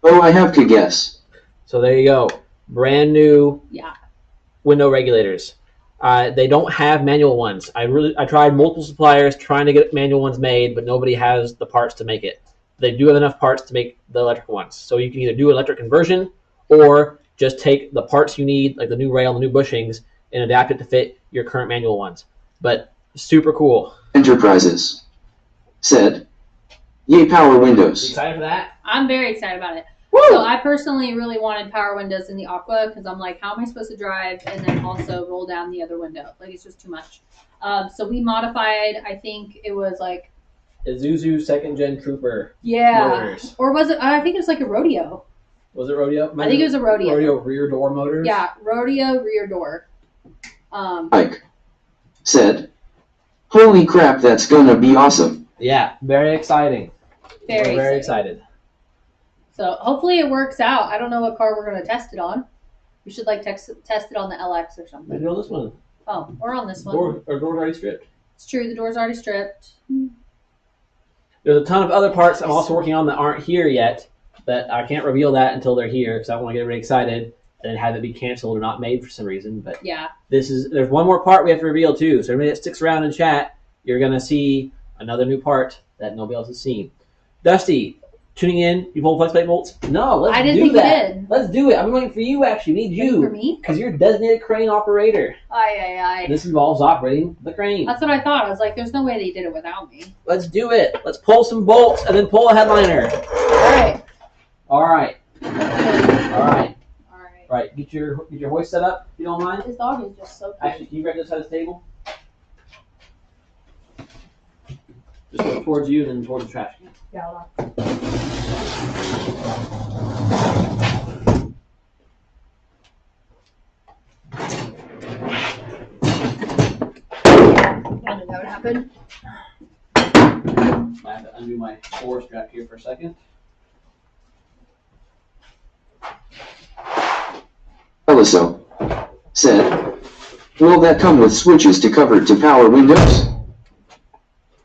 oh, I have to guess. So there you go, brand new Yeah. window regulators. They don't have manual ones. I tried multiple suppliers trying to get manual ones made, but nobody has the parts to make it. They do have enough parts to make the electric ones. So you can either do electric conversion or just take the parts you need, like the new rail and the new bushings, and adapt it to fit your current manual ones. But super cool. Enterprises said, yay, power You windows. excited for that? I'm very excited about it. Woo! So I personally really wanted power windows in the Aqua because I'm like, how am I supposed to drive and then also roll down the other window? Like, it's just too much. So we modified, I think it was like... Isuzu 2nd Gen Trooper motors. Or was it, I think it was like a rodeo. Was it rodeo? I think it was a rodeo. Rodeo rear door motors? Yeah, rodeo rear door. Mike said, holy crap, that's gonna be awesome. Yeah, very exciting. Very We're very excited. So hopefully it works out. I don't know what car we're going to test it on. We should like test it on the LX or something. Maybe on this one. Oh, or on this one. Door's already stripped. It's true. The door's already stripped. There's a ton of other parts I'm also working on that aren't here yet, that I can't reveal that until they're here because I want to get everybody excited and then have it be canceled or not made for some reason. But Yeah. there's one more part we have to reveal too. So everybody that sticks around in chat, you're gonna see another new part that nobody else has seen. Dusty, tuning in, you pull flex plate bolts? No, let's I didn't do think that. you did. Let's do it. I'm waiting for you, actually. We need Waiting you. for me? Because you're a designated crane operator. Aye. This involves operating the crane. That's what I thought. I was like, there's no way they did it without me. Let's do it. Let's pull some bolts and then pull a headliner. All right. All right. Get your hoist set up, if you don't mind. This dog is just so cute. Actually, can you grab this side of the table? Just look towards you and then towards the trash can. Yeah, hold on. I didn't know what happened. I have to undo my floor strap here for a second. Eliso said, will that come with switches to cover to power windows?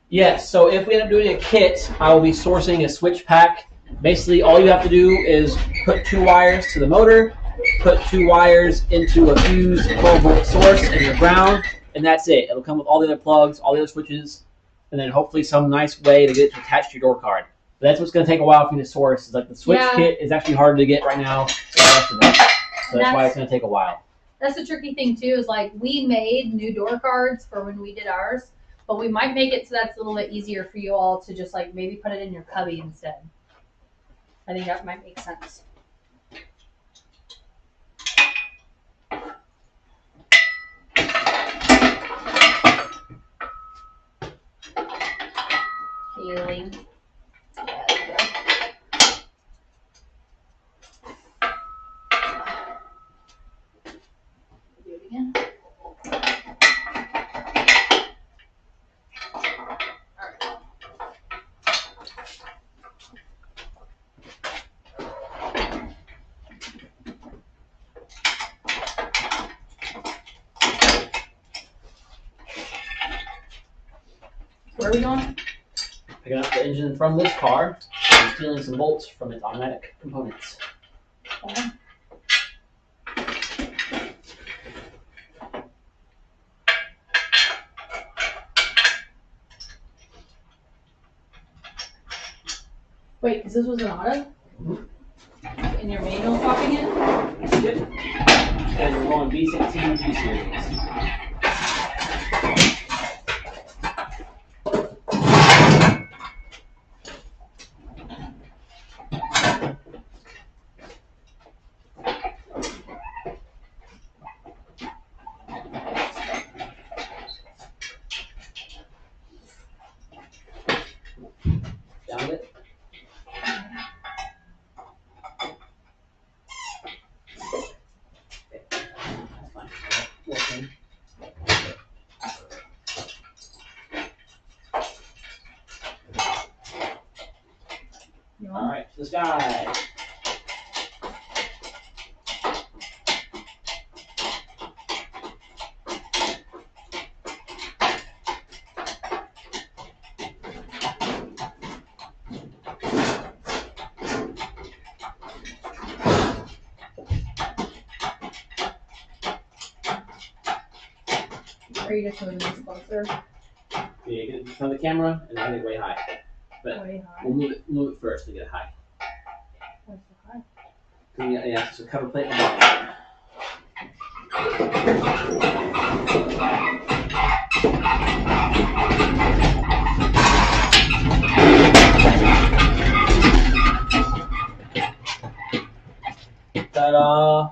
Yes, so if we end up doing a kit, I will be sourcing a switch pack. Basically, all you have to do is put 2 wires to the motor, put 2 wires into a fused 12-volt source and your ground, and that's it. It'll come with all the other plugs, all the other switches, and then hopefully some nice way to get it to attach to your door card. But that's what's going to take a while for you to source. Is like the switch kit is actually hard to get right now. So that's why it's going to take a while. That's the tricky thing too, is like we made new door cards for when we did ours, but we might make it so that's a little bit easier for you all to just like maybe put it in your cubby instead. I think that might make sense. Healing. There we go. Do it again. Where are we going? Picking up the engine from this car and stealing some bolts from its automatic components. Okay. Wait, because this was an auto? Mhm. And your manual talking it? Yep. And we're going B16 G series. Down it. Working. All right, to the sky. Are you just moving this closer? Yeah, you get it from the camera and then get it way high. But Way high. we'll move it first to get it high. Where's the high? Yeah, so cover plate and bottom. Ta-da!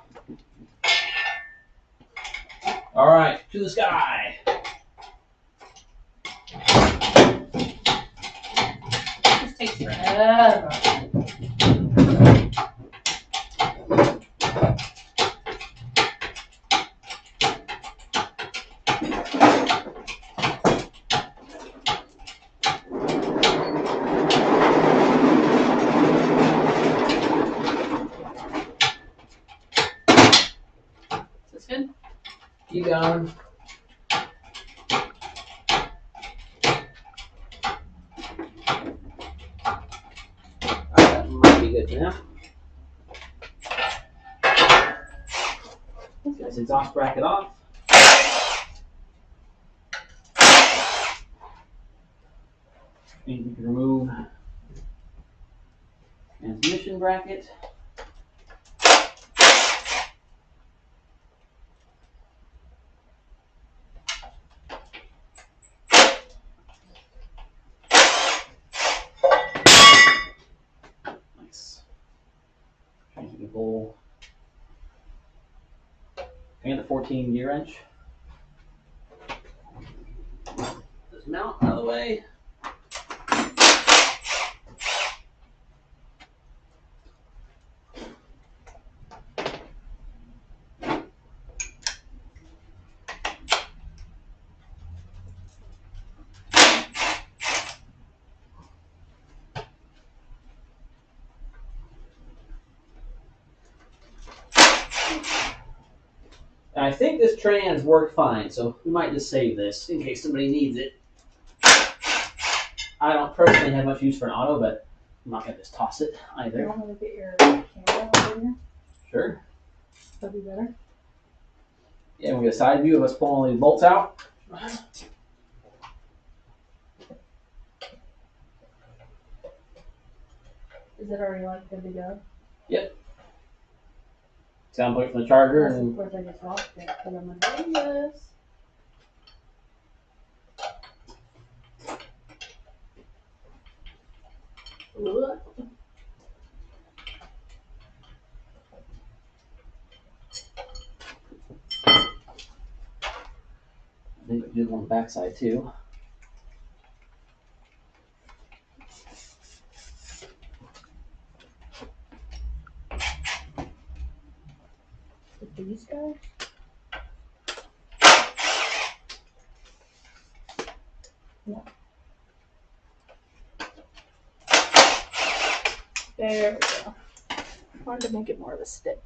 All right, to the sky. This takes forever. Is this good? Keep going. That might be good for now. Let's get this exhaust bracket off. You can remove Transmission bracket. Nice. Changing the bowl. And the 14 gear wrench. This mount out of the way. And I think this trans worked fine, so we might just save this in case somebody needs it. I don't personally have much use for an auto, but I'm not going to just toss it You either. want me to get your camera over here? Sure. That'd be better. Yeah, we get a side view of us pulling all these bolts out. Is it already like good to go? Yep. Sound plate from the charger Of and course I just lost it because I'm doing this. Ugh. I think we do on the backside too. With these guys? No. There we go. Wanted to make it more of a stick.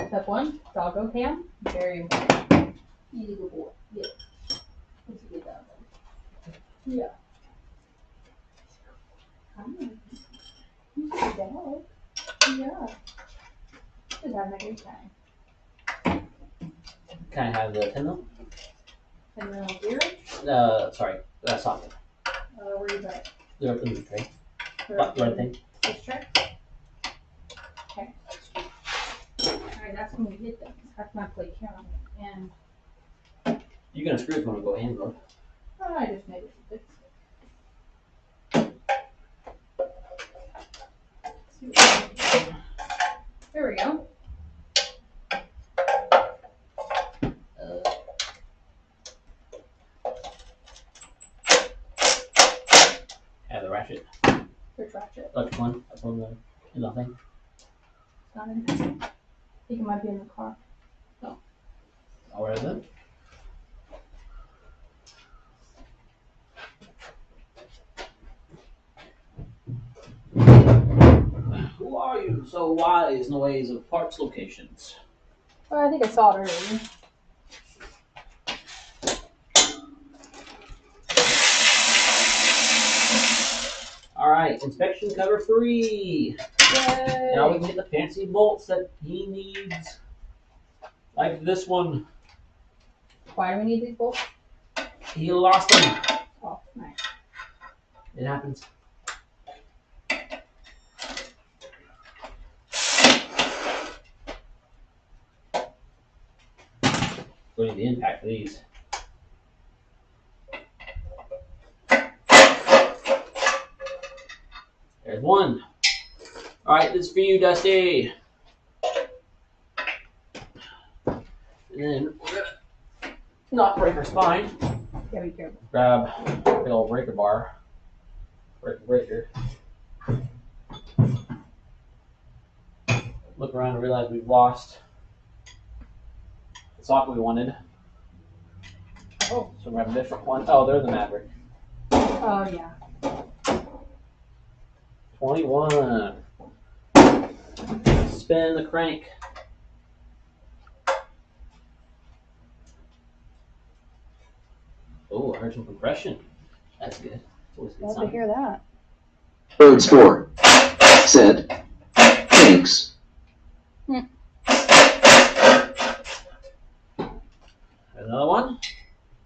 Step 1, doggo cam. Very important. Easy good boy. Yeah. Let's get that one. Yeah. Hi. You see dog. Yeah. Just having a great time. Can I have the Nintendo? And then here, Sorry, socket. where you got it? They're up in the tray. Right Right thing. This tray? Okay. Alright, that's when we hit them. That's my plate count. And You can unscrew if you want to go hand mode. I just made it fix it. There we go. Have the ratchet. There's ratchet. Electric one up on the nothing. It's not in here. I think it might be in the car. All right then. Who are you so wise in the ways of parts locations? Well, I think I saw it earlier. Alright, inspection cover free. Yay! Now we can get the fancy bolts that he needs. Like this one. Why do we need these bolts? He lost them. Oh, nice. It happens. We need the impact for these. There's one. Alright, this is for you, Dusty. And then we're gonna not break her spine. Yeah, be careful. Grab a big old breaker bar. Breaker. Look around and realize we've lost the socket we wanted. Oh. So we have a different one. Oh, there's the Maverick. Oh, yeah. 21. Spin the crank. Oh, I heard some compression. That's good. Always a good Love to sign. hear that. Birds 4 said, thanks. Another one.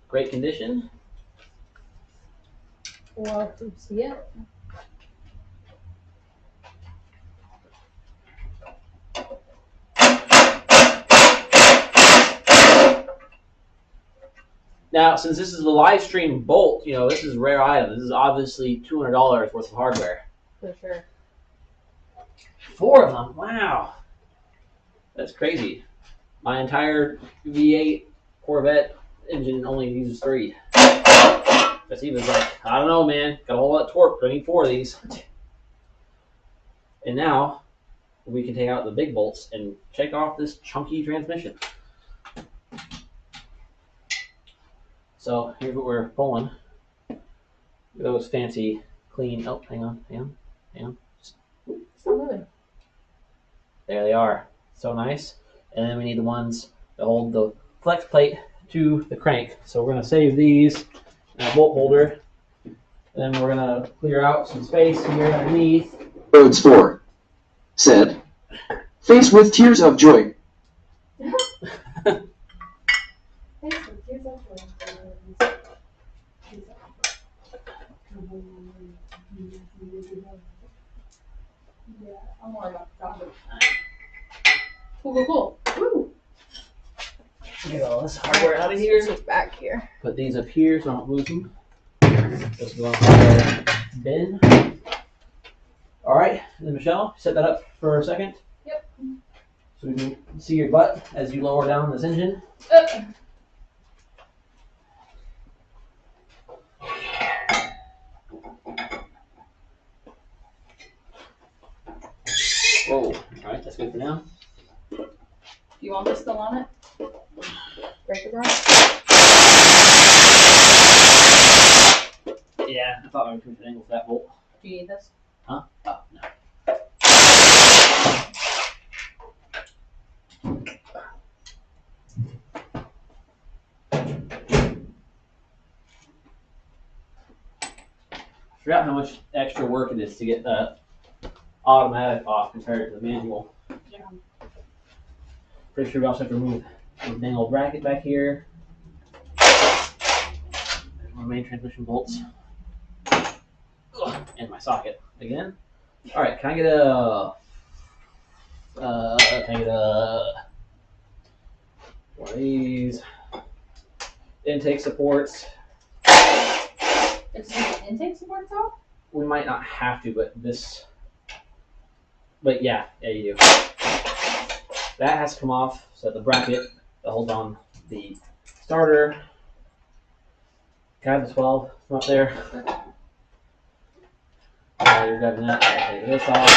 Great condition. Well, to see it. Now, since this is a live stream bolt, this is a rare item. This is obviously $200 worth of hardware. For sure. 4 of them. Wow. That's crazy. My entire V8 Corvette engine only uses 3. Festiva's like, I don't know, man. Got a whole lot of torque, but I need 4 of these. And now we can take out the big bolts and check off this chunky transmission. So here's what we're pulling. Those fancy, clean. Oh, hang on. It's not moving. There they are. So nice. And then we need the ones that hold the flex plate to the crank. So we're going to save these in a bolt holder. And then we're going to clear out some space here underneath. Roads 4. Said. Face with tears of joy. I'm worried about the chocolate. Cool. Woo. Get all this hardware out of here. Just back here. Put these up here so I don't lose them. Just go in the bin. All right, and then Michelle, set that up for a second. Yep. So we can see your butt as you lower down this engine. Whoa, all right, that's good for now. Do you want this still on it? Breaker bar? Yeah, I thought I would put an angle for that bolt. Do you need this? Huh? Oh, no. I forgot how much extra work it is to get the automatic off compared to the manual. Yeah. Pretty sure we also have to remove the dang old bracket back here. There's my main transmission bolts. Ugh, and my socket again. All right, can I get one of these intake supports? It's the intake supports off? We might not have to, but yeah, you do. That has to come off, so that the bracket that holds on the starter. Can I have the 12 from up there? While you're grabbing that, I'll take this off.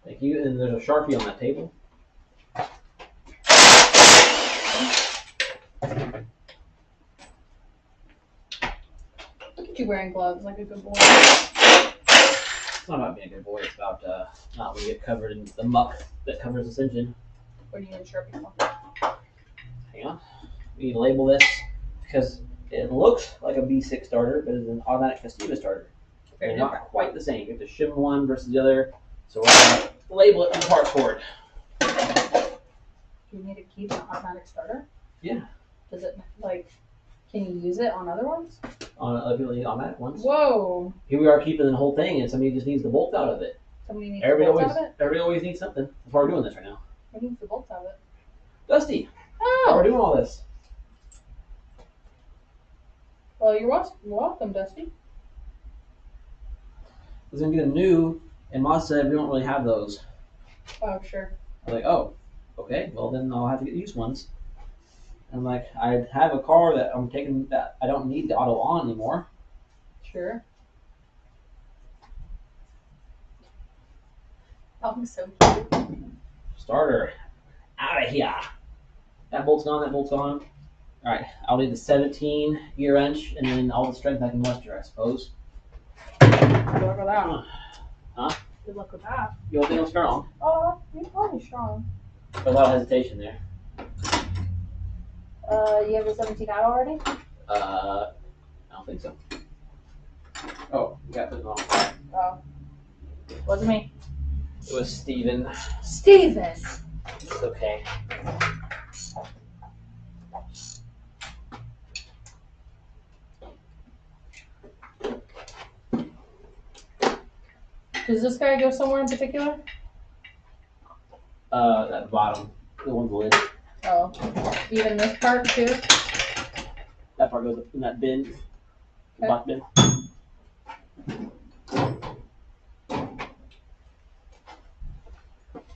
Thank you. And there's a Sharpie on that table. Look at you wearing gloves like a good boy. It's not about being a good boy. It's about not to get covered in the muck that covers this engine. What do you need a Sharpie for? Hang on. We need to label this because it looks like a B6 starter, but it's an automatic Festiva starter. They're not quite the same. You have to shim one versus the other. So we're going to label it on the part cord. Do you need to keep an automatic starter? Yeah. Does it, can you use it on other ones? On automatic ones. Whoa. Here we are keeping the whole thing, and somebody just needs the bolts out of it. Somebody needs the bolts out of it? Everybody always needs something. That's why we're doing this right now. Who needs the bolts out of it? Dusty. That's why we're Oh. doing all this. Well, you're welcome, Dusty. I was going to get a new, and Ma said we don't really have those. Oh, sure. I was like, oh, okay, well then I'll have to get used ones. And I'm like, I have a car that I'm taking that I don't need the auto on anymore. Sure. That was so cute. Starter. Out of here. That bolt's gone, that bolt's gone. Alright, I'll need the 17 gear wrench and then all the strength I can muster, I suppose. Good luck with that. Huh? Good luck with that. You don't think I'm strong? Oh, you're probably strong. A lot of hesitation there. You have a 17 out already? I don't think so. Oh, you got it wrong. Oh. Wasn't me. It was Steven. Steven! It's okay. Does this guy go somewhere in particular? That bottom, the one with the lid. Oh, even this part too? That part goes in that bin, the box bin.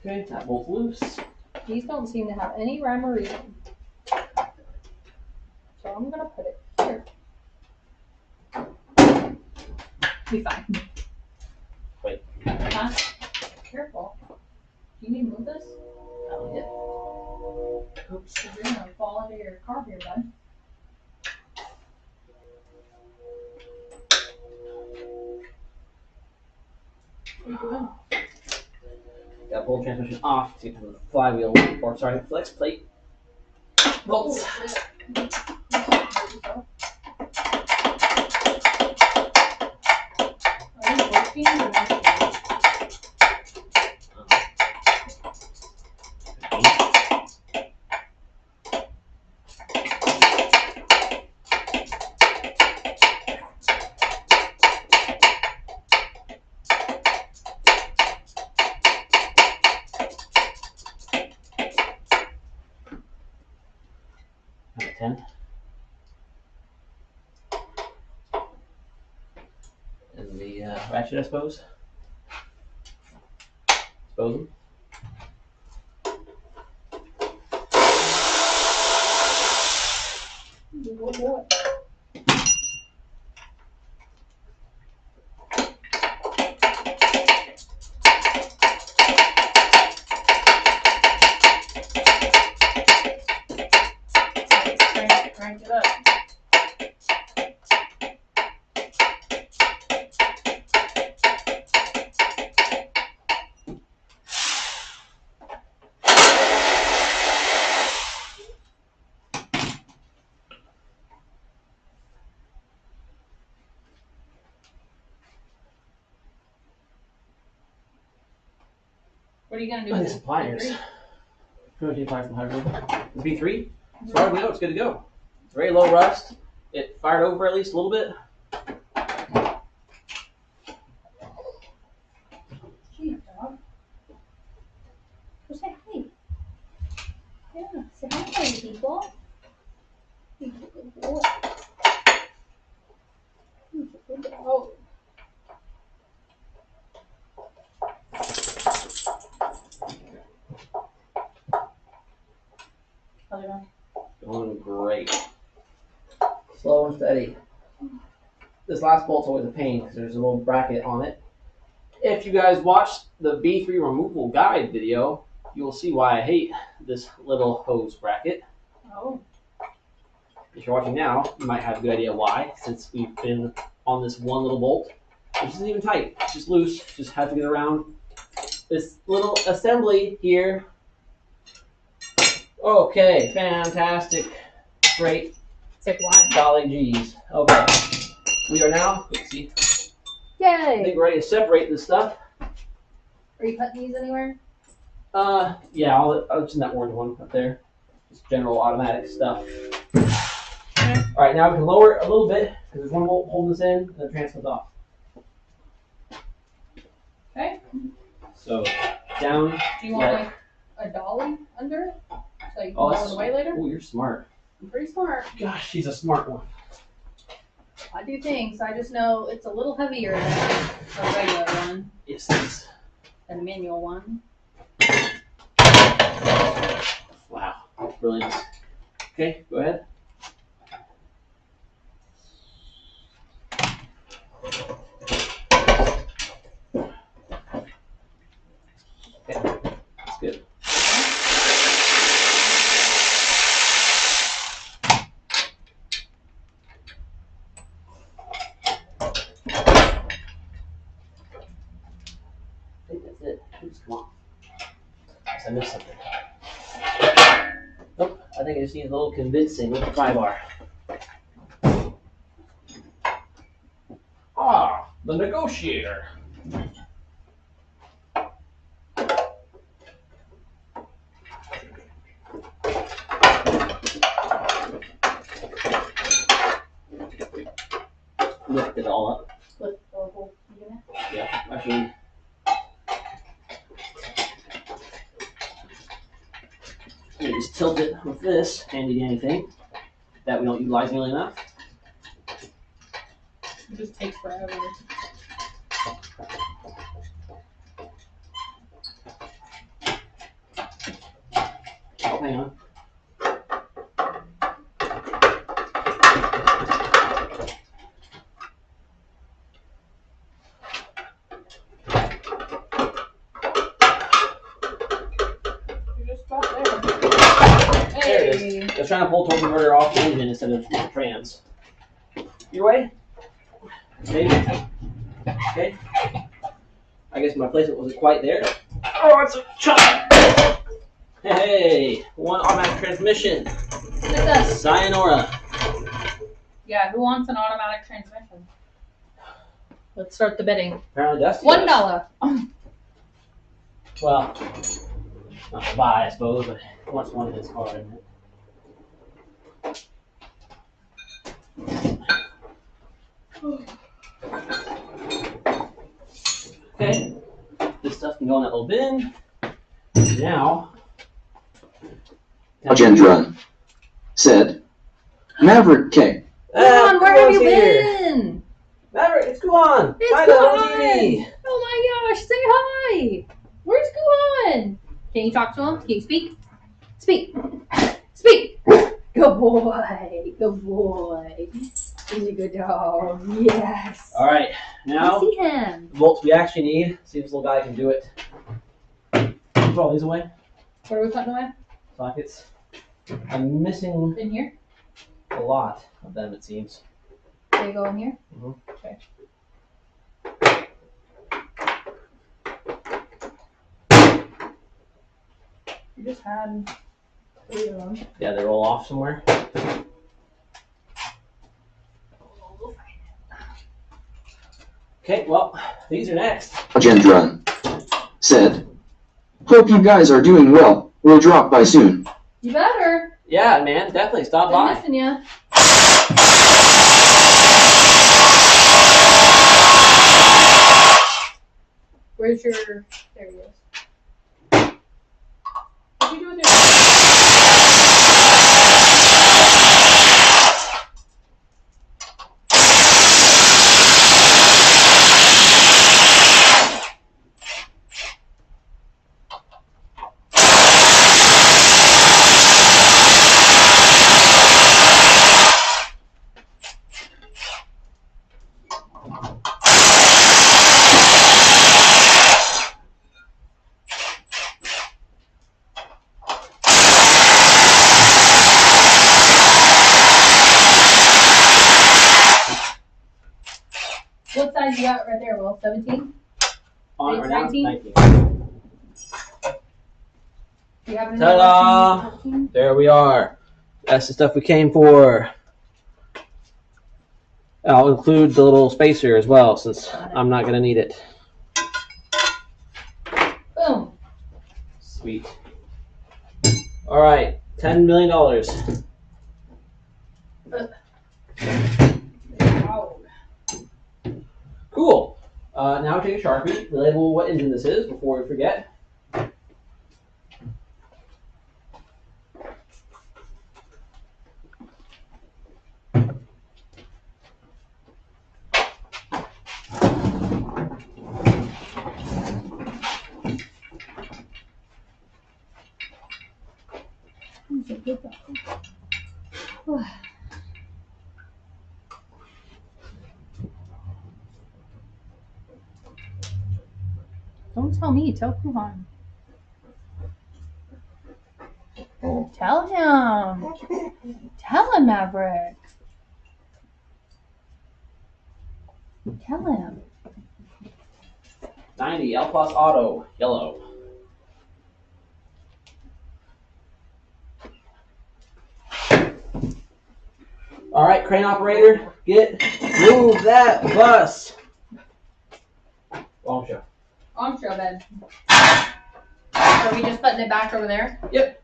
Okay, that bolt's loose. These don't seem to have any rhyme or reason. So I'm gonna put it here. Be fine. Wait. Huh? Careful. Do you need to move this? Yeah. Oops, you're gonna fall into your car here, bud. What are you doing? Got to pull the transmission off to get to the flywheel, or sorry, flex plate bolts. Are you working or not? Number 10. And the ratchet, I suppose. Expose them. Oh boy. Crank it up. What are you gonna do I with need this? some pliers. Going to take pliers from hardwood. The B3, as far as we know, it's good to go. It's very low rust. It fired over at least a little bit. Gee, dog. Go say hi. Yeah, say hi to people. He's a good boy. He's a good dog. How's it going? Going great. Slow and steady. This last bolt's always a pain because there's a little bracket on it. If you guys watched the B3 removal guide video, you will see why I hate this little hose bracket. Oh. If you're watching now, you might have a good idea why, since we've been on this one little bolt, which isn't even tight, it's just loose, just have to get around this little assembly here. Okay, fantastic, great, It's like why? golly geez. Okay, we are now, let's see, I think Yay! we're ready to separate this stuff. Are you cutting these anywhere? Yeah, I'll just in that orange one up there. Just general automatic stuff. Alright, now we can lower it a little bit, because there's one bolt holding this in, and the transfer comes off. Okay. So, down. Do you want Yeah. like a dolly under it? So you can Oh, roll it away later? Oh, you're smart. I'm pretty smart. Gosh, she's a smart one. I do things. I just know it's a little heavier than a regular one, Yes, yes. than a manual one. Wow, brilliant. Okay, go ahead. Okay, that's good. I think that's it. Just come on. I missed something. Nope, I think I just need a little convincing with the pry bar. Ah, the negotiator. Lift it all up. With the whole unit. Yeah, actually, You just tilt it with this handy dandy thing that we don't utilize nearly enough. It just takes forever. Oh, hang on. You just stop there. There it is. I was trying to pull torque converter off the engine instead of the trans. Your way? Maybe. Okay. I guess my placement wasn't quite there. Oh, it's a chop! Hey, one automatic transmission. Look at this. Sayonara. Yeah, who wants an automatic transmission? Let's start the bidding. Apparently Dusty $1. does. Well, not to buy, I suppose, but he wants one in his car, isn't it? Okay, this stuff can go in that little bin. Now, Gendron said, Maverick K. Guhan, where have you Guhan's here. been? Maverick, it's Guhan. It's Hi, on Guhan. TV. Oh my gosh, say hi. Where's Guhan? Can you talk to him? Can you speak? Speak. Speak. Good boy. Good boy. He's a good dog. Yes. All right, now I see him. the bolts we actually need. See if this little guy can do it. Put all these away. What are we putting away? Sockets. I'm missing In here? a lot of them, it seems. They go in here? Mhm. Okay. You just had 3 of them. Yeah, they roll off somewhere. Okay, well, these are next. Gendron said, Hope you guys are doing well. We'll drop by soon. You better. Yeah, man, definitely stop Been by. missing you. Where's your? There he is. What do you do with your? What size you got right there, Will? 17? On or now? 19? 19. Do you have any? Ta-da! 14? There we are. That's the stuff we came for. I'll include the little spacer as well, since I'm not going to need it. Boom. Sweet. All right, $10 million. Wow. Cool. Now take a Sharpie, label what engine this is before we forget. Don't tell me. Tell Kuhan. Tell him. Tell him, Maverick. Tell him. 90 L Plus Auto, yellow. All right, crane operator, move that bus. Long show. On show bed. Are we just putting it back over there? Yep.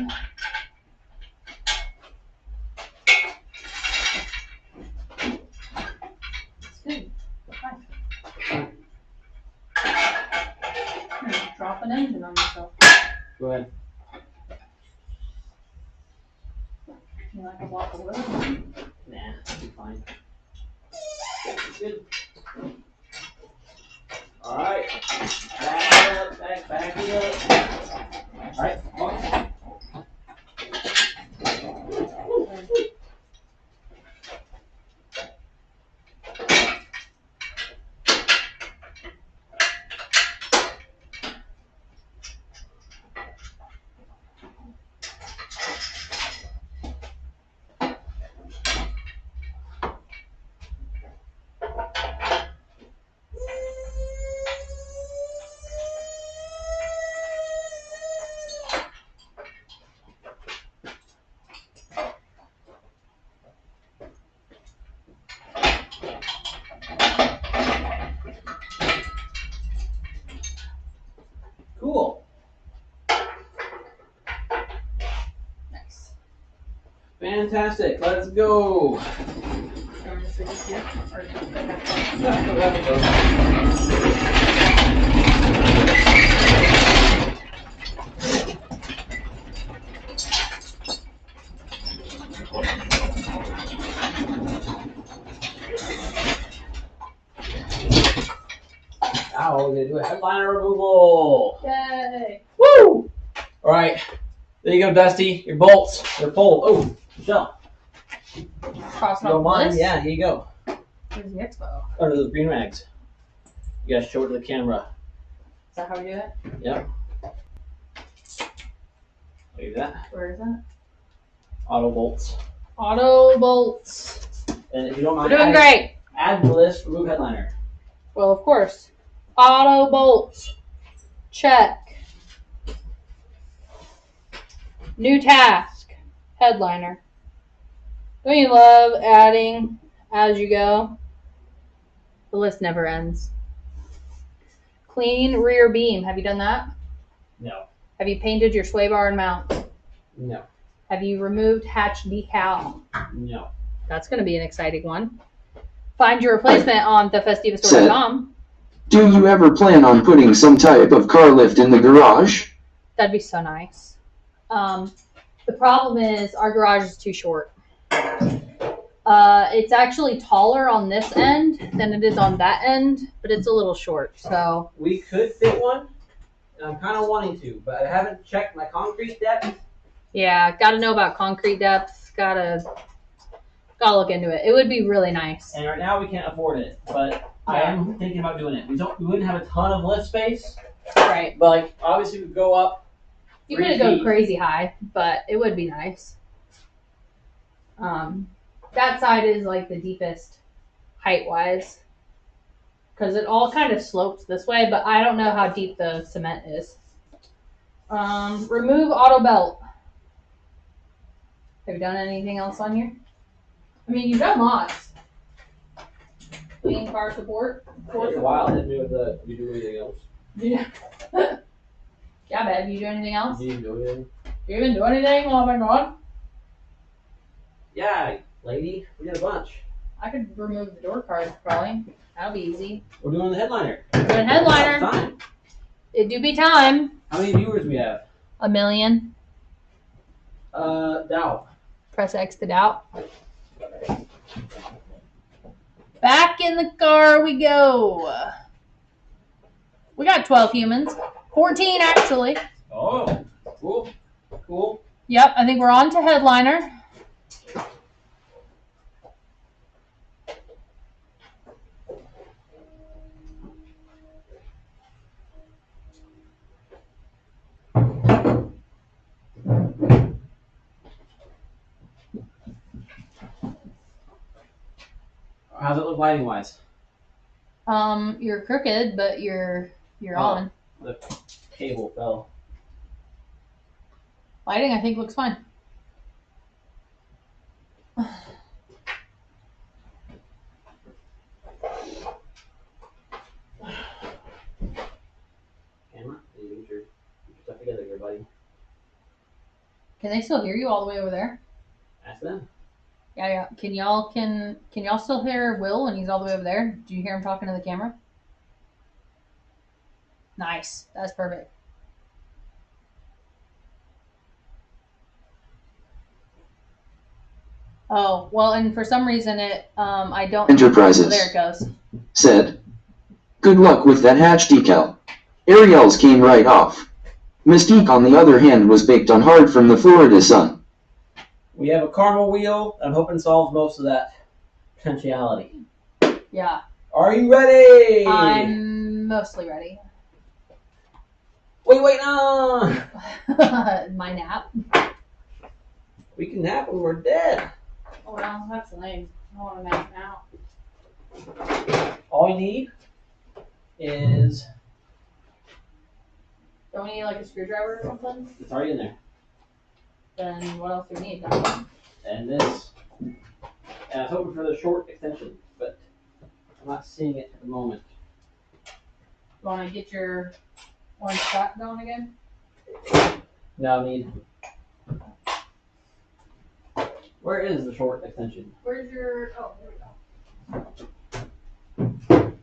time. It's good. Fine. Drop an engine on yourself. Go ahead. You like a block of wood? Nah, it'll be fine. It's good. Alright. Back it up, back it up. Alright, come on. Cool. Nice. Fantastic. Let's go. You want me to sit this here? Or just put that down? Yeah, go ahead, go. Now we're gonna do a headliner removal. Yay! Woo! All right, there you go, Dusty. Your bolts, they're pulled. Oh, Michelle, Crossing don't off mind? this. Yeah, here you go. Where's the expo? Under those green rags. You gotta show it to the camera. Is that how we do it? Yep. Look at that. Where is that? Auto bolts. Auto bolts. And if you don't We're mind, doing great. add to the list, remove headliner. Well, of course. Auto bolts. Check. New task. Headliner. Don't you love adding as you go? The list never ends. Clean rear beam. Have you done that? No. Have you painted your sway bar and mount? No. Have you removed hatch decal? No. That's going to be an exciting one. Find your replacement on thefestivastore.com. Do you ever plan on putting some type of car lift in the garage? That'd be so nice. The problem is our garage is too short. It's actually taller on this end than it is on that end, but it's a little short. So We could fit one, and I'm kind of wanting to, but I haven't checked my concrete depth. yeah, got to know about concrete depth. Gotta look into it. It would be really nice. And right now we can't afford it, but I am thinking about doing it. We wouldn't have a ton of lift space, Right. but like obviously we go up. You 3 couldn't go feet. crazy high, but it would be nice. That side is like the deepest height-wise, because it all kind of slopes this way, but I don't know how deep the cement is. Remove auto belt. Have you done anything else on here? I mean, you've done lots. Clean car support. After a while, hit me with the. You do anything else? Yeah. Yeah, babe. You do anything else? You didn't do anything? You even do anything while I'm gone? Yeah, lady, we did a bunch. I could remove the door cards probably. That'll be easy. We're doing the headliner. Doing headliner. Time. It do be time. How many viewers we have? 1 million. Doubt. Press X to doubt. Back in the car we go. We got 12 humans. 14 actually. Oh, cool, cool. Yep, I think we're on to headliner. How's it look lighting wise? You're crooked, but you're Oh. on. The cable fell. Lighting, I think, looks fine. Camera, you get your stuff together here, buddy. Can they still hear you all the way over there? Ask them. Yeah. Can y'all still hear Will when he's all the way over there? Do you hear him talking to the camera? Nice. That's perfect. Oh, well, and for some reason I don't... Enterprises. Oh, there it goes. Said, "Good luck with that hatch decal." Ariel's came right off. Mystique, on the other hand, was baked on hard from the Florida sun. We have a caramel wheel. I'm hoping solves most of that potentiality. Yeah. Are you ready? I'm mostly ready. What are you waiting on? My nap. We can nap when we're dead. Oh, well, that's lame. I want to nap now. All we need is... Don't we need like a screwdriver or something? It's already in there. Then what else do we need? Nothing? And this. And I was hoping for the short extension, but I'm not seeing it at the moment. You want to get your orange shot going again? No need. Where is the short extension? Where's your... Oh, there we go.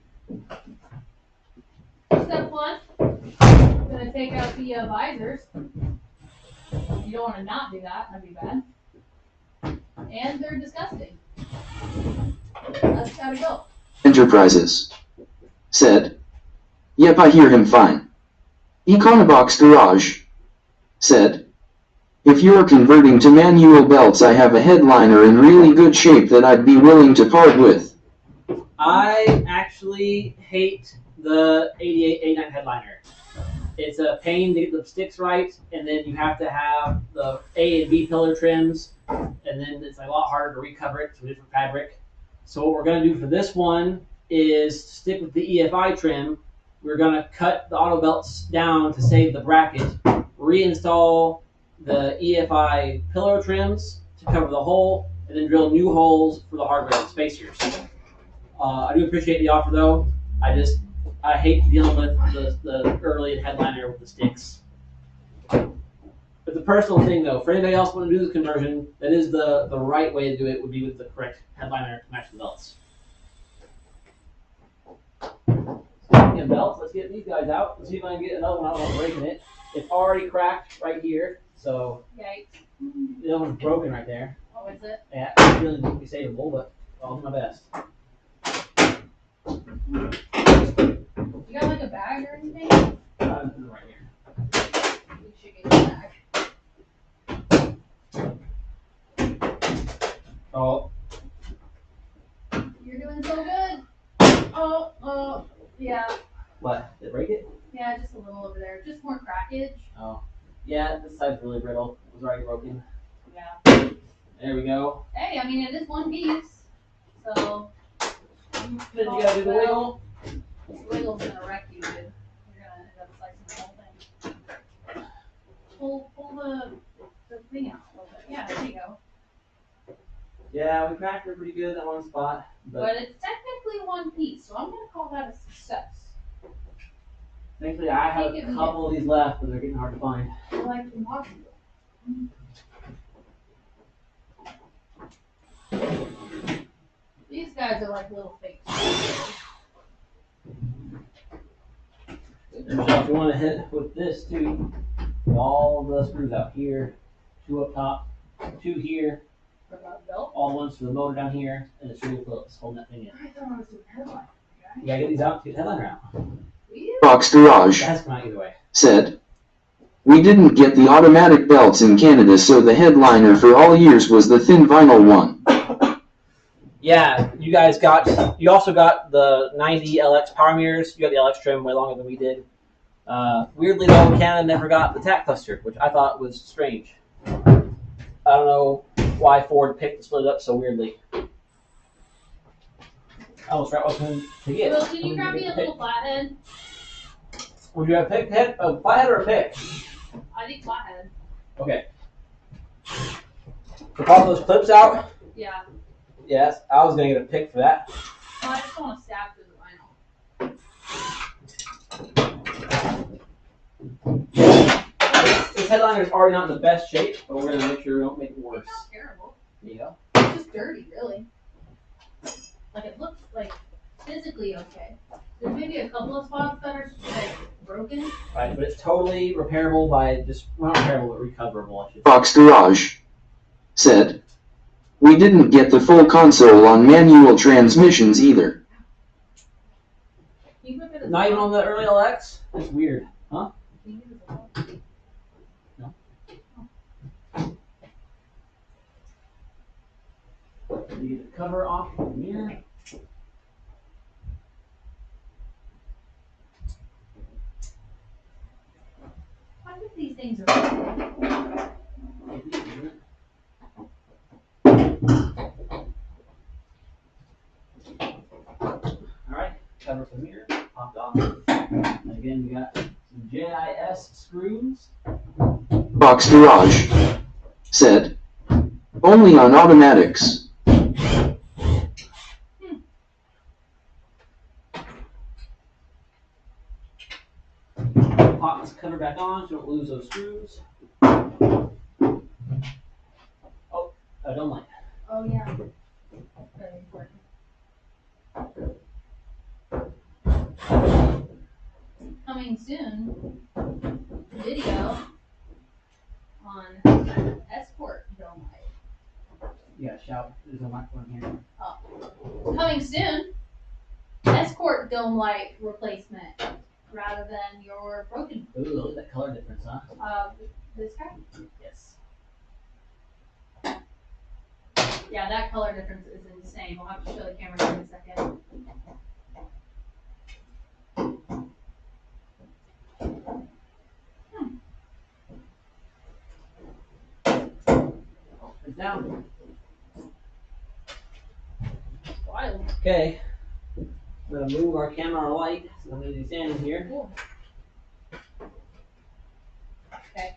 Step one. I'm going to take out the visors. You don't want to not do that. That'd be bad. And they're disgusting. That's gotta go. Enterprises. Said, "Yep, I hear him fine." Econobox Garage. Said, "If you're converting to manual belts, I have a headliner in really good shape that I'd be willing to part with." I actually hate the 88-89 headliner. It's a pain to get the sticks right, and then you have to have the A and B pillar trims, and then it's a lot harder to recover it to a different fabric. So what we're going to do for this one is stick with the EFI trim. We're going to cut the auto belts down to save the bracket, reinstall the EFI pillar trims to cover the hole, and then drill new holes for the hardware and spacers. I do appreciate the offer, though. I hate dealing with the early headliner with the sticks. It's a personal thing, though. For anybody else want to do this conversion, that is the right way to do it, would be with the correct headliner to match the belts. Speaking of belts, let's get these guys out. Let's see if I can get another one out without breaking it. It's already cracked right here, so Yikes. the other one's broken right there. Oh, is it? Yeah, I feel it won't be savable, but I'll do my best. You got like a bag or anything? Right here. We should get a bag. Oh, You're doing so good. Oh, yeah. what? Did it break it? Yeah, just a little over there. Just more crackage. Oh. Yeah, this side's really brittle. It was already broken. Yeah. There we go. Hey, I mean, it is one piece. So. Then you gotta do the wiggle. This wiggle's gonna wreck you, dude. You're gonna end up slicing the whole thing. Pull the thing out a little bit. Yeah, there you go. Yeah, we cracked it pretty good at one spot. But it's technically one piece, so I'm gonna call that a success. Thankfully, I have a couple of these left, but they're getting hard to find. Like impossible. These guys are like little fakes. So if you want to hit with this too, all the screws out here, 2 up top, 2 here, For the belt. all the ones for the motor down here, and the screw clips holding that thing in. I thought I was doing headline. You gotta get these out to get the headliner out. Box Garage. It has to come out either way. Said, "We didn't get the automatic belts in Canada, so the headliner for all years was the thin vinyl one." Yeah, you also got the 90 LX power mirrors. You got the LX trim way longer than we did. Weirdly though, Canada never got the tack cluster, which I thought was strange. I don't know why Ford picked to split it up so weirdly. I almost forgot what I was going to get. Will, can you grab me a little flathead? Would you have a flathead or a pick? I think flathead. Okay. So pop those clips out. Yeah. Yes, I was going to get a pick for that. Oh, I just don't want to stab through the vinyl. This this headliner is already not in the best shape, but we're gonna make sure we don't make it worse. It's not terrible. There you go. It's just dirty, really. Like it looks like physically okay. There's maybe a couple of spots that are like broken. Right, but it's totally repairable by just, well, not repairable, but recoverable, I should say. Fox Garage said, "We didn't get the full console on manual transmissions either." Can you look at it? Not even on the early LX? That's weird, huh? Can you give us a look? No. You get the cover off the mirror. I think these things are. Alright, cover for the mirror, popped off. And again, we got some JIS screws. Fox Garage said, "Only on automatics." Pop this cover back on so you don't lose those screws. Oh, I don't like that. Oh yeah. Very important. Coming soon, video on escort dome light. Yeah, shout. There's a microphone here. Coming soon, escort dome light replacement rather than your broken. Ooh, look at that color difference, huh? This guy. Yes. Yeah, that color difference is insane. We'll have to show the camera here in a second. It's down. Wild. Okay. I'm gonna move our camera light. So I'm gonna be standing here. Cool. Okay.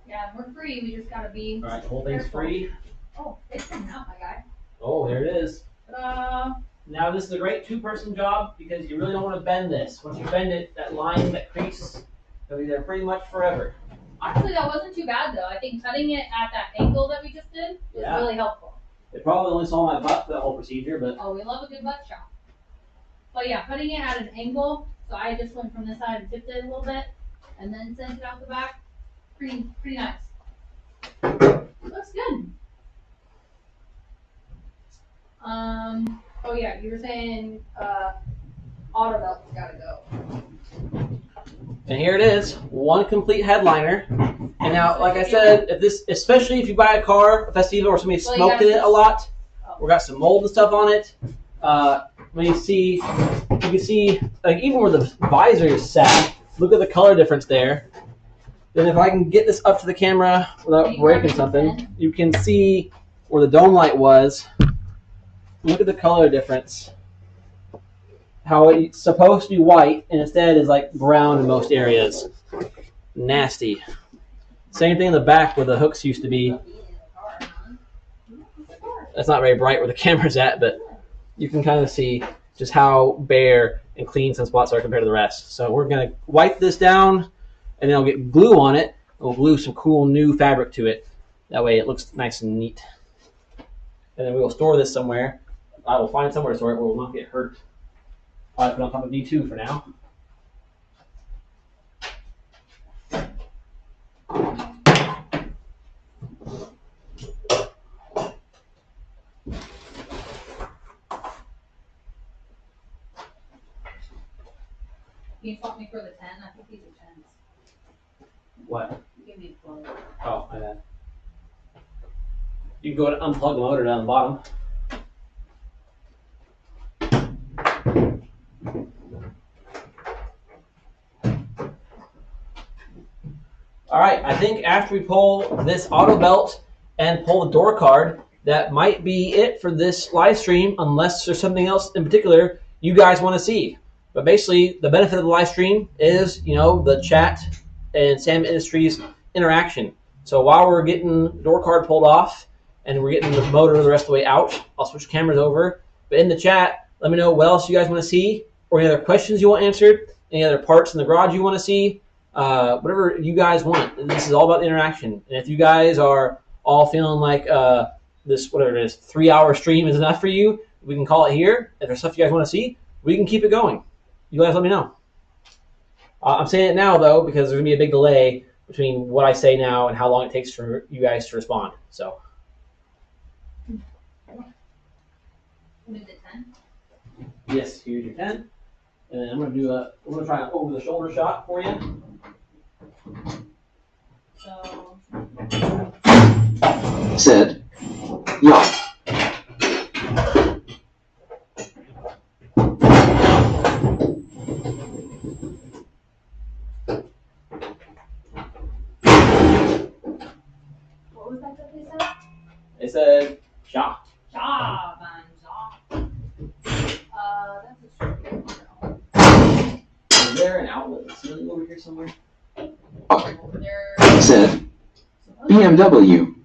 Yeah, we're free. We just gotta be. Alright, the whole thing's careful. free. Oh, it's coming out, my guy. Oh, there it is. Ta-da! Now this is a great two-person job because you really don't want to bend this. Once you bend it, that line, that crease, it'll be there pretty much forever. Honestly, that wasn't too bad though. I think cutting it at that angle that we just did was Yeah. really helpful. It probably only saw my butt for that whole procedure, but Oh, we love a good butt shot. But yeah, cutting it at an angle. So I just went from this side and tipped it a little bit, and then sent it out the back. Pretty nice. Looks good. Oh yeah, you were saying auto belt's gotta go. and here it is, one complete headliner. And now, like I said, if this, especially if you buy a car, a Festiva, or somebody Well, you smoked gotta in it a just- lot, Oh. we got some mold and stuff on it. When you can see, like even where the visor is sat. Look at the color difference there. Then if I can get this up to the camera without You breaking grab it something, then. you can see where the dome light was. Look at the color difference. How it's supposed to be white and instead is like brown in most areas. Nasty. Same thing in the back where the hooks used to be. That's not very bright where the camera's at, but you can kind of see just how bare and clean some spots are compared to the rest. So we're going to wipe this down and then I'll get glue on it. We'll glue some cool new fabric to it. That way it looks nice and neat. And then we will store this somewhere. I will find somewhere to store it where it will not get hurt. I'll put it on top of D2 for now. Can you swap me for the 10? I think these are 10s. What? Give me a 12. Oh, my bad. You can go and unplug the motor down the bottom. All right, I think after we pull this auto belt and pull the door card, that might be it for this live stream, unless there's something else in particular you guys want to see. But basically, the benefit of the live stream is, you know, the chat and Samet Industries interaction. So while we're getting the door card pulled off and we're getting the motor the rest of the way out, I'll switch cameras over. But in the chat, let me know what else you guys want to see or any other questions you want answered. any other parts in the garage you want to see, whatever you guys want. And this is all about the interaction. And if you guys are all feeling like this, whatever it is, 3-hour stream is enough for you, we can call it here. If there's stuff you guys want to see, we can keep it going. You guys let me know. I'm saying it now, though, because there's going to be a big delay between what I say now and how long it takes for you guys to respond. So. Move the 10. Yes, here's your 10. And then I'm going to try an over-the-shoulder shot for you. So. Said. Yeah. What was that they said? They said shot. Job and job. That's a straight one. Is there an outlet in the ceiling over here somewhere? There. Said. BMW.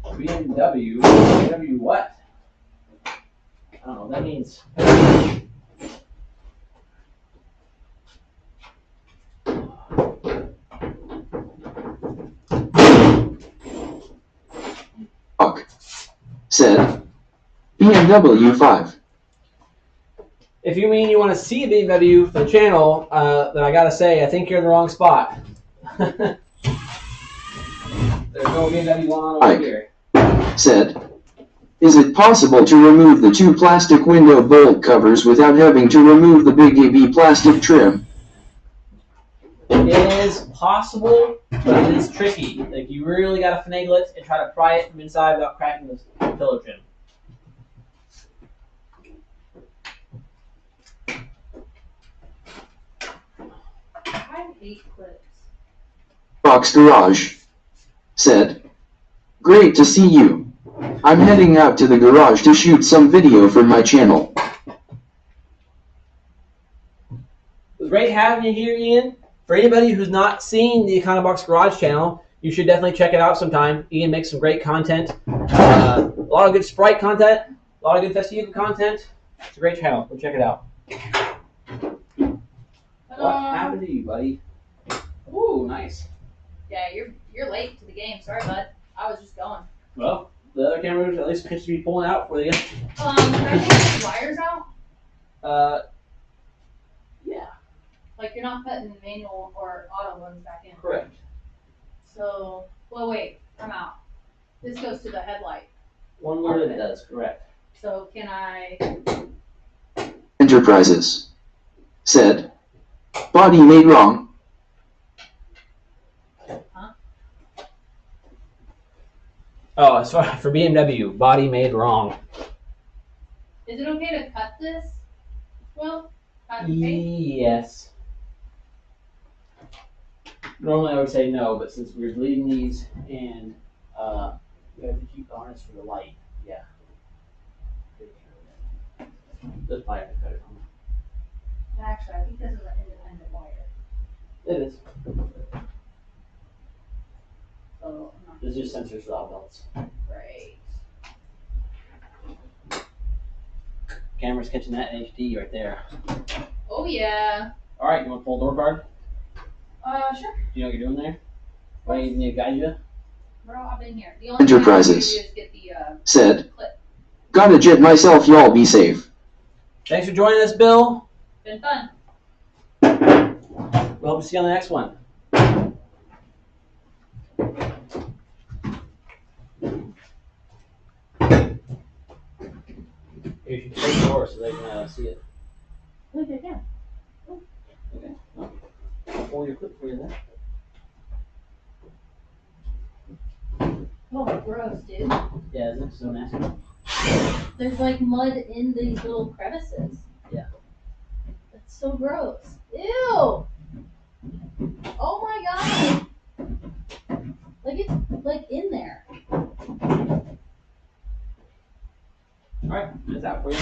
BMW? BMW what? I don't know what that means. Said. BMW 5. If you mean you want to see a BMW for the channel, then I gotta say, I think you're in the wrong spot. There's no BMW going on over Ike. here. Said. Is it possible to remove the 2 plastic window bolt covers without having to remove the big AB plastic trim? It is possible, but it is tricky. Like, you really gotta finagle it and try to pry it from inside without cracking the pillow trim. I hate clips. Box Garage. Said. Great to see you. I'm heading out to the garage to shoot some video for my channel. It was great having you here, Ian. For anybody who's not seen the Econobox Garage channel, you should definitely check it out sometime. Ian makes some great content. A lot of good Sprite content, a lot of good Festiva content. It's a great channel. Go check it out. What happened to you, buddy? Ooh, nice. Yeah, you're late to the game. Sorry, bud. I was just going. Well, the other cameras at least should be pulling out for you. Can I take the wires out? Yeah. Like you're not putting manual or auto ones back in. Correct. So, well, wait. I'm out. This goes to the headlight. One word it does, correct. So can I? Enterprises. Said. Body made wrong. Oh, as far for BMW, body made wrong. Is it okay to cut this? Well, cut the tape? Yes. Normally I would say no, but since we're deleting these and we have to keep the harness for the light, yeah. Just fire to cut it on. Actually, I think this is an independent wire. It is. So I'm not There's just sensors for all belts. great. Camera's catching that in HD right there. Oh yeah. Alright, you want to pull door card? Sure. Do you know what you're doing there? Do I need me to guide you? Bro, I've been here. The only Enterprises. thing I have to do is get the Said. clip. Gotta jet myself, y'all be safe. Thanks for joining us, Bill. Been fun. We'll hope to see you on the next one. You should take the door so they can see it. Look at that. Okay. Well, I'll pull your clip for you then. Oh, gross, dude. Yeah, isn't it so nasty? There's like mud in these little crevices. Yeah. That's so gross. Ew. Oh my god. Like it's like in there. Alright, that's out for you.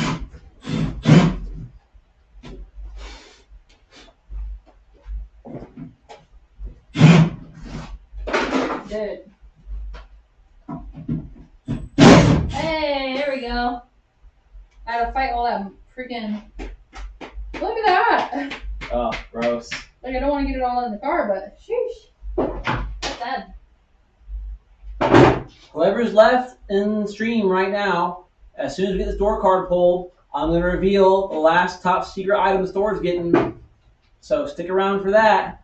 Dude. Hey, there we go. I had to fight all that freaking. Look at that. Oh, gross. Like, I don't want to get it all in the car, but sheesh. That's sad. Whoever's left in the stream right now, as soon as we get this door card pulled, I'm going to reveal the last top secret item the store is getting. So stick around for that.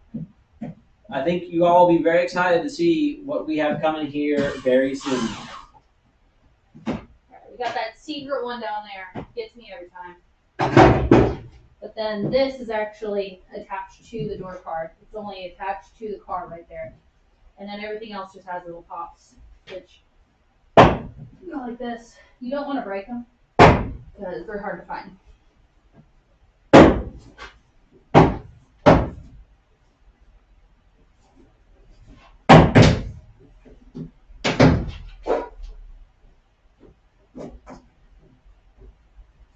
I think you all will be very excited to see what we have coming here very soon. Alright, we got that secret one down there. Gets me every time. But then this is actually attached to the door card. It's only attached to the car right there. And then everything else just has little pops, which go like this. You don't want to break them because they're hard to find.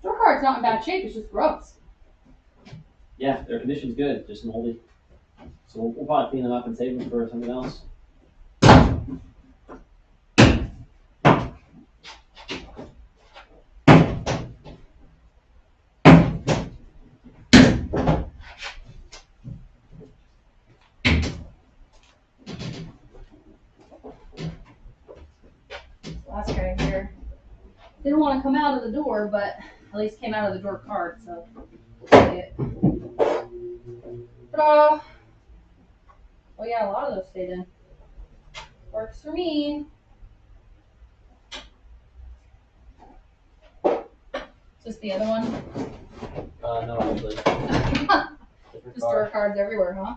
Door card's not in bad shape. It's just gross. Yeah, their condition's good, just moldy. So we'll probably clean them up and save them for something else. Last guy here didn't want to come out of the door, but at least came out of the door card, so we'll take it. Ta-da! Oh yeah, a lot of those stayed in. Works for me. Is this the other one? No, actually. Just door cards everywhere, huh?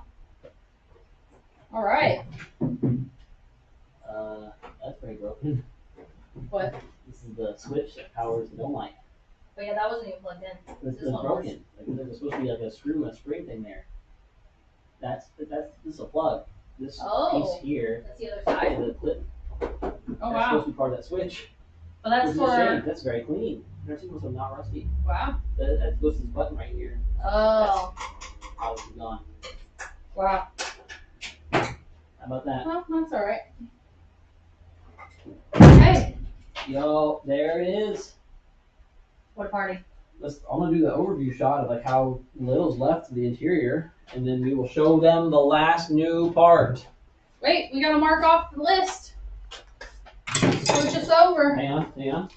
Alright. That's very broken. What? This is the switch that powers the dome light. But yeah, that wasn't even plugged in. This is broken. Like, there's supposed to be like a screw and a spring thing there. This is a plug. This piece here That's the other is side. the clip. Oh That's wow. supposed to be part of that switch. But that's Which is a shame. for That's very clean. Never seen one not rusty. wow. That goes to this button right here. Oh That's obviously gone. wow. How about that? Well, that's alright. Okay. Yo, there it is. What a party. I'm gonna do the overview shot of like how little's left of the interior, and then we will show them the last new part. Wait, we gotta mark off the list. Switch us over. Hang on.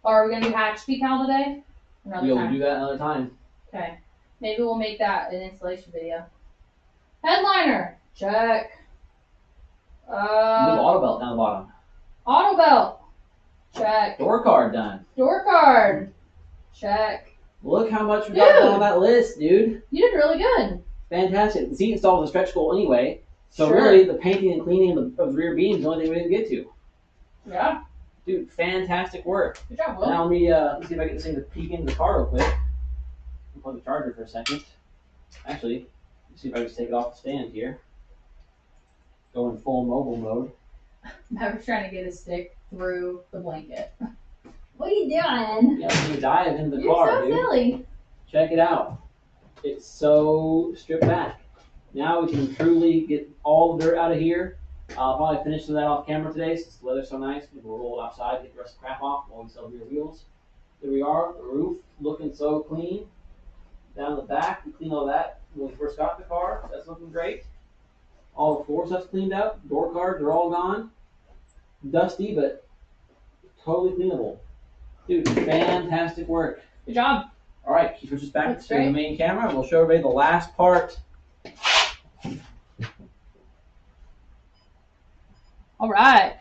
Are we gonna do hatch decal today? Another We'll time. do that another time. Okay. Maybe we'll make that an installation video. Headliner. Check. Move auto belt down the bottom. Auto belt. Check. Door card done. Door card. Check. Look how much we got done on that list, dude. You did really good. Fantastic. The seat installed with a stretch goal anyway. So Sure. really, the painting and cleaning of the rear beams is the only thing we didn't get to. Yeah. Dude, fantastic work. Good job, Will. Now let me see if I get this thing to peek into the car real quick. Unplug the charger for a second. Actually, let's see if I can just take it off the stand here. Go in full mobile mode. I was trying to get a stick through the blanket. What are you doing? Yeah, let me dive into the You're car, so dude. silly. Check it out. It's so stripped back. Now we can truly get all the dirt out of here. I'll probably finish that off camera today since the weather's so nice. We'll roll it outside, get the rest of the crap off while we sell rear wheels. There we are, the roof looking so clean. Down the back, we cleaned all that when we first got the car. That's looking great. All the floor stuff's cleaned up. Door cards are all gone. Dusty, but totally cleanable. Dude, fantastic work. Good job. All right, keep switches back That's to the great. main camera, and we'll show everybody the last part. All right.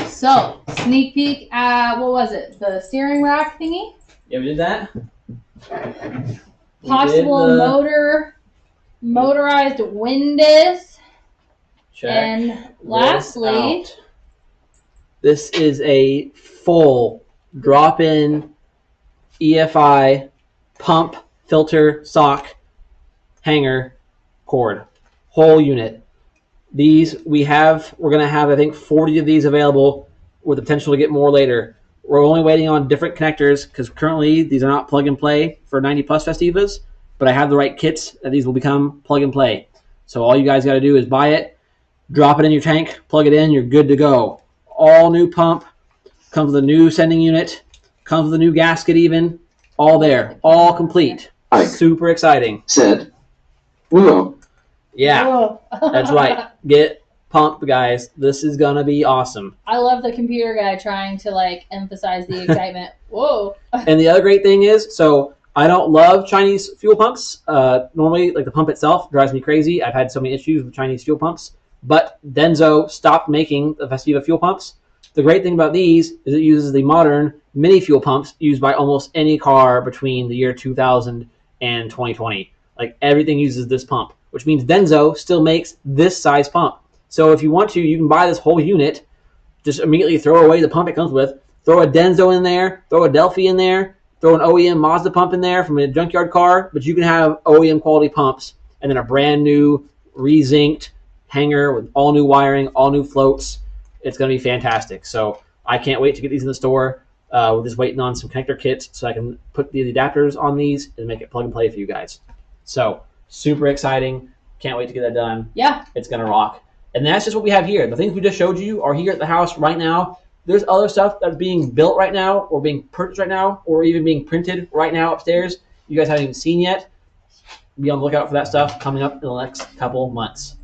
So, sneak peek at, what was it? The steering rack thingy? Yeah, we did that. We Possible did the- motorized wind disc. Check And this lastly, out. This is a full drop-in EFI pump filter sock hanger cord, whole unit. These we're going to have, I think, 40 of these available with the potential to get more later. We're only waiting on different connectors because currently these are not plug and play for 90 plus Festivas, but I have the right kits that these will become plug and play. So all you guys got to do is buy it, drop it in your tank, plug it in, you're good to go. All new pump, Comes with a new sending unit. Comes with a new gasket even. All there. All complete. Ike Super exciting. said, "Whoa, Yeah, Whoa. that's right. Get pumped, guys. This is going to be awesome. I love the computer guy trying to like emphasize the excitement. Whoa. And the other great thing is, so I don't love Chinese fuel pumps. Normally, like the pump itself drives me crazy. I've had so many issues with Chinese fuel pumps. But Denso stopped making the Festiva fuel pumps. The great thing about these is it uses the modern mini fuel pumps used by almost any car between the year 2000 and 2020. Like everything uses this pump, which means Denso still makes this size pump. So if you want to, you can buy this whole unit, just immediately throw away the pump it comes with, throw a Denso in there, throw a Delphi in there, throw an OEM Mazda pump in there from a junkyard car, but you can have OEM quality pumps and then a brand new re-zinced hanger with all new wiring, all new floats. It's going to be fantastic. So I can't wait to get these in the store. We're just waiting on some connector kits so I can put the adapters on these and make it plug and play for you guys. So super exciting. Can't wait to get that done. Yeah. It's going to rock. And that's just what we have here. The things we just showed you are here at the house right now. There's other stuff that's being built right now or being purchased right now or even being printed right now upstairs you guys haven't even seen yet. Be on the lookout for that stuff coming up in the next couple months.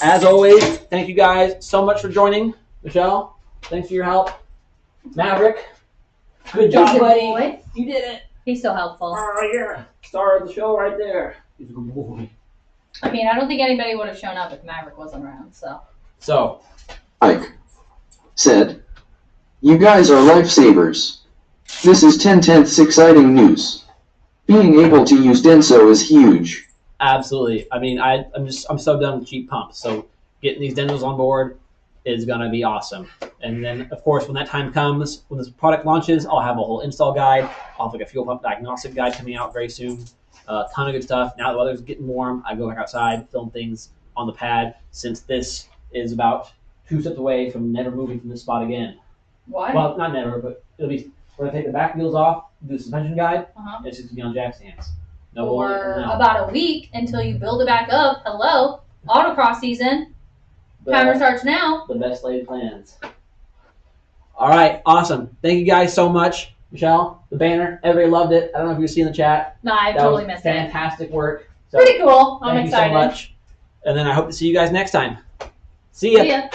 As always, thank you guys so much for joining. Michelle, thanks for your help. Maverick, good job, buddy. Boy. You did it. He's so helpful. Oh, yeah. Star of the show right there. He's a good boy. I mean, I don't think anybody would have shown up if Maverick wasn't around, So, Ike said, "You guys are lifesavers. This is 10/10ths exciting news. Being able to use Denso is huge." absolutely. I mean, I'm so done with cheap pumps. So getting these Densos on board is gonna be awesome. And then, of course, when that time comes, when this product launches, I'll have a whole install guide. I'll have like a fuel pump diagnostic guide coming out very soon. A ton of good stuff. Now the weather's getting warm, I go back outside, film things on the pad. Since this is about 2 steps away from never moving from this spot again. Why? Well, not never, but it'll be. We're gonna take the back wheels off, do the suspension guide. Uh-huh. It's just gonna be on jack stands. No Or more. No. about a week until you build it back up. Hello. Autocross season. The- Timer starts now. The best laid plans. All right, awesome. Thank you guys so much. Michelle, the banner, everybody loved it. I don't know if you see in the chat. No, I That totally was missed it. fantastic work. So Pretty cool. I'm thank excited. you so much. And then I hope to see you guys next time. See ya. See ya.